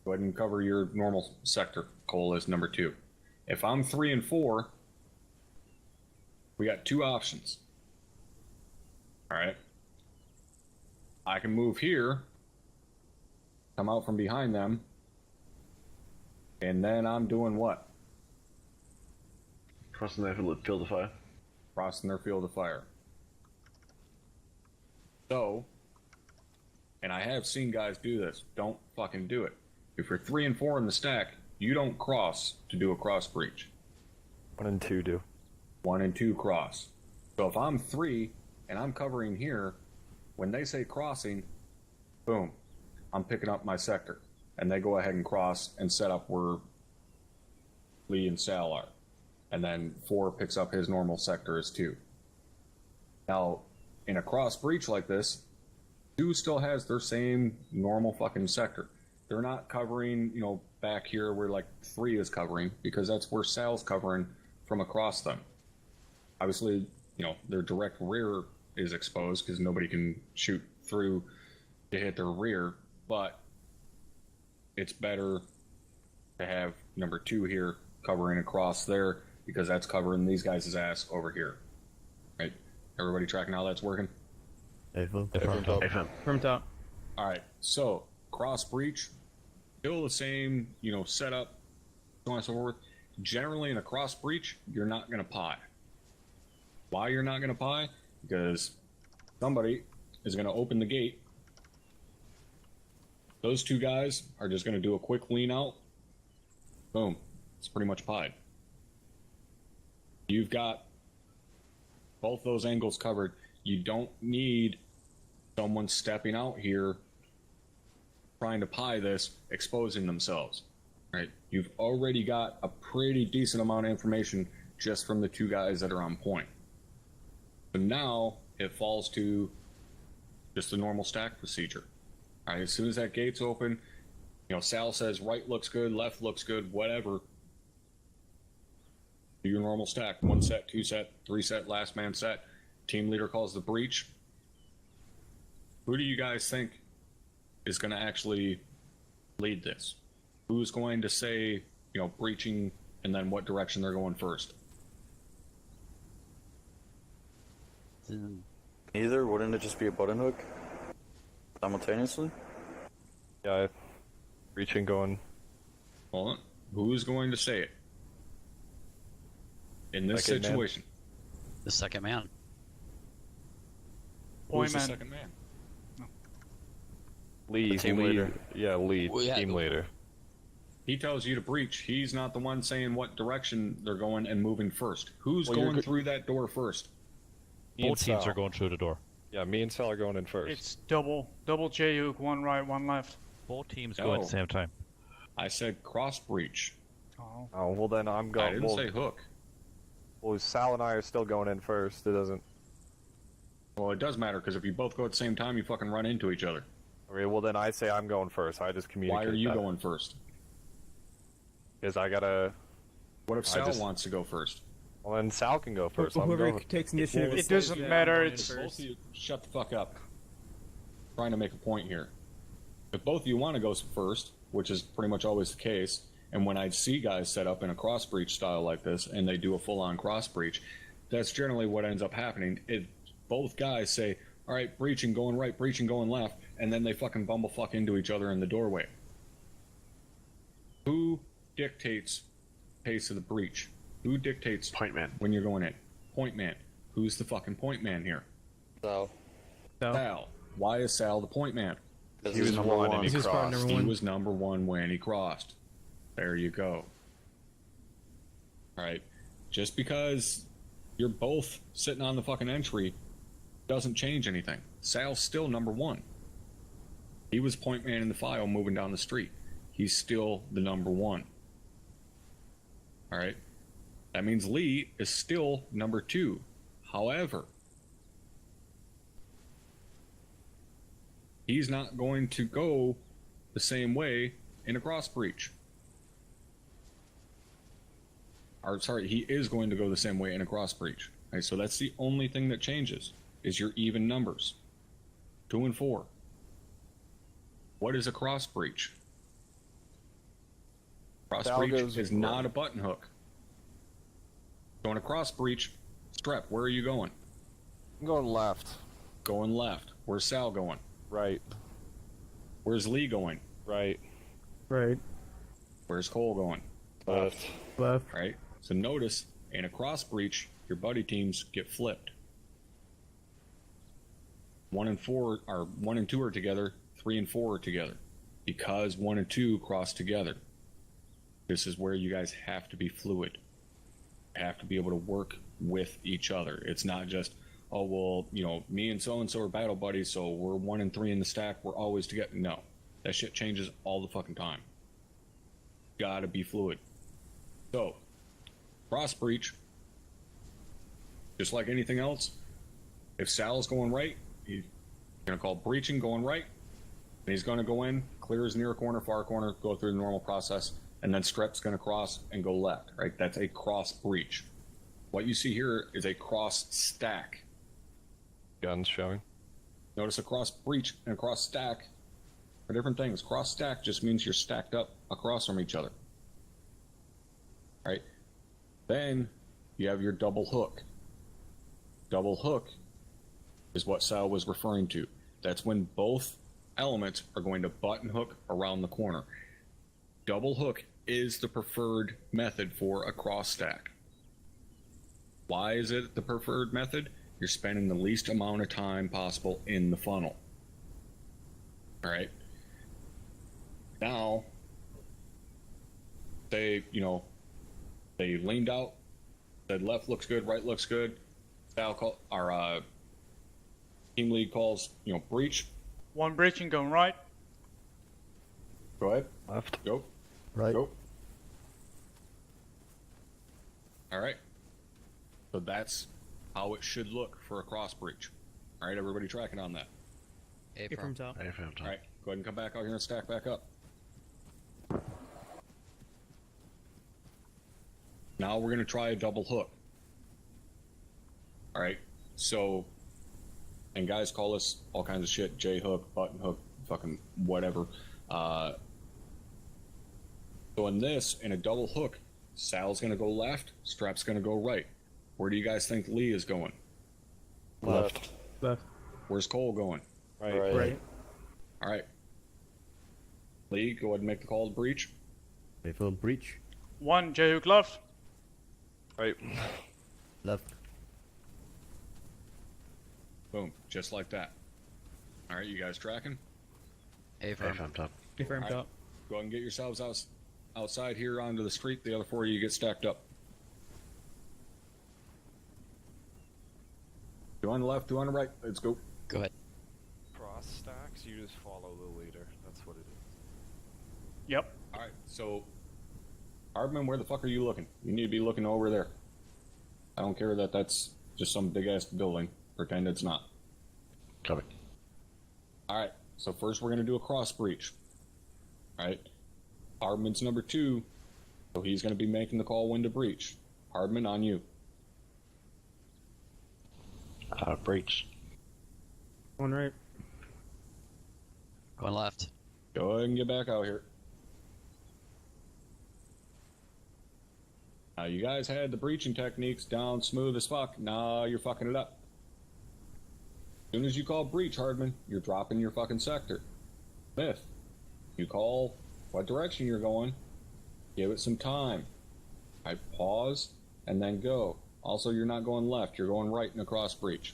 Go ahead and cover your normal sector. Cole is number 2. If I'm 3 and 4, we got 2 options. All right. I can move here, come out from behind them, and then I'm doing what? Crossing their field of fire. Crossing their field of fire. So, and I have seen guys do this. Don't fucking do it. If you're 3 and 4 in the stack, you don't cross to do a cross breach. 1 and 2 do. 1 and 2 cross. So if I'm 3 and I'm covering here, when they say crossing, boom, I'm picking up my sector. And they go ahead and cross and set up where Lee and Sal are. And then 4 picks up his normal sector as 2. Now, in a cross breach like this, 2 still has their same normal fucking sector. They're not covering, you know, back here where like 3 is covering, because that's where Sal's covering from across them. Obviously, you know, their direct rear is exposed because nobody can shoot through to hit their rear, but it's better to have number 2 here covering across there, because that's covering these guys' ass over here. Right? Everybody tracking how that's working? Affirm. From top. Alright, so cross breach, still the same, you know, setup, so on and so forth. Generally in a cross breach, you're not gonna pie. Why you're not gonna pie? Because somebody is gonna open the gate. Those 2 guys are just gonna do a quick lean out. Boom. It's pretty much pied. You've got both those angles covered. You don't need someone stepping out here trying to pie this, exposing themselves. Right? You've already got a pretty decent amount of information just from the 2 guys that are on point. So now it falls to just a normal stack procedure. All right, as soon as that gate's open, you know, Sal says right looks good, left looks good, whatever. Do your normal stack. 1 set, 2 set, 3 set, last man set. Team leader calls the breach. Who do you guys think is going to actually lead this? Who's going to say, you know, breaching, and then what direction they're going first? Either, wouldn't it just be a button hook? Simultaneously? Yeah, breaching going. Hold on. Who's going to say it? In this Second man. situation. The second man. Who's the man. second man? Lead. team leader. Yeah, lead. Well, yeah, team leader. He tells you to breach. He's not the one saying what direction they're going and moving first. Who's Well, you're going go- through that door first? Both and teams Sal. are going through the door. Yeah, me and Sal are going in first. It's double J hook, 1 right, 1 left. Both teams go at No. the same time. I said cross breach. Oh. Oh, well then I'm I going. didn't say hook. Well, Sal and I are still going in first. It doesn't. Well, it does matter, because if you both go at the same time, you fucking run into each other. Okay, well then I say I'm going first. I just communicate. Why are you that. going first? Because I gotta. What if I Sal just- wants to go first? Well, then Sal can go first. I'm Whoever going. takes initiative. Well, is it doesn't first. matter, I'm going it's- in Both first. of you, shut the fuck up. Trying to make a point here. If both of you want to go first, which is pretty much always the case, and when I see guys set up in a cross breach style like this, and they do a full-on cross breach, that's generally what ends up happening. Both guys say, all right, breaching going right, breaching going left, and then they fucking bumblefuck into each other in the doorway. Who dictates pace of the breach? Who dictates Point man. when you're going in? Point man. Who's the fucking point man here? So, Sal. Why is Sal the point man? because He was number one one. and he This is part crossed. number He 1. was number 1 when he crossed. There you go. Alright. Just because you're both sitting on the fucking entry doesn't change anything. Sal's still number 1. He was point man in the file moving down the street. He's still the number 1. Alright. That means Lee is still number 2. However, he's not going to go the same way in a cross breach. Or sorry, he is going to go the same way in a cross breach. Right, so that's the only thing that changes is your even numbers. 2 and 4. What is a cross breach? Cross Sal breach goes is right. not a button hook. Going a cross breach, Strep, where are you going? I'm going left. Going left. Where's Sal going? Right. Where's Lee going? Right. Right. Where's Cole going? Left. Left. Right? So notice, in a cross breach, your buddy teams get flipped. 1 and 4 are 1 and 2 are together, 3 and 4 are together. Because 1 and 2 cross together. This is where you guys have to be fluid. Have to be able to work with each other. It's not just, oh well, you know, me and so are battle buddies, so we're 1 and 3 in the stack, we're always together. No. That shit changes all the fucking time. Gotta be fluid. So, cross breach, just like anything else, if Sal's going right, he's gonna call breaching going right, and he's gonna go in, clear his near corner, far corner, go through the normal process, and then Strep's gonna cross and go left, right? That's a cross breach. What you see here is a cross stack. Guns showing. Notice a cross breach and a cross stack are different things. Cross stack just means you're stacked up across from each other. Right? Then you have your double hook. Double hook is what Sal was referring to. That's when both elements are going to button hook around the corner. Double hook is the preferred method for a cross stack. Why is it the preferred method? You're spending the least amount of time possible in the funnel. Alright? Now, they leaned out, said left looks good, right looks good. Our team lead calls, breach. One breaching going right. Go ahead. Left. Go. Right. Go. Alright. So that's how it should look for a cross breach. Alright, everybody tracking on that. A Get from top. Alright, go ahead and come back out here and stack back up. Now we're going to try a double hook. Alright, so, and guys call us all kinds of shit, J-hook, button hook, fucking whatever. So in a double hook, Sal's going to go left, Strap's going to go right. Where do you guys think Lee is going? Left. Left. Where's Cole going? Right. Right. Alright. Lee, go ahead and make the call to breach. Wait for breach. One J-hook left. Right. Left. Boom, just like that. Alright, you guys tracking? A firm. top. Get from top. Go ahead and get yourselves outside here onto the street. The other 4 of you get stacked up. 2 on the left, 2 on the right. Let's go. Go ahead. Cross stacks, you just follow the leader. That's what it is. Yep. Alright, so Hardman, where the fuck are you looking? You need to be looking over there. I don't care that that's just some big ass building. Pretend it's not. Copy. Alright, so first we're gonna do a cross breach. Alright. Hardman's number 2, so he's gonna be making the call when to breach. Hardman, on you. Breach. One right. Going left. Go ahead and get back out here. Now, you guys had the breaching techniques down smooth as fuck. Now you're fucking it up. As soon as you call breach, Hardman, you're dropping your fucking sector. Smith, you call what direction you're going. Give it some time. I pause and then go. Also, you're not going left. You're going right in a cross breach.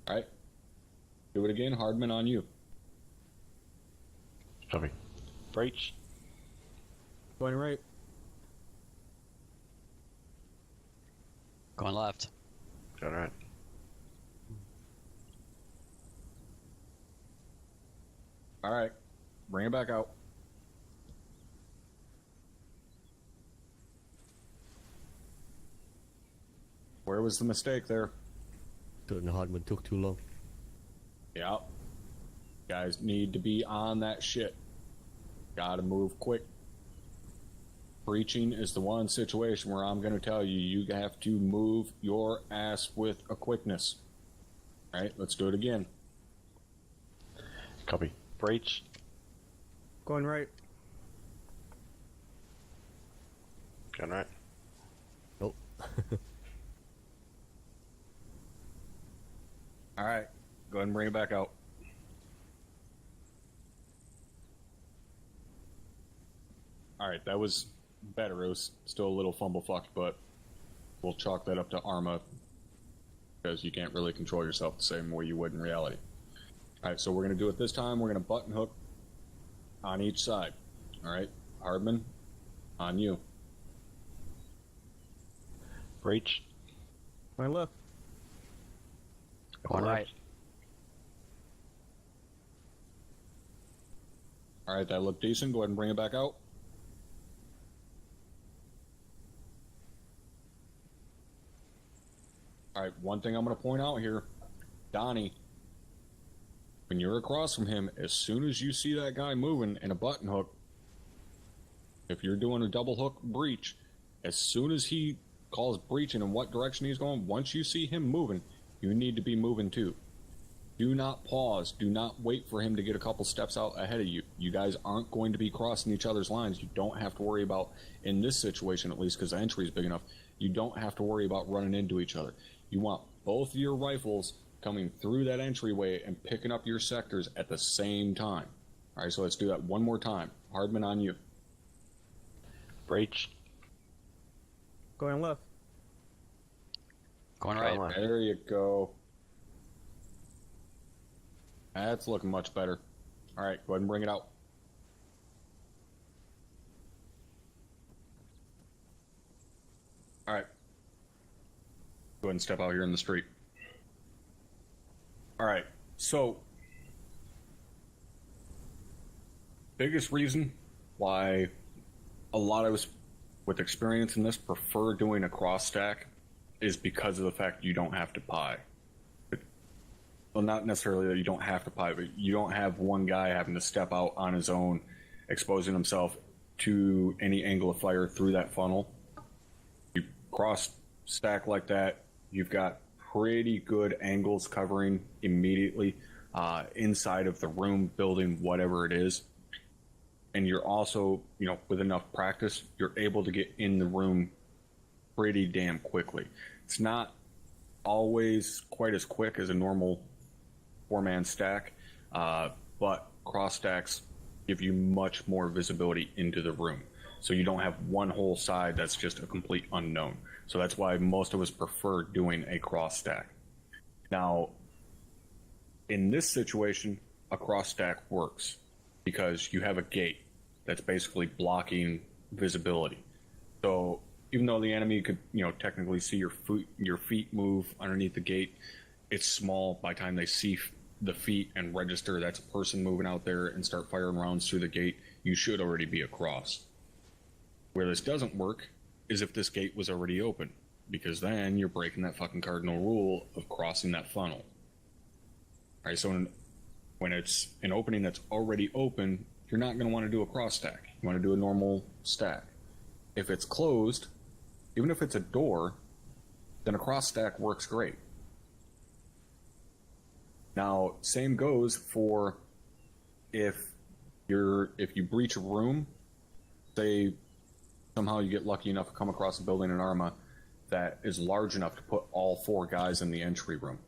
Alright. Do it again. Hardman, on you. Copy. Breach. Going right. Going left. Got it right. Alright. Bring it back out. Where was the mistake there? Certain Hardman took too long. Yep. Guys need to be on that shit. Gotta move quick. Breaching is the one situation where I'm gonna tell you, you have to move your ass with a quickness. Alright, let's do it again. Copy. Breach. Going right. Going right. Nope. All right, go ahead and bring it back out. All right, that was better. It was still a little fumble fucked, but we'll chalk that up to Arma because you can't really control yourself the same way you would in reality. All right, so we're gonna do it this time. We're gonna button hook on each side. All right, Hardman, on you. Breach. Going left. Going right. All right, that looked decent. Go ahead and bring it back out. All right, one thing I'm going to point out here, Donnie, when you're across from him, as soon as you see that guy moving in a button hook, if you're doing a double hook breach, as soon as he calls breach and in what direction he's going, once you see him moving, you need to be moving too. Do not pause. Do not wait for him to get a couple steps out ahead of you. You guys aren't going to be crossing each other's lines. You don't have to worry about, in this situation at least, because the entry is big enough, you don't have to worry about running into each other. You want both of your rifles coming through that entryway and picking up your sectors at the same time. All right, so let's do that one more time. Hardman, on you. Breach. Going left. Going right. Left. There you go. That's looking much better. All right, go ahead and bring it out. All right. Go ahead and step out here in the street. All right, so biggest reason why a lot of us with experience in this prefer doing a cross stack is because of the fact you don't have to pie. Well, not necessarily that you don't have to pie, but you don't have one guy having to step out on his own, exposing himself to any angle of fire through that funnel. You cross stack like that, you've got pretty good angles covering immediately inside of the room, building, whatever it is. And you're also, with enough practice, you're able to get in the room pretty damn quickly. It's not always quite as quick as a normal four-man stack, but cross stacks give you much more visibility into the room. So you don't have one whole side that's just a complete unknown. So that's why most of us prefer doing a cross stack. Now, in this situation, a cross stack works because you have a gate that's basically blocking visibility. So even though the enemy could, technically see your feet move underneath the gate, it's small. By the time they see the feet and register that's a person moving out there and start firing rounds through the gate, you should already be across. Where this doesn't work is if this gate was already open, because then you're breaking that fucking cardinal rule of crossing that funnel. All right, so when it's an opening that's already open, you're not going to want to do a cross stack. You want to do a normal stack. If it's closed, even if it's a door, then a cross stack works great. Now, same goes for if you breach a room, say somehow you get lucky enough to come across a building in Arma that is large enough to put all four guys in the entry room.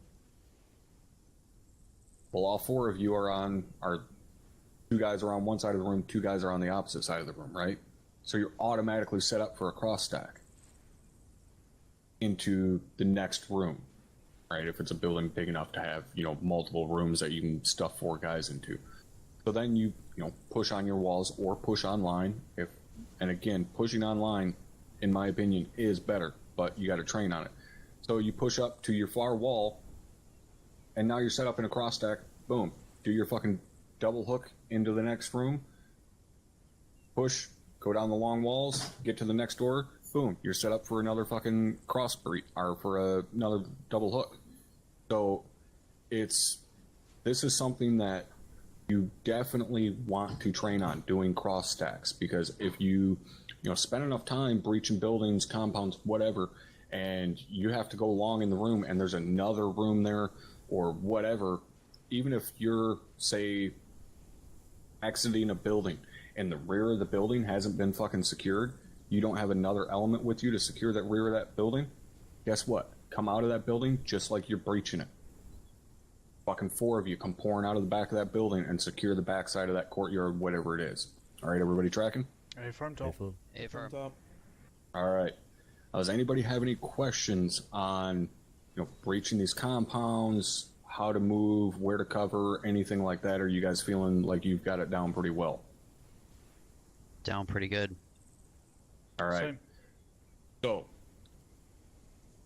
Well, all four of you are two guys are on one side of the room, two guys are on the opposite side of the room, right? So you're automatically set up for a cross stack into the next room, right? If it's a building big enough to have, multiple rooms that you can stuff four guys into. So then you push on your walls or push online. And again, pushing online, in my opinion, is better, but you got to train on it. So you push up to your far wall, and now you're set up in a cross stack. Boom. Do your fucking double hook into the next room. Push, go down the long walls, get to the next door. Boom. You're set up for another fucking cross breach, or for another double hook. So this is something that you definitely want to train on, doing cross stacks, because if you spend enough time breaching buildings, compounds, whatever, and you have to go long in the room and there's another room there or whatever, even if you're, say, exiting a building and the rear of the building hasn't been fucking secured, you don't have another element with you to secure that rear of that building, guess what? Come out of that building just like you're breaching it. Fucking 4 of you come pouring out of the back of that building and secure the backside of that courtyard, whatever it is. All right, everybody tracking? A firm top. A firm. All right. Does anybody have any questions on, breaching these compounds, how to move, where to cover, anything like that? Or are you guys feeling like you've got it down pretty well? Down pretty good. All right. Same. So,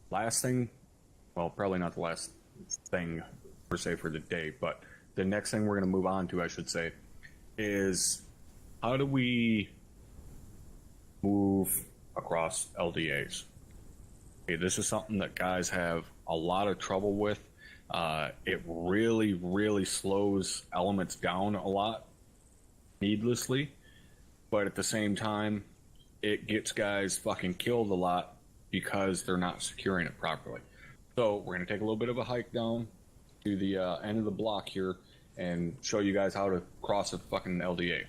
last thing, well, probably not the last thing per se for the day, but the next thing we're going to move on to, I should say, is how do we move across LDAs? Okay, this is something that guys have a lot of trouble with. It really, really slows elements down a lot, needlessly, but at the same time, it gets guys fucking killed a lot because they're not securing it properly. So we're going to take a little bit of a hike down to the end of the block here and show you guys how to cross a fucking LDA.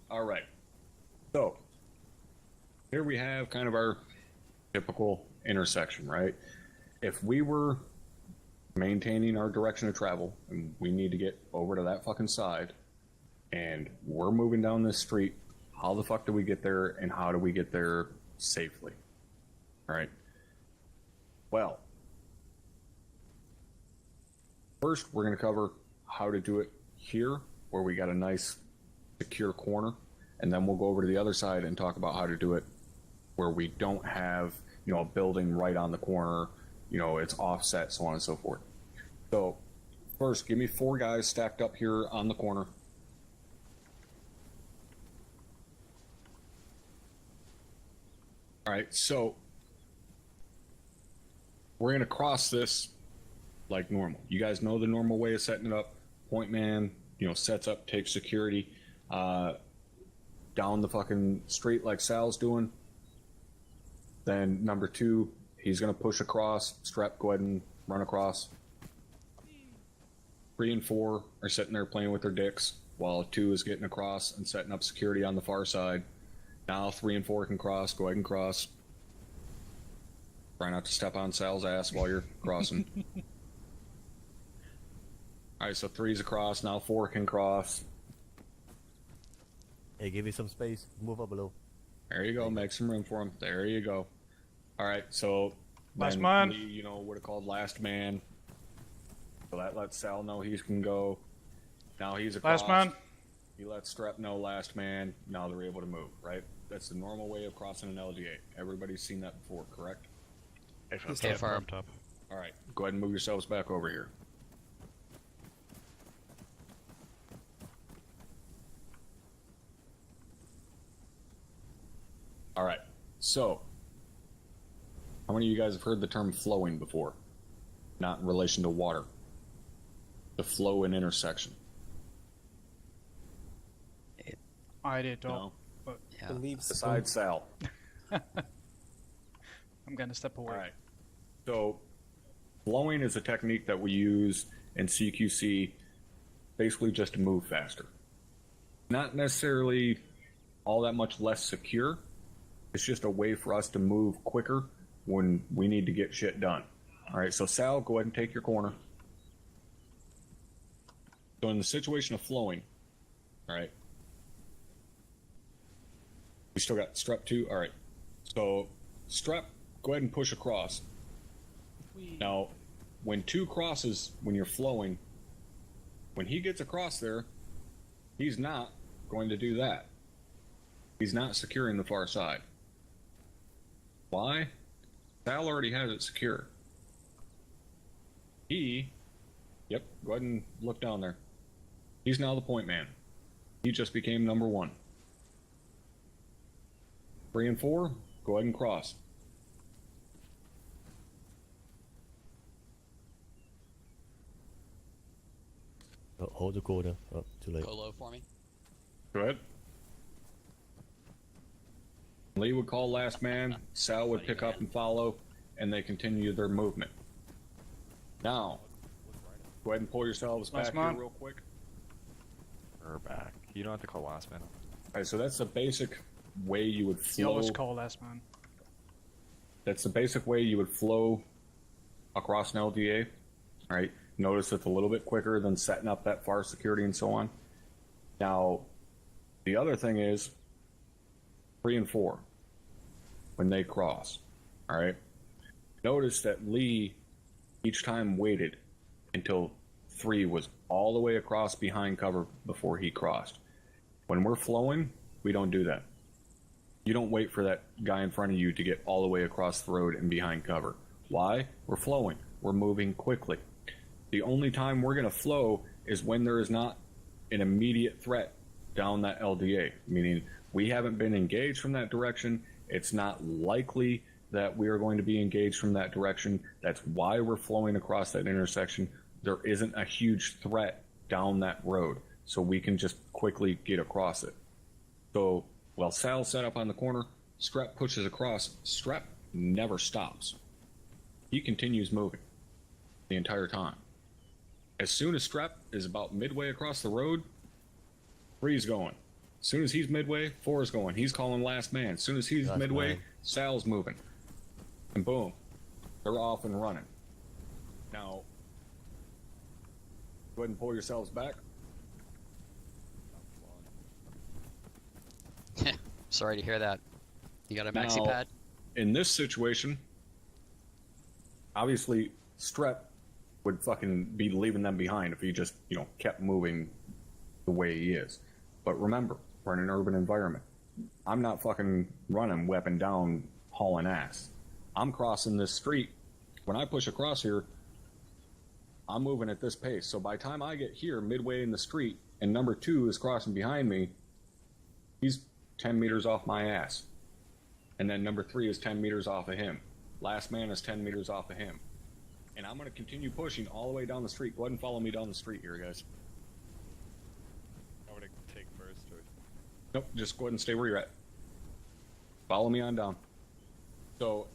All right. So here we have kind of our typical intersection, right? If we were maintaining our direction of travel and we need to get over to that fucking side and we're moving down this street, how the fuck do we get there and how do we get there safely? All right. Well, first we're going to cover how to do it here where we got a nice secure corner, and then we'll go over to the other side and talk about how to do it where we don't have, a building right on the corner, it's offset, so on and so forth. So first, give me 4 guys stacked up here on the corner. All right, so we're going to cross this like normal. You guys know the normal way of setting it up. Point man, sets up, takes security down the fucking street like Sal's doing. Then number 2, he's going to push across. Strep, go ahead and run across. 3 and 4 are sitting there playing with their dicks while 2 is getting across and setting up security on the far side. Now 3 and 4 can cross. Go ahead and cross. Try not to step on Sal's ass while you're crossing. Alright, so 3's across. Now 4 can cross. Hey, give me some space. Move up a little. There you go. Make some room for him. There you go. Alright, so Last then man. we, would have called last man. So that lets Sal know he can go. Now he's across. Last man. He lets Strep know last man. Now they're able to move, right? That's the normal way of crossing an LDA. Everybody's seen that before, correct? A firm. A firm. Top. Alright, go ahead and move yourselves back over here. Alright, so how many of you guys have heard the term flowing before? Not in relation to water. The flow in intersection. I did, No? but Yeah. Besides Sal. I'm gonna step away. Alright. So flowing is a technique that we use in CQC basically just to move faster. Not necessarily all that much less secure. It's just a way for us to move quicker when we need to get shit done. Alright, so Sal, go ahead and take your corner. So in the situation of flowing, alright. We still got Strep 2? Alright. So Strep, go ahead and push across. Now, when 2 crosses, when you're flowing, when he gets across there, he's not going to do that. He's not securing the far side. Why? Sal already has it secure. Yep, go ahead and look down there. He's now the point man. He just became number 1. 3 and 4, go ahead and cross. Oh, hold the corner. Oh, too late. Go low for me. Go ahead. Lee would call last man, Sal would pick up and follow, and they continue their movement. Now, go ahead and pull yourselves Last back man. here real quick. We're back. You don't have to call last man. Alright, so that's the basic way you would You flow. always call last man. That's the basic way you would flow across an LDA. Alright, notice it's a little bit quicker than setting up that far security and so on. Now, the other thing is 3 and 4 when they cross. Alright, notice that Lee each time waited until 3 was all the way across behind cover before he crossed. When we're flowing, we don't do that. You don't wait for that guy in front of you to get all the way across the road and behind cover. Why? We're flowing. We're moving quickly. The only time we're going to flow is when there is not an immediate threat down that LDA, meaning we haven't been engaged from that direction. It's not likely that we are going to be engaged from that direction. That's why we're flowing across that intersection. There isn't a huge threat down that road, so we can just quickly get across it. So while Sal's set up on the corner, Strep pushes across. Strep never stops. He continues moving the entire time. As soon as Strep is about midway across the road, 3's going. As soon as he's midway, 4's going. He's calling last man. As soon as he's Last midway, man. Sal's moving. And boom, they're off and running. Now, go ahead and pull yourselves back. Sorry to hear that. You got a maxi Now, pad? in this situation, obviously, Strep would fucking be leaving them behind if he just, kept moving the way he is. But remember, we're in an urban environment. I'm not fucking running weapon down, hauling ass. I'm crossing this street. When I push across here, I'm moving at this pace. So by the time I get here, midway in the street, and number 2 is crossing behind me, he's 10 meters off my ass. And then number 3 is 10 meters off of him. Last man is 10 meters off of him. And I'm going to continue pushing all the way down the street. Go ahead and follow me down the street here, guys. I would take first. Or... Nope, just go ahead and stay where you're at. Follow me on down. So,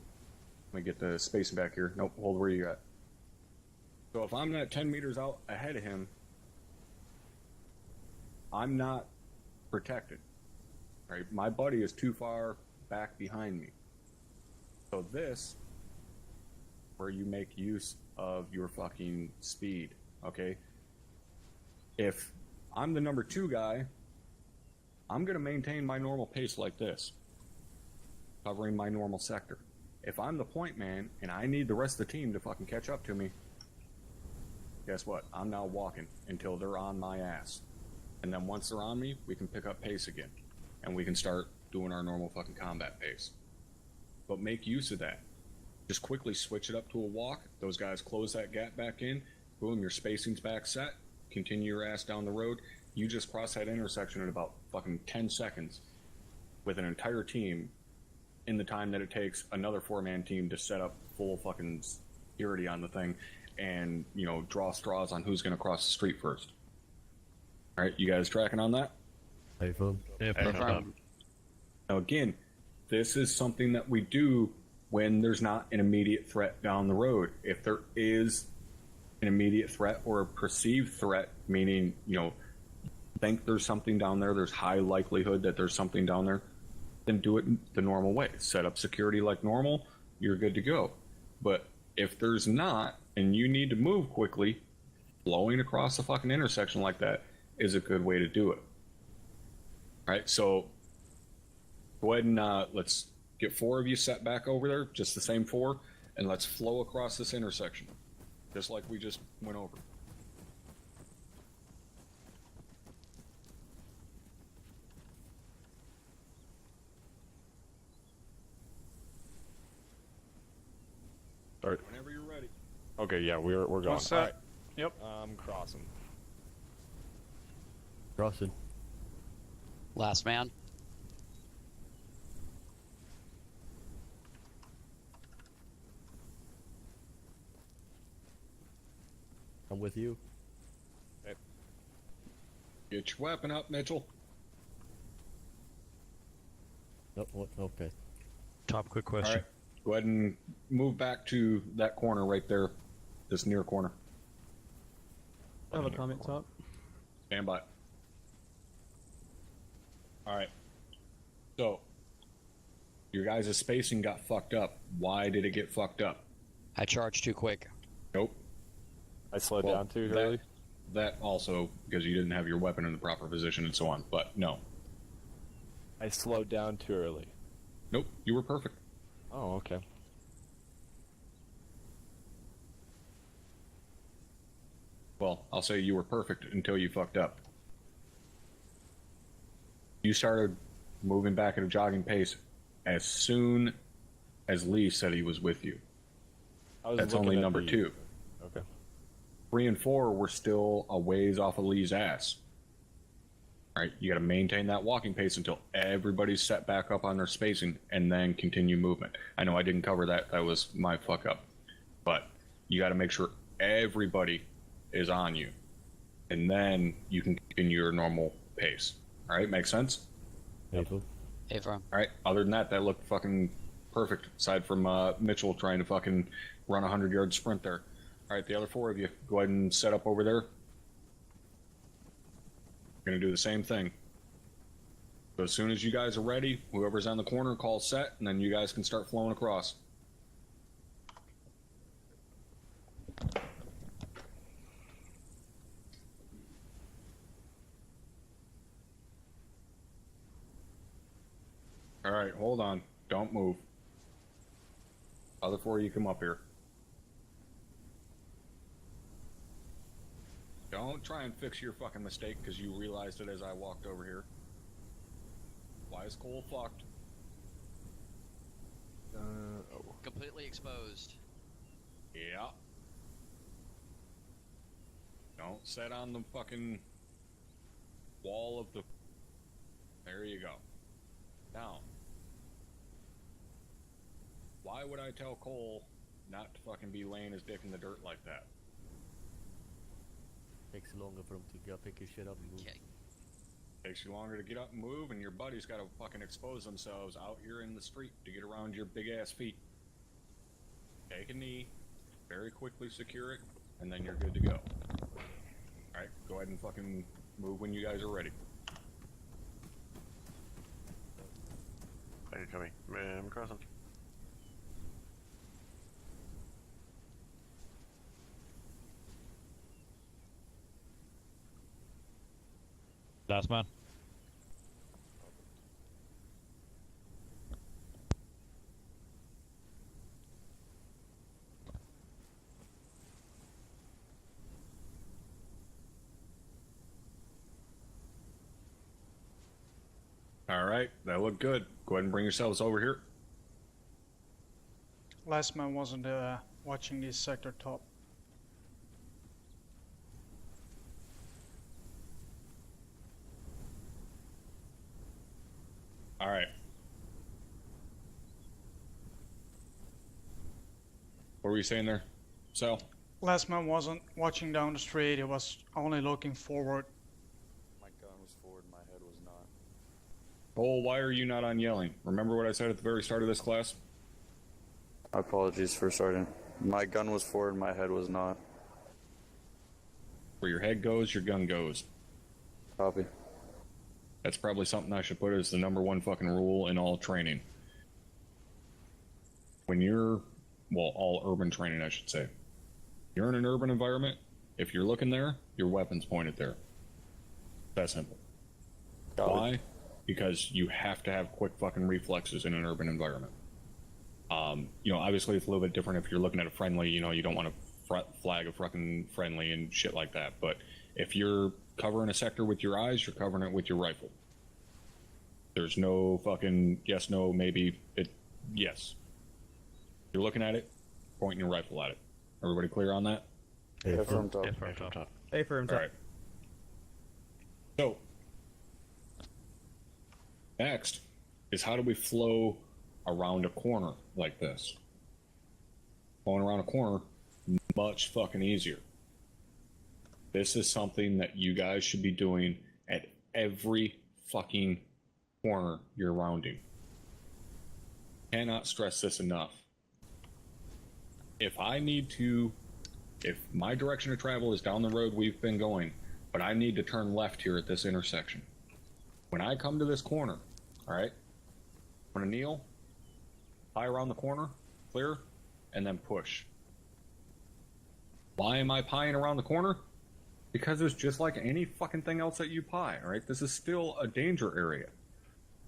let me get the spacing back here. Nope, hold where you're at. So if I'm not 10 meters out ahead of him, I'm not protected. Right? My buddy is too far back behind me. So this, where you make use of your fucking speed, okay? If I'm the number 2 guy, I'm going to maintain my normal pace like this, covering my normal sector. If I'm the point man and I need the rest of the team to fucking catch up to me, guess what? I'm now walking until they're on my ass. And then once they're on me, we can pick up pace again. And we can start doing our normal fucking combat pace. But make use of that. Just quickly switch it up to a walk. Those guys close that gap back in. Boom, your spacing's back set. Continue your ass down the road. You just cross that intersection in about fucking 10 seconds with an entire team in the time that it takes another 4-man team to set up full fucking security on the thing and, draw straws on who's going to cross the street first. All right, you guys tracking on that? Hey, phone. Yeah, No problem. Now, again, this is something that we do when there's not an immediate threat down the road. If there is an immediate threat or a perceived threat, meaning, think there's something down there, there's high likelihood that there's something down there, then do it the normal way. Set up security like normal, you're good to go. But if there's not, and you need to move quickly, blowing across the fucking intersection like that is a good way to do it. All right, so go ahead and let's get 4 of you set back over there, just the same 4, and let's flow across this intersection, just like we just went over. Start. Whenever you're ready. Okay, yeah, we're going. What's that? All right. Yep. I'm crossing. Crossing. Last man. I'm with you. Get your weapon up, Mitchell. Nope, what? Okay. Top quick All question. right. Go ahead and move back to that corner right there. This near corner. I have a comment, Top. Stand by. Alright. So, your guys' spacing got fucked up. Why did it get fucked up? I charged too quick. Nope. I slowed Well, down too that- early. That also, because you didn't have your weapon in the proper position and so on. But no. I slowed down too early. Nope. You were perfect. Oh, okay. Well, I'll say you were perfect until you fucked up. You started moving back at a jogging pace as soon as Lee said he was with you. I was That's looking only at number the- 2. Okay. 3 and 4 were still a ways off of Lee's ass. Right? You got to maintain that walking pace until everybody's set back up on their spacing and then continue movement. I know I didn't cover that. That was my fuck up. But you got to make sure everybody is on you. And then you can continue your normal pace. All right? Makes sense? April. Avram. All right. Other than that, that looked fucking perfect. Aside from Mitchell trying to fucking run a 100-yard sprint there. All right, the other 4 of you, go ahead and set up over there. Gonna do the same thing. So as soon as you guys are ready, whoever's on the corner, call set, and then you guys can start flowing across. All right, hold on. Don't move. Other 4 of you come up here. Don't try and fix your fucking mistake because you realized it as I walked over here. Why is Cole fucked? Completely exposed. Yeah. Don't sit on the fucking wall of the... There you go. Now, why would I tell Cole not to fucking be laying his dick in the dirt like that? Takes longer for him to pick his shit up and move. Okay. Takes you longer to get up and move, and your buddies gotta fucking expose themselves out here in the street to get around your big ass feet. Take a knee, very quickly secure it, and then you're good to go. Alright, go ahead and fucking move when you guys are ready. Are you coming? I'm crossing. Last man. Alright, that looked good. Go ahead and bring yourselves over here. Last man wasn't watching this sector top. Alright. What were you saying there, Sal? Last man wasn't watching down the street, he was only looking forward. My gun was forward, my head was not. Cole, why are you not on yelling? Remember what I said at the very start of this class? Apologies for starting. My gun was forward, my head was not. Where your head goes, your gun goes. Copy. That's probably something I should put as the #1 fucking rule in all training. When you're, well, all urban training, I should say. You're in an urban environment, if you're looking there, your weapon's pointed there. That simple. Copy. Why? Because you have to have quick fucking reflexes in an urban environment. You know, obviously it's a little bit different if you're looking at a friendly, you know, you don't want to flag a fucking friendly and shit like that. But if you're covering a sector with your eyes, you're covering it with your rifle. There's no fucking yes, no, maybe, yes. You're looking at it, pointing your rifle at it. Everybody clear on that? Affirm top. A firm top. Alright. So, Next is how do we flow around a corner like this? Going around a corner, much fucking easier. This is something that you guys should be doing at every fucking corner you're rounding. Cannot stress this enough. If my direction of travel is down the road we've been going, but I need to turn left here at this intersection. When I come to this corner, alright, I'm gonna kneel, pie around the corner, clear, and then push. Why am I pieing around the corner? Because it's just like any fucking thing else that you pie, alright? This is still a danger area.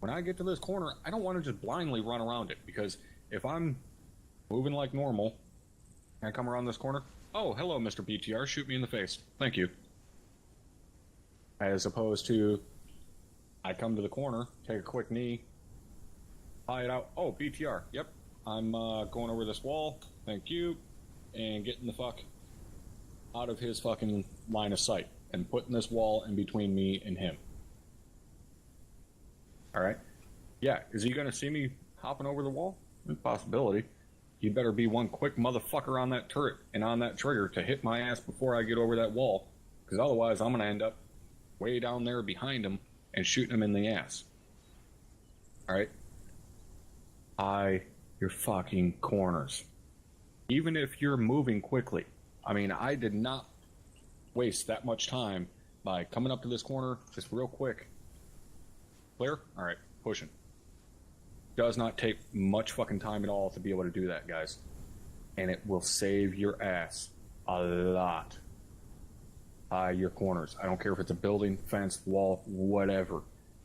When I get to this corner, I don't want to just blindly run around it, because if I'm moving like normal, and I come around this corner, oh, hello, Mr. BTR, shoot me in the face. Thank you. As opposed to, I come to the corner, take a quick knee, pie it out, oh, BTR, yep, I'm going over this wall, thank you, and getting the fuck out of his fucking line of sight, and putting this wall in between me and him. Alright? Yeah, is he gonna see me hopping over the wall? Possibility. You better be one quick motherfucker on that turret and on that trigger to hit my ass before I get over that wall, because otherwise I'm gonna end up way down there behind him and shooting him in the ass. Alright? Eye your fucking corners. Even if you're moving quickly. I mean, I did not waste that much time by coming up to this corner just real quick. Clear? Alright, pushing. Does not take much fucking time at all to be able to do that, guys. And it will save your ass a lot. Eye your corners. I don't care if it's a building, fence, wall, whatever.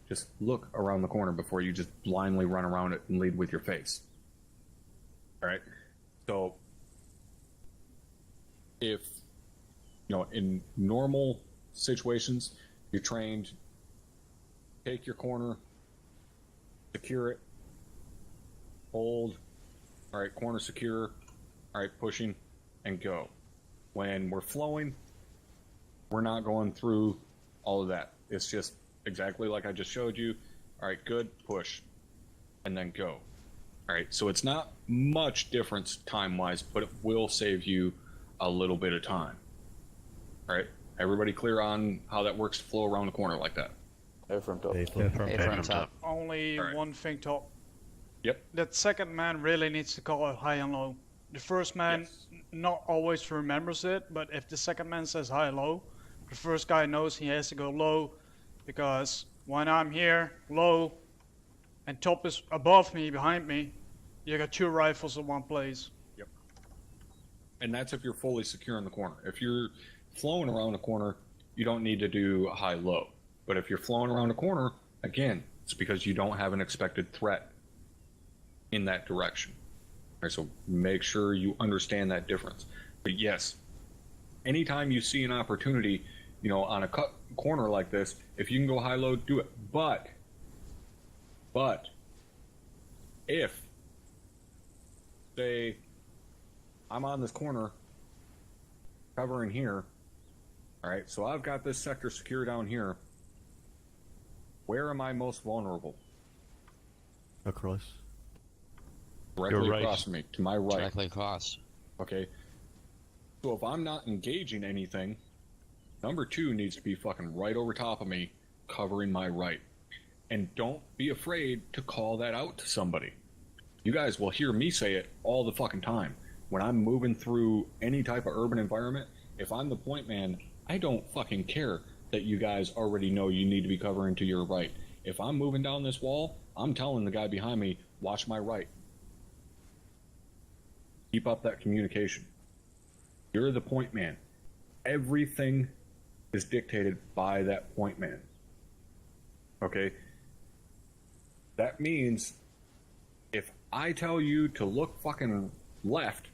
Just look around the corner before you just blindly run around it and lead with your face. Alright? So, if, in normal situations, you're trained, take your corner, secure it, hold, alright, corner secure, alright, pushing, and go. When we're flowing, we're not going through all of that. It's just exactly like I just showed you. Alright, good, push, and then go. Alright, so it's not much difference time-wise, but it will save you a little bit of time. Alright, everybody clear on how that works to flow around the corner like that? A from top. A from top. Only Alright. one thing top. Yep. That second man really needs to call it high and low. The first man Yes. not always remembers it, but if the second man says high low, the first guy knows he has to go low, because when I'm here, low, and top is above me, behind me, you got two rifles in one place. Yep. And that's if you're fully secure in the corner. If you're flowing around a corner, you don't need to do a high-low. But if you're flowing around a corner, again, it's because you don't have an expected threat in that direction. All right, so make sure you understand that difference. But yes, anytime you see an opportunity, on a cut corner like this, if you can go high-low, do it. But if, say, I'm on this corner, covering here, all right, so I've got this sector secure down here. Where am I most vulnerable? Across. Directly right. across from me, to my right. Directly across. Okay. So if I'm not engaging anything, number two needs to be fucking right over top of me, covering my right. And don't be afraid to call that out to somebody. You guys will hear me say it all the fucking time. When I'm moving through any type of urban environment, if I'm the point man, I don't fucking care that you guys already know you need to be covering to your right. If I'm moving down this wall, I'm telling the guy behind me, watch my right. Keep up that communication. You're the point man. Everything is dictated by that point man. Okay? That means if I tell you to look fucking left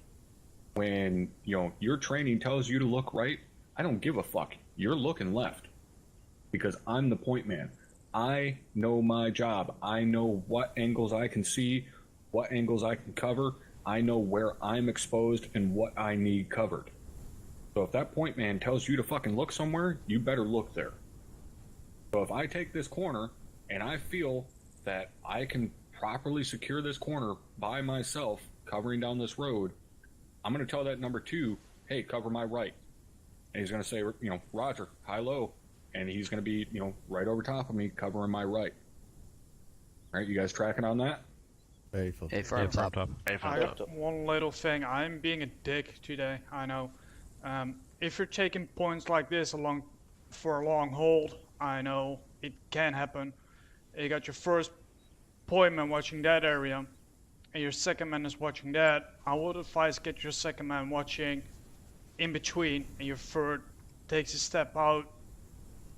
when, your training tells you to look right, I don't give a fuck. You're looking left. Because I'm the point man. I know my job. I know what angles I can see, what angles I can cover. I know where I'm exposed and what I need covered. So if that point man tells you to fucking look somewhere, you better look there. So if I take this corner and I feel that I can properly secure this corner by myself, covering down this road, I'm going to tell that number 2, hey, cover my right. And he's going to say, Roger, high, low. And he's going to be, right over top of me, covering my right. All right, you guys tracking on that? Very full. Hey, Yeah, firm. top. I got one little thing. I'm being a dick today, I know. If you're taking points like this for a long hold, I know it can happen. You got your first point man watching that area, and your second man is watching that. I would advise get your second man watching in between, and your third takes a step out,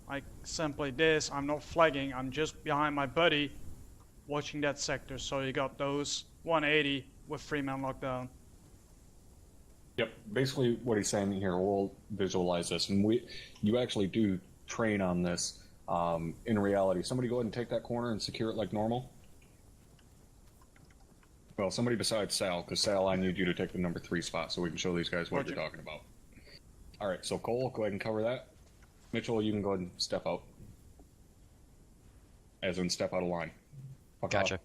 like simply this. I'm not flagging, I'm just behind my buddy watching that sector, so you got those 180 with 3-man lockdown. Yep. Basically, what he's saying here, we'll visualize this, and you actually do train on this in reality. Somebody go ahead and take that corner and secure it like normal. Well, somebody besides Sal, because Sal, I need you to take the number 3 spot so we can show these guys what you're talking about. All right, so Cole, go ahead and cover that. Mitchell, you can go ahead and step out. As in, step out of line. Fuck Gotcha. off.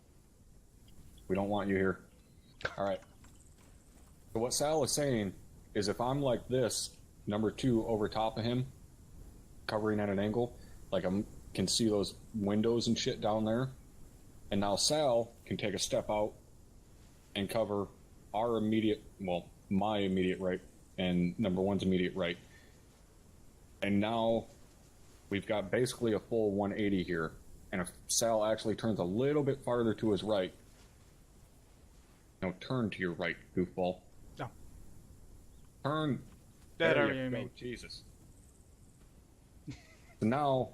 We don't want you here. All right. So what Sal is saying is if I'm like this, number 2 over top of him, covering at an angle, like I can see those windows and shit down there, and now Sal can take a step out and cover our immediate, well, my immediate right and number 1's immediate right. And now we've got basically a full 180 here. And if Sal actually turns a little bit farther to his right, turn to your right, goofball. No. Turn. That there area, you go. mean. Jesus. So now,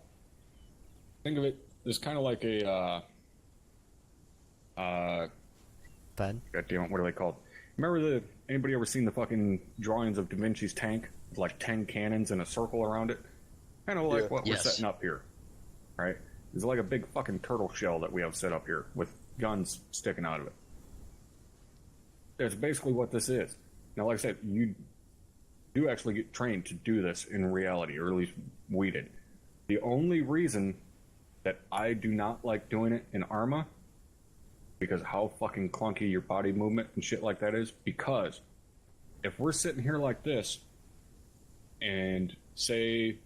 think of it as kind of like a, Fan? God damn it, what are they called? Remember anybody ever seen the fucking drawings of Da Vinci's tank? With like 10 cannons in a circle around it? Kind of like what we're setting up here. Right? It's like a big fucking turtle shell that we have set up here with guns sticking out of it. That's basically what this is. Now, like I said, you do actually get trained to do this in reality, or at least we did. The only reason that I do not like doing it in Arma, because of how fucking clunky your body movement and shit like that is, because if we're sitting here like this, and say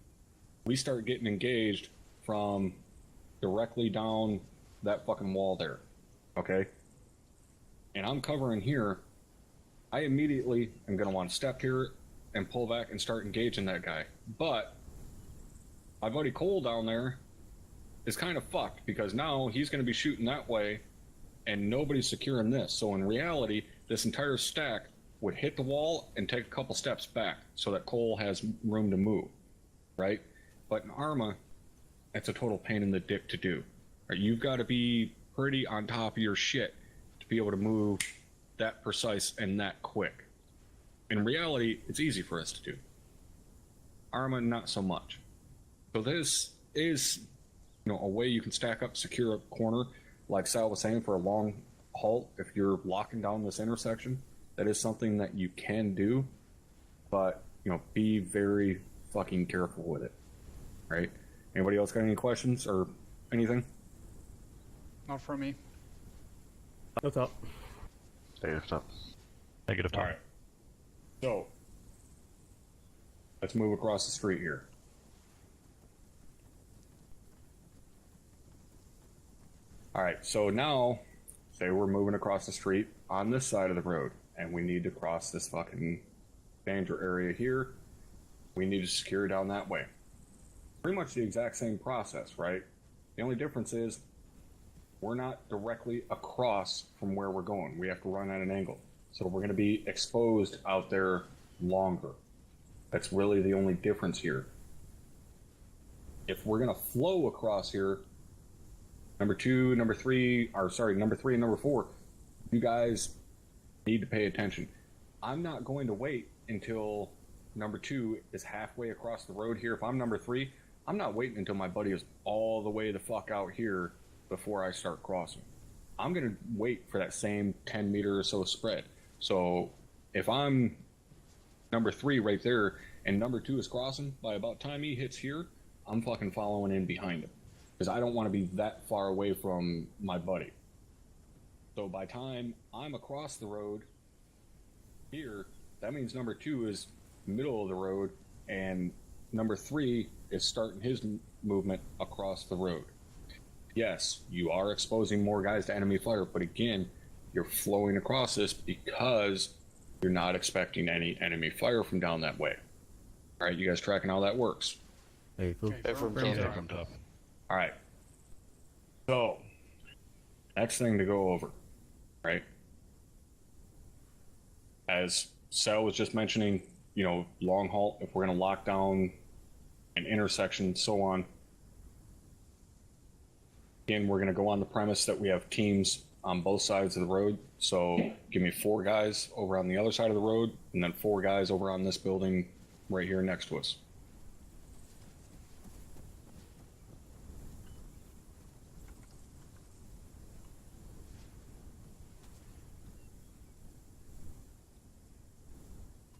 we start getting engaged from directly down that fucking wall there, okay? And I'm covering here, I immediately am going to want to step here and pull back and start engaging that guy. But my buddy Cole down there is kind of fucked because now he's going to be shooting that way and nobody's securing this. So in reality, this entire stack would hit the wall and take a couple steps back so that Cole has room to move, right? But in Arma, that's a total pain in the dick to do. Right? You've got to be pretty on top of your shit to be able to move that precise and that quick. In reality, it's easy for us to do. Arma, not so much. So this is, a way you can stack up, secure a corner, like Sal was saying, for a long halt. If you're locking down this intersection, that is something that you can do, but be very fucking careful with it. Right? Anybody else got any questions or anything? Not for me. No thought. Negative top. Negative top. All right. So let's move across the street here. All right, so now, say we're moving across the street on this side of the road, and we need to cross this fucking danger area here. We need to secure down that way. Pretty much the exact same process, right? The only difference is we're not directly across from where we're going. We have to run at an angle. So we're going to be exposed out there longer. That's really the only difference here. If we're going to flow across here, number 3 and number 4, you guys need to pay attention. I'm not going to wait until number 2 is halfway across the road here. If I'm number 3, I'm not waiting until my buddy is all the way the fuck out here before I start crossing. I'm going to wait for that same 10 meter or so spread. So if I'm number 3 right there and number 2 is crossing, by about time he hits here, I'm fucking following in behind him. because I don't want to be that far away from my buddy. So by time I'm across the road here, that means number 2 is middle of the road, and number 3 is starting his movement across the road. Yes, you are exposing more guys to enemy fire, but again, you're flowing across this because you're not expecting any enemy fire from down that way. All right, you guys tracking how that works? Hey, Phil. Affirm. All right. So, next thing to go over, right? As Sal was just mentioning, you know, long halt, if we're going to lock down an intersection, so on. Again, we're going to go on the premise that we have teams on both sides of the road. So give me 4 guys over on the other side of the road, and then 4 guys over on this building right here next to us.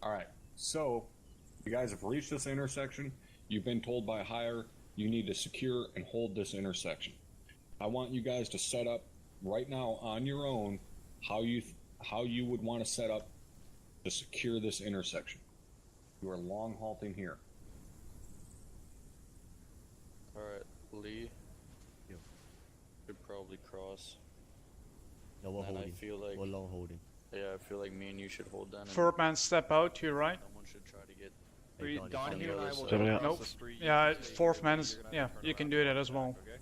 All right, so you guys have reached this intersection. You've been told by hire you need to secure and hold this intersection. I want you guys to set up right now on your own how you would want to set up to secure this intersection. You are long halting here. Alright, Lee. Yep. Should probably cross. No, we're And holding. I feel like, We're long holding. yeah, I feel like me and you should hold down. And 4th man step out to your right. someone should try to get. Hey, Donnie and I will Somebody go else. across Nope. the street. Yeah, You stay 4th here, man you're is, gonna have yeah, to turn you can around. do that as well. Okay?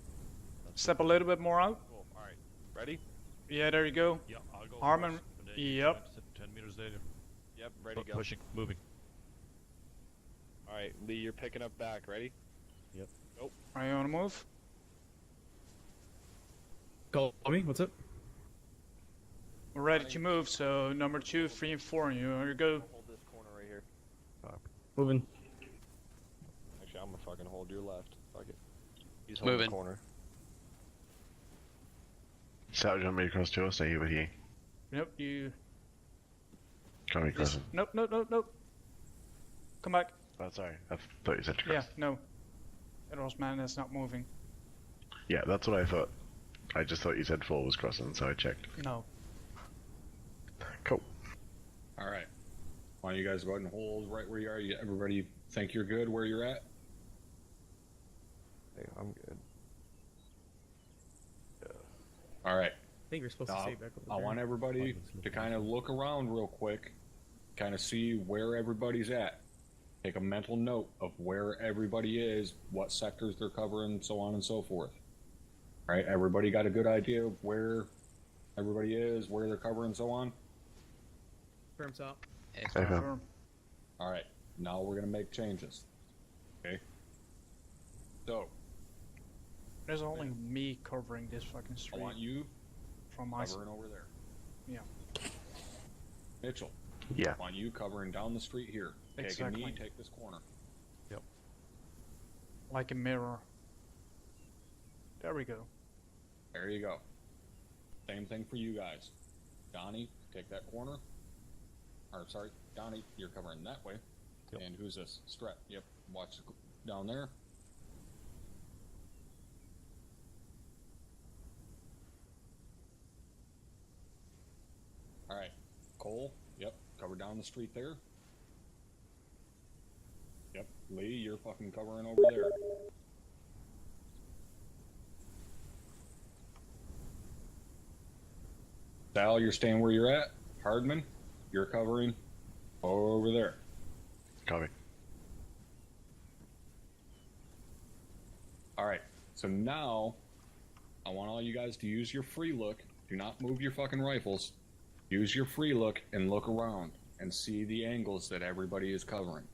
Step a little bit more out. Cool. All right. Ready? Yeah, there you go. Yeah, I'll go. Harmon, first, and then you yep. 10 meters later. Yep. Ready? Go. Pushing, moving. All right, Lee, you're picking up back. Ready? Are you on the move? Call me. What's up? We're ready to move, so number 2, 3, and 4, you go. Hold this corner right here. Moving. Actually, I'm gonna fucking hold your left. Fuck it. He's holding Moving. the corner. Sal, do you want me to cross too, or stay here with you? Nope, you. Can't be crossing. Nope, nope, nope, nope. Come back. Oh, sorry. I thought you said to Yeah, cross. no. It was man that's not moving. Yeah, that's what I thought. I just thought you said 4 was crossing, so I checked. No. Cool. All right. Why don't you guys go ahead and hold right where you are? Everybody think you're good where you're at? Hey, I'm good. All right. I think you're supposed to Now, stay back over I there. want everybody to kind of look around real quick, kind of see where everybody's at. Take a mental note of where everybody is, what sectors they're covering, so on and so forth. All right, everybody got a good idea of where everybody is, where they're covering, so on? Firm top. Okay. Confirm. All right, now we're going to make changes. Okay? So, There's only me covering this fucking I street want you from my side. covering over there. Yeah. Mitchell, Yeah. I want you covering down the street here. Taking me, Exactly. take this corner. Like a mirror. There we go. There you go. Same thing for you guys. Donnie, take that corner. Or, sorry, Donnie, you're covering that way. Yep. And who's this? Strep. Yep. Watch down there. All right. Cole, yep. Cover down the street there. Yep. Lee, you're fucking covering over there. Sal, you're staying where you're at. Hardman, you're covering over there. Copy. All right. So now, I want all you guys to use your free look. Do not move your fucking rifles. Use your free look and look around and see the angles that everybody is covering.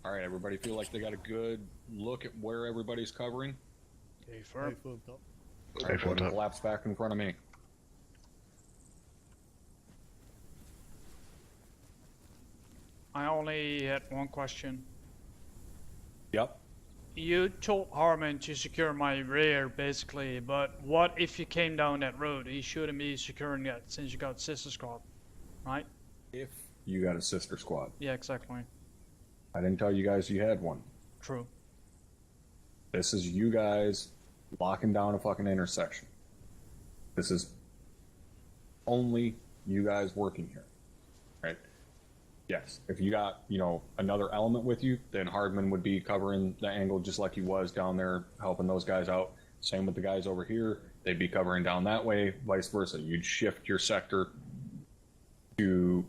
All right, everybody feel like they got a good look at where everybody's covering? Okay, firm. Firm top. All right, Stay go ahead and top. collapse back in front of me. I only had one question. Yep. You told Harmon to secure my rear, basically, but what if you came down that road? He shouldn't be securing that since you got sister squad, right? If you got a sister squad. Yeah, exactly. I didn't tell you guys you had one. True. This is you guys locking down a fucking intersection. This is only you guys working here, right? Yes, if you got, another element with you, then Hardman would be covering the angle just like he was down there helping those guys out. Same with the guys over here. They'd be covering down that way, vice versa. You'd shift your sector to,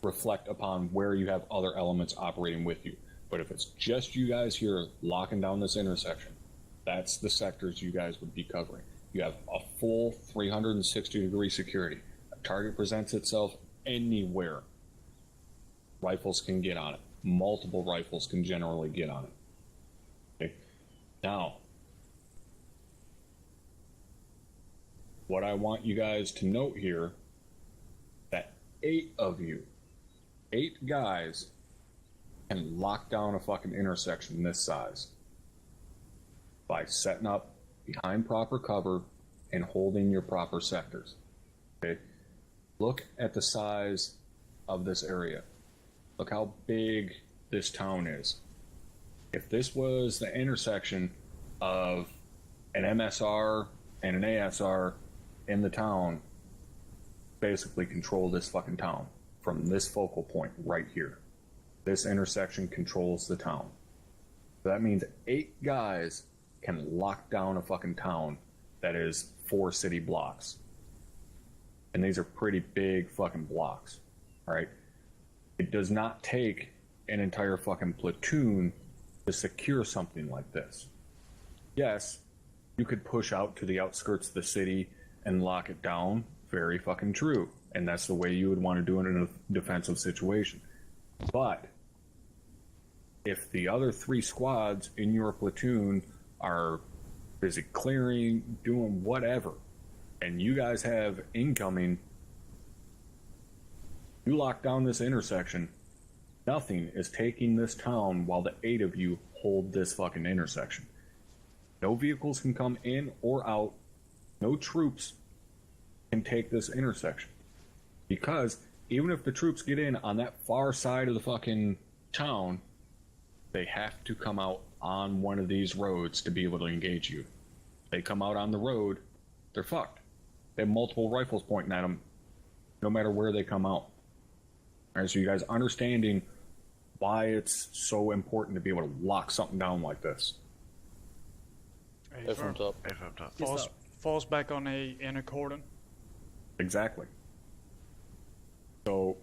reflect upon where you have other elements operating with you. But if it's just you guys here locking down this intersection, that's the sectors you guys would be covering. You have a full 360-degree security. A target presents itself anywhere. Rifles can get on it. Multiple rifles can generally get on it. Okay. Now, what I want you guys to note here, that 8 of you, 8 guys, can lock down a fucking intersection this size by setting up behind proper cover and holding your proper sectors. Okay? Look at the size of this area. Look how big this town is. If this was the intersection of an MSR and an ASR in the town, basically control this fucking town from this focal point right here. This intersection controls the town. So that means 8 guys can lock down a fucking town that is 4 city blocks. And these are pretty big fucking blocks. Alright? It does not take an entire fucking platoon to secure something like this. Yes, you could push out to the outskirts of the city and lock it down. Very fucking true. And that's the way you would want to do it in a defensive situation. But if the other 3 squads in your platoon are busy clearing, doing whatever, and you guys have incoming, you lock down this intersection, nothing is taking this town while the 8 of you hold this fucking intersection. No vehicles can come in or out. No troops can take this intersection. Because even if the troops get in on that far side of the fucking town, they have to come out on one of these roads to be able to engage you. They come out on the road, they're fucked. They have multiple rifles pointing at them, no matter where they come out. All right, so you guys understanding why it's so important to be able to lock something down like this. A from top. A from top. Falls back on a inner cordon. Exactly. So,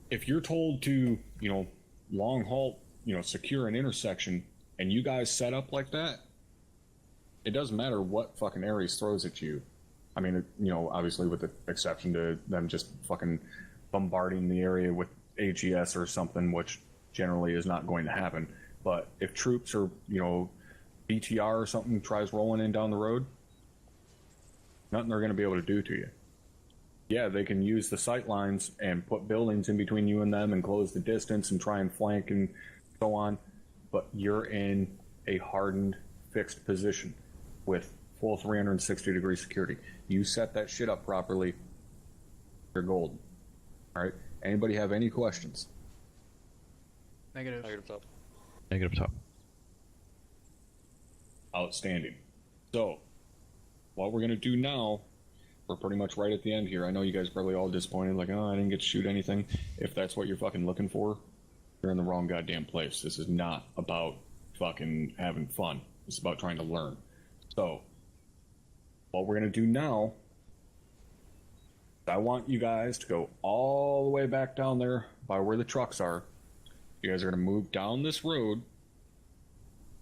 if you're told to, long halt, secure an intersection, and you guys set up like that, it doesn't matter what fucking Ares throws at you. I mean, obviously with the exception to them just fucking bombarding the area with AGS or something, which generally is not going to happen. But if troops or, BTR or something tries rolling in down the road, nothing they're going to be able to do to you. Yeah, they can use the sight lines and put buildings in between you and them and close the distance and try and flank and so on, but you're in a hardened, fixed position with full 360-degree security. You set that shit up properly, you're golden. All right? Anybody have any questions? Negative. Negative top. Negative top. Outstanding. So, what we're going to do now, we're pretty much right at the end here. I know you guys are probably all disappointed, like, oh, I didn't get to shoot anything. If that's what you're fucking looking for, you're in the wrong goddamn place. This is not about fucking having fun. It's about trying to learn. So, what we're going to do now, I want you guys to go all the way back down there by where the trucks are. You guys are going to move down this road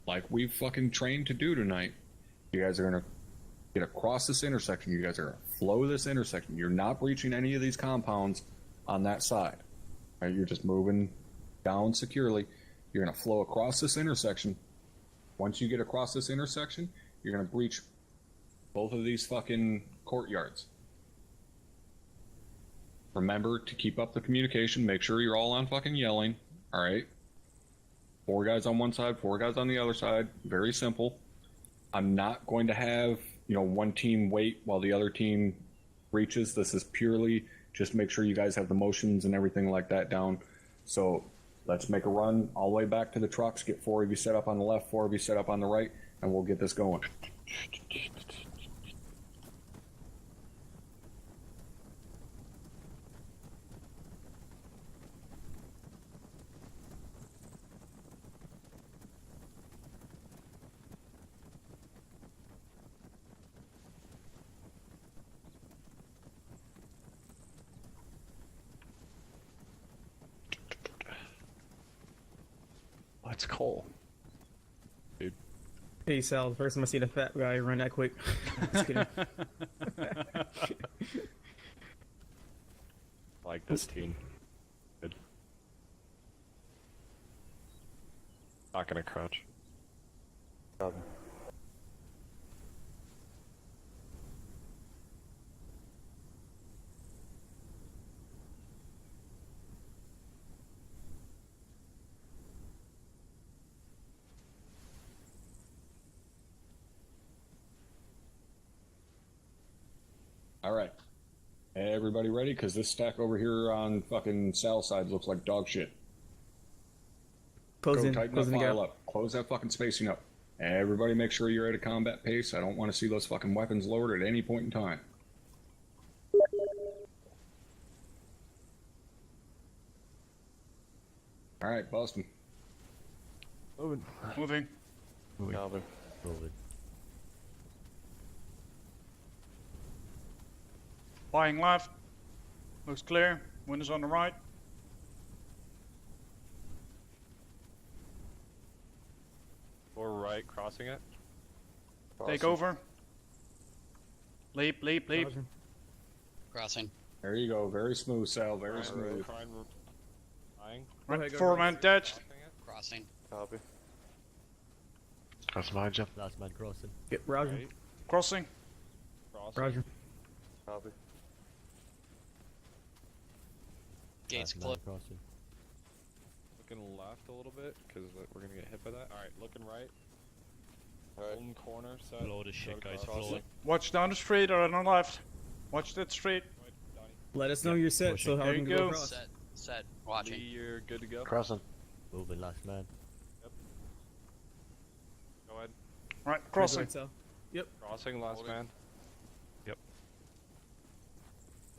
like we've fucking trained to do tonight. You guys are going to get across this intersection. You guys are going to flow this intersection. You're not breaching any of these compounds on that side. Right? You're just moving down securely. You're going to flow across this intersection. Once you get across this intersection, you're going to breach both of these fucking courtyards. Remember to keep up the communication. Make sure you're all on fucking yelling. All right? 4 guys on one side, 4 guys on the other side. Very simple. I'm not going to have, one team wait while the other team breaches. This is purely just make sure you guys have the motions and everything like that down. So let's make a run all the way back to the trucks, get 4 of you set up on the left, 4 of you set up on the right, and we'll get this going. Let's Cole. Dude. Hey Sal, the first time I see the fat guy run that quick. Just kidding. Like this team. Good. Not gonna crouch. All right. Everybody ready? Because this stack over here on fucking Sal's side looks like dog shit. Go tighten that file up. Close that fucking spacing up. Everybody make sure you're at a combat pace. I don't want to see those fucking weapons lowered at any point in time. All right, Boston. Moving. Moving. Calvin. Moving. Flying left. Looks clear. Windows on the right. Or right, crossing it. Take over. Leap, leap, leap. Crossing. There you go. Very smooth, Sal. Very smooth. Flying. Right, 4-man attached. Crossing. Copy. That's mine, Jeff. Last man crossing. Get Roger. Right. Crossing. Crossing. Roger. Copy. Gates Last man closed. crossing. Looking left a little bit, because we're gonna get hit by that. Alright, looking right. Golden corner, set. Blow this shit, guys. Blow it. Watch down the street or on the left. Watch that street. Right, Donnie. Let us know you're set, so how There we you can go. go across. Set. Lee, Watching. you're good to go. Crossing. Moving last man. Go ahead. Right, crossing. Right, Sal. Crossing, last man.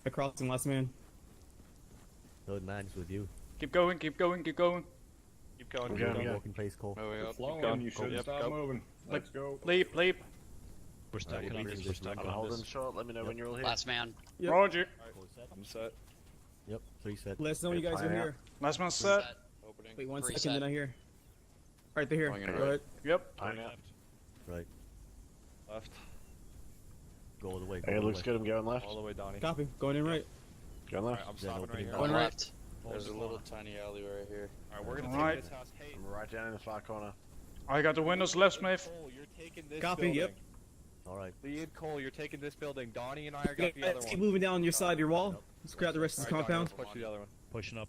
I crossed him last man. Third man's with you. Keep going, keep going, keep going. Keep going. We're Keep going, going. yeah. Walking pace, Cole. You're flowing. going. You should Yep, stop go. moving. Let's go. Leap, leap. We're stacking we'll on be this. in We're this stacking I'm on holding this. short. Let me know when you're all here. Last man. Yep. Roger. I'm set. Yep, 3 set. Let us know when you guys are Fire out. here. Last man set. Opening. Wait 1 second, Reset. then I hear. Alright, they're here. Going in Go right. ahead. Yep. Fine, yeah. Right. Left. Go all the way. Go Hey, all it the looks way. good. I'm going left. All the way, Donnie. Copy. Going in right. Going Alright, left. I'm stopping right opening here. up. Going Alright, left. There's a little tiny alley right here. we're gonna Alright. take this house. Hey, I'm right down in the far corner. I got the windows left, Smith. Cole, you're taking this Copy, building. yep. Alright. Lee and Cole, you're taking this building. Donnie and I are Yeah, got the other let's one. keep moving down your side of your wall. Let's grab the rest of the Alright, Donnie, compound. let's push the other one. Pushing up.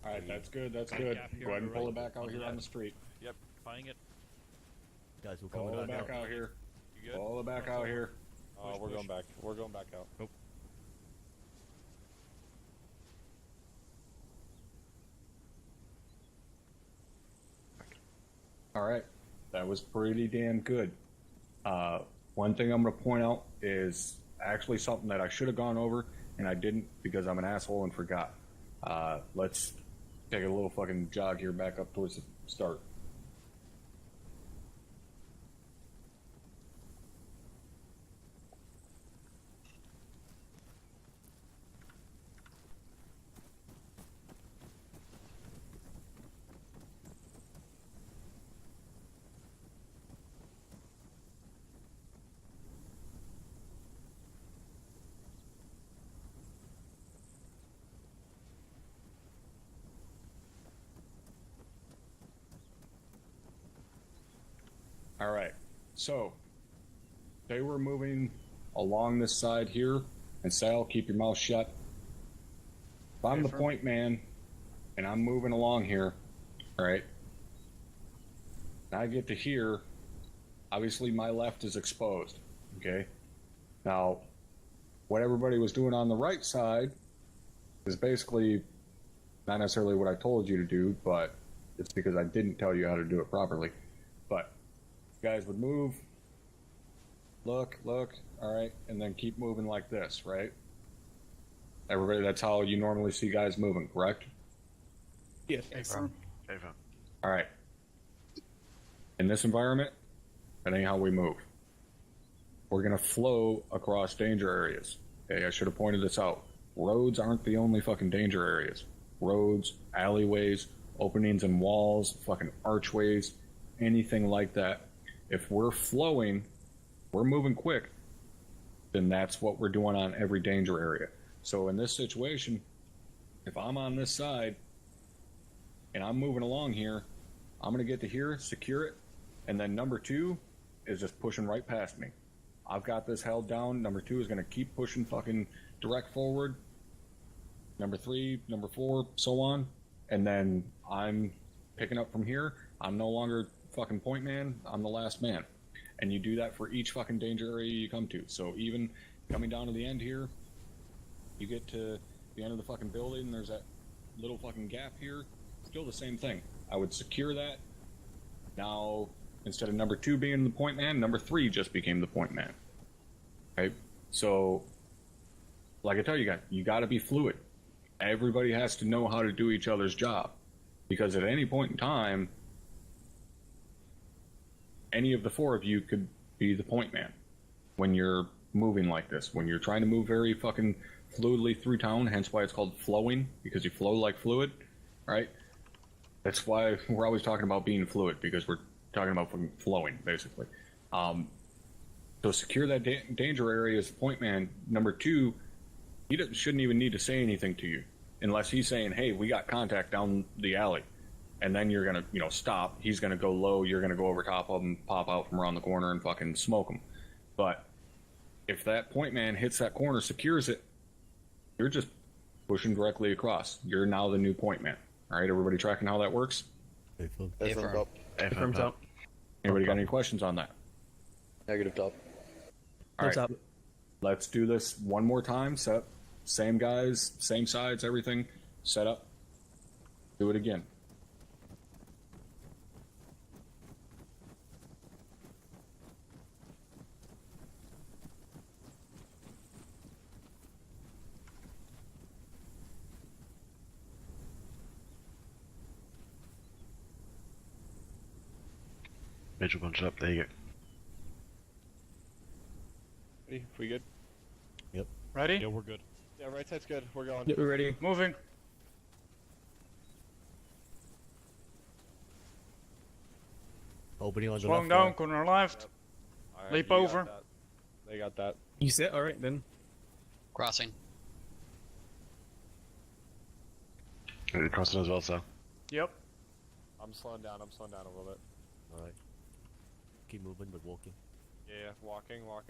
All right, that's good. That's Got a good. gap here Go ahead on and the pull right. it back out On the here on the left. street. Buying it. Guys, we're Pull coming it back out here. You good? Pull it back out here. We're going back. We're going back out. Nope. All right, that was pretty damn good. One thing I'm going to point out is actually something that I should have gone over and I didn't because I'm an asshole and forgot. Let's take a little fucking jog here back up towards the start. All right, so they were moving along this side here, and Sal, keep your mouth shut. If I'm the point man, and I'm moving along here, all right, and I get to here, obviously my left is exposed, okay? Now, what everybody was doing on the right side is basically Not necessarily what I told you to do, but it's because I didn't tell you how to do it properly. But you guys would move, look, all right, and then keep moving like this, right? Everybody, that's how you normally see guys moving, correct? Yes. Ava. All right. In this environment, that ain't how we move. We're gonna flow across danger areas. Okay, I should have pointed this out. Roads aren't the only fucking danger areas. Roads, alleyways, openings in walls, fucking archways, anything like that. If we're flowing, we're moving quick, then that's what we're doing on every danger area. So in this situation, if I'm on this side and I'm moving along here, I'm gonna get to here, secure it, and then number 2 is just pushing right past me. I've got this held down. Number 2 is gonna keep pushing fucking direct forward. Number 3, number 4, so on. And then I'm picking up from here. I'm no longer fucking point man. I'm the last man. And you do that for each fucking danger area you come to. So even coming down to the end here, you get to the end of the fucking building, there's that little fucking gap here. Still the same thing. I would secure that. Now, instead of number 2 being the point man, number 3 just became the point man. Okay? So, like I tell you guys, you gotta be fluid. Everybody has to know how to do each other's job. Because at any point in time, any of the 4 of you could be the point man when you're moving like this. When you're trying to move very fucking fluidly through town, hence why it's called flowing, because you flow like fluid, right? That's why we're always talking about being fluid, because we're talking about flowing, basically. So secure that danger area as the point man. Number 2, he shouldn't even need to say anything to you, unless he's saying, hey, we got contact down the alley. And then you're gonna, stop. He's gonna go low, you're gonna go over top of him, pop out from around the corner and fucking smoke him. But if that point man hits that corner, secures it, you're just pushing directly across. You're now the new point man. All right, everybody tracking how that works? Affirm top. Confirm top. Anybody got any questions on that? Negative top. All right, Top. let's do this one more time. Set up, same guys, same sides, everything. Set up. Do it again. Mitchell, bunch it up. There you go. Ready? We good? Ready? Yeah, we're good. Yeah, right side's good. We're going. Yeah, we're ready. Moving. Opening on the Slowing left. down, right. corner left. Alright, Leap you got over. that. They got that. You set? Alright then. Crossing. You're crossing as well, so. Yep. I'm slowing down a little bit. Alright. Keep moving, but walking. Yeah, walking. Alright,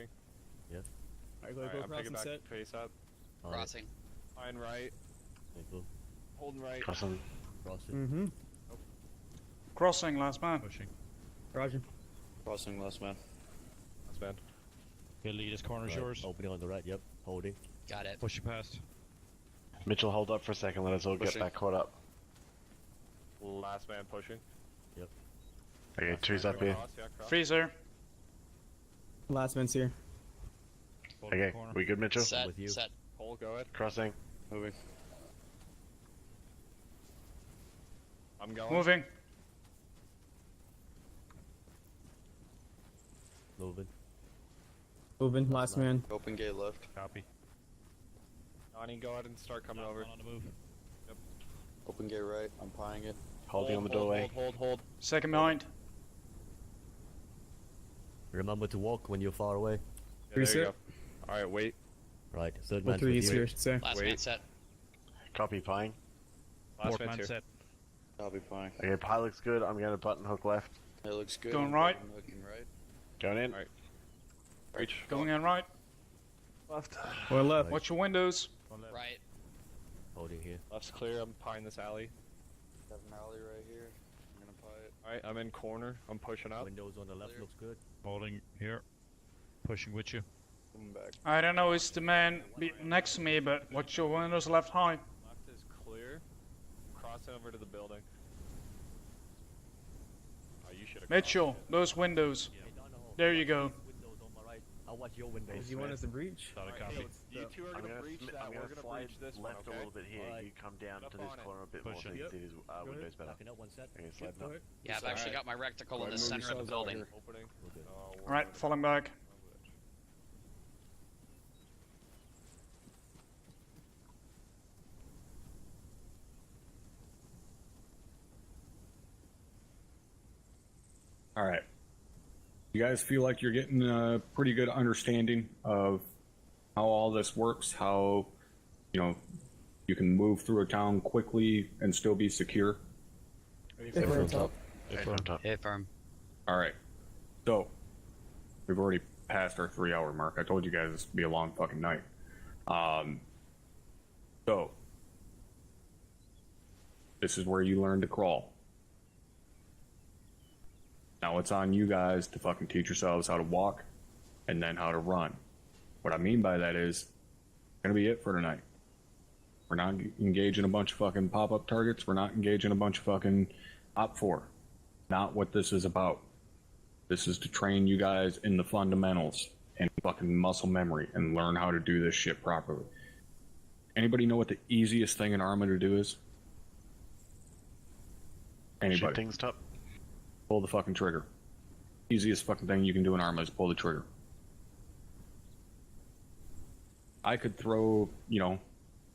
go Alright, go I'm cross picking and back, set. face up. Alright. Crossing. Fine right. Okay, cool. Holding right. Crossing. Crossing. Mm-hmm. Crossing, last man. Pushing. Roger. Crossing last man. That's bad. Okay, lead, this corner's Right. yours. Opening on the right, yep. Holding. Got it. Push you past. Mitchell, hold up for a second. Let us all get Pushing. back caught up. Last man pushing. Okay, 2's up here. Cross, yeah, cross. Freezer. Last man's here. Hold the Okay, corner. we good, Mitchell? Set. with you. Set. Hole, go ahead. Crossing. Moving. I'm going. Moving. Moving. Moving. Last man. Open gate left. Copy. Donnie, go ahead and start coming over. On the move. Open gate right. I'm pieing it. Holding on the doorway. Hold. Second behind. Remember to walk when you're far away. Yeah, there you Reset. go. Alright, wait. Right. Third Well, man's 3 with is you. here, I should say. Last Wait. man set. Copy, pieing. Last Fourth man's man here. set. I'll be fine. Okay, pie looks good. I'm going to button hook left. It looks good. Going I'm right. button hooking right. Going in. Alright. Reach. Going in right. Left. Or left. Watch your windows. Right. Holding here. Left's clear. I'm pieing this alley. Have an alley right here. I'm gonna pie it. Alright, I'm in corner. I'm pushing up. Windows on the left Clear. looks good. Holding here. Pushing with you. Coming back. I don't know, it's the man next to me, but watch your windows left high. Left is clear. crossing over to the building. Oh, you should have. Mitchell, those windows. There you go. Windows on my right. I'll watch your windows. If you want us to breach? Not a Alright, copy. so you two are gonna breach that. I'm We're gonna gonna slide breach this left one, okay? a little bit here. Alright. You come down Up to this on it. corner a bit Push more so it. you can see these windows better. Backing up one set. Okay, slide Go up. ahead. Yeah, I've actually got my reticle in the Go ahead, move center of the yourselves out building. here. Opening. Oh, we're Alright, good. falling back. All right. You guys feel like you're getting a pretty good understanding of how all this works, how, you know, you can move through a town quickly and still be secure? Affirm top. From top. Hey, firm. All right. So, we've already passed our 3-hour mark. I told you guys this would be a long fucking night. So, this is where you learn to crawl. Now it's on you guys to fucking teach yourselves how to walk and then how to run. What I mean by that is, gonna be it for tonight. We're not engaging a bunch of fucking pop-up targets. We're not engaging a bunch of fucking Op 4. Not what this is about. This is to train you guys in the fundamentals and fucking muscle memory and learn how to do this shit properly. Anybody know what the easiest thing in Arma to do is? Anybody? Shoot things top. Pull the fucking trigger. Easiest fucking thing you can do in Arma is pull the trigger. I could throw,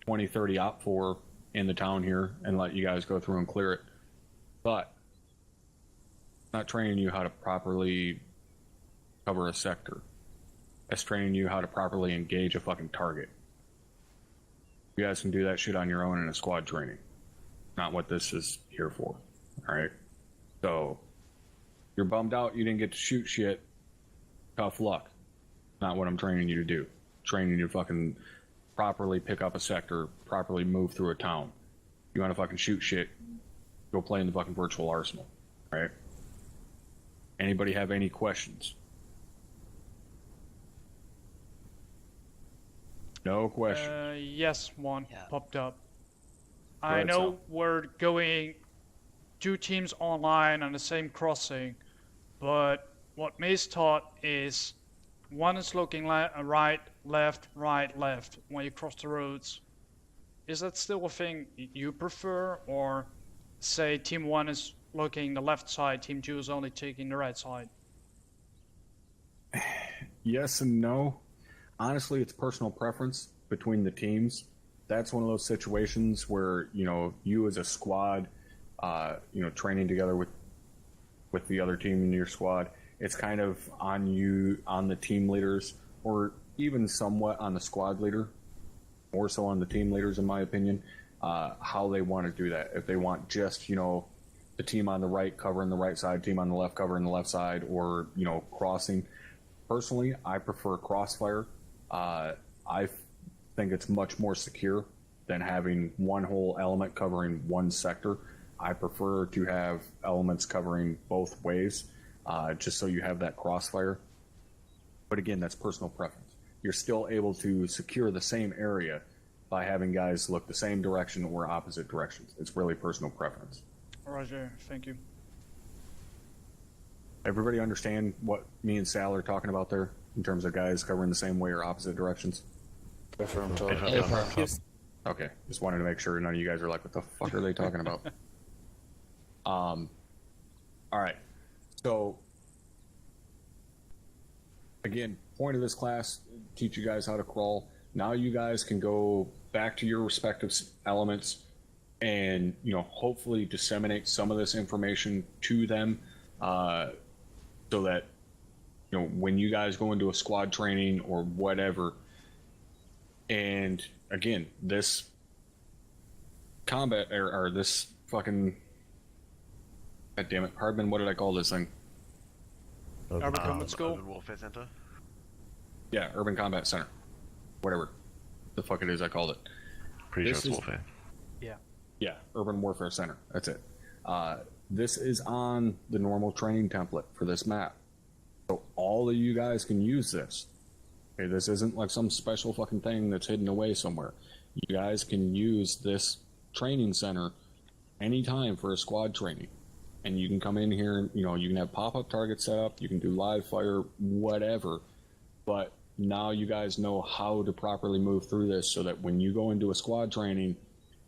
20, 30 Op 4 in the town here and let you guys go through and clear it. But not training you how to properly cover a sector. That's training you how to properly engage a fucking target. You guys can do that shit on your own in a squad training. Not what this is here for. Alright? So, you're bummed out you didn't get to shoot shit. Tough luck. Not what I'm training you to do. Training you to fucking properly pick up a sector, properly move through a town. You want to fucking shoot shit, go play in the fucking virtual arsenal. Alright? Anybody have any questions? No question. Yes, one Yeah. popped up. Go I ahead, know Sal. we're going 2 teams online on the same crossing, but what Mace taught is one is looking right, left, right, left when you cross the roads. Is that still a thing you prefer, or say team 1 is looking the left side, team 2 is only taking the right side? Yes and no. Honestly, it's personal preference between the teams. That's one of those situations where, you as a squad, training together with the other team in your squad, it's kind of on you, on the team leaders, or even somewhat on the squad leader, more so on the team leaders, in my opinion, how they want to do that. If they want just, the team on the right covering the right side, team on the left covering the left side, or, crossing. Personally, I prefer crossfire. I think it's much more secure than having one whole element covering one sector. I prefer to have elements covering both ways, just so you have that crossfire. But again, that's personal preference. You're still able to secure the same area by having guys look the same direction or opposite directions. It's really personal preference. Roger, thank you. Everybody understand what me and Sal are talking about there in terms of guys covering the same way or opposite directions? Affirm top. Affirm top. Okay, just wanted to make sure none of you guys are like, what the fuck are they talking about? All right. So, again, point of this class, teach you guys how to crawl. Now you guys can go back to your respective elements and, hopefully disseminate some of this information to them, so that, when you guys go into a squad training or whatever, and again, this combat, or this fucking, god damn it, Hardman, what did I call this thing? Urban Combat School? Urban Warfare Center. Yeah, Urban Combat Center. Whatever the fuck it is I called it. Pretty This sure it's is- Warfare. Yeah, Urban Warfare Center. That's it. This is on the normal training template for this map. So all of you guys can use this. Okay, this isn't like some special fucking thing that's hidden away somewhere. You guys can use this training center anytime for a squad training. And you can come in here and, you can have pop-up targets set up, you can do live fire, whatever. But now you guys know how to properly move through this so that when you go into a squad training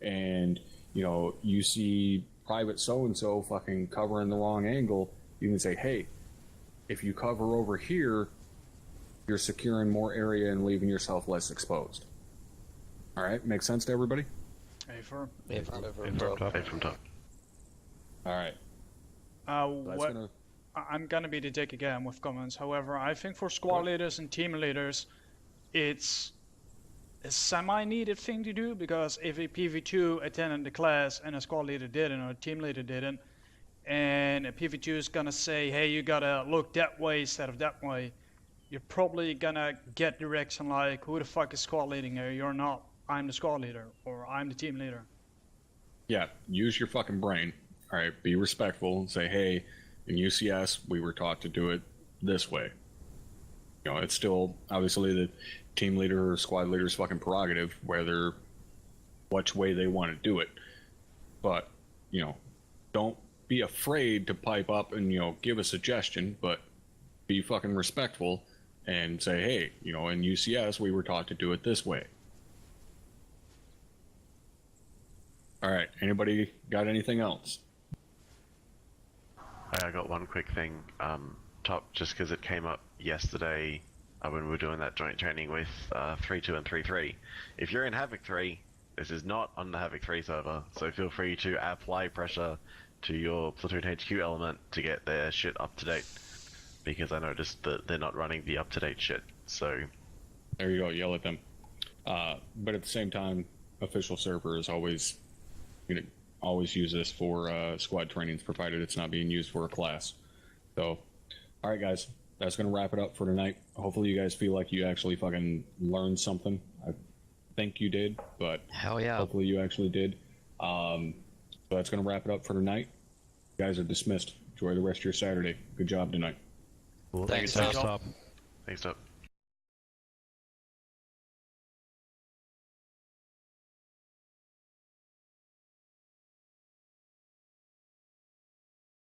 and, you see Private so-and-so fucking covering the wrong angle, you can say, hey, if you cover over here, you're securing more area and leaving yourself less exposed. All right, makes sense to everybody? Hey, firm. From top. All right. I'm gonna be the dick again with comments. However, I think for squad leaders and team leaders, it's a semi-needed thing to do, because if a PV2 attended the class and a squad leader didn't or a team leader didn't, and a PV2 is gonna say, hey, you gotta look that way instead of that way, you're probably gonna get direction like, who the fuck is squad leading here? You're not. I'm the squad leader, or I'm the team leader. Yeah, use your fucking brain. All right, be respectful and say, hey, in UCS, we were taught to do it this way. It's still obviously the team leader or squad leader's fucking prerogative, whether which way they want to do it. But, don't be afraid to pipe up and, give a suggestion, but be fucking respectful and say, hey, in UCS, we were taught to do it this way. All right, anybody got anything else? I got one quick thing, top, just because it came up yesterday when we were doing that joint training with 3-2 and 3-3. If you're in Havoc 3, this is not on the Havoc 3 server, so feel free to apply pressure to your Platoon HQ element to get their shit up to date, because I noticed that they're not running the up to date shit, so... There you go, yell at them. But at the same time, official server is always... always use this for squad trainings, provided it's not being used for a class. So, all right, guys, that's going to wrap it up for tonight. Hopefully you guys feel like you actually fucking learned something. I think you did, but hell yeah, hopefully you actually did. So that's going to wrap it up for tonight. You guys are dismissed. Enjoy the rest of your Saturday. Good job tonight. Thanks, Thanks, top.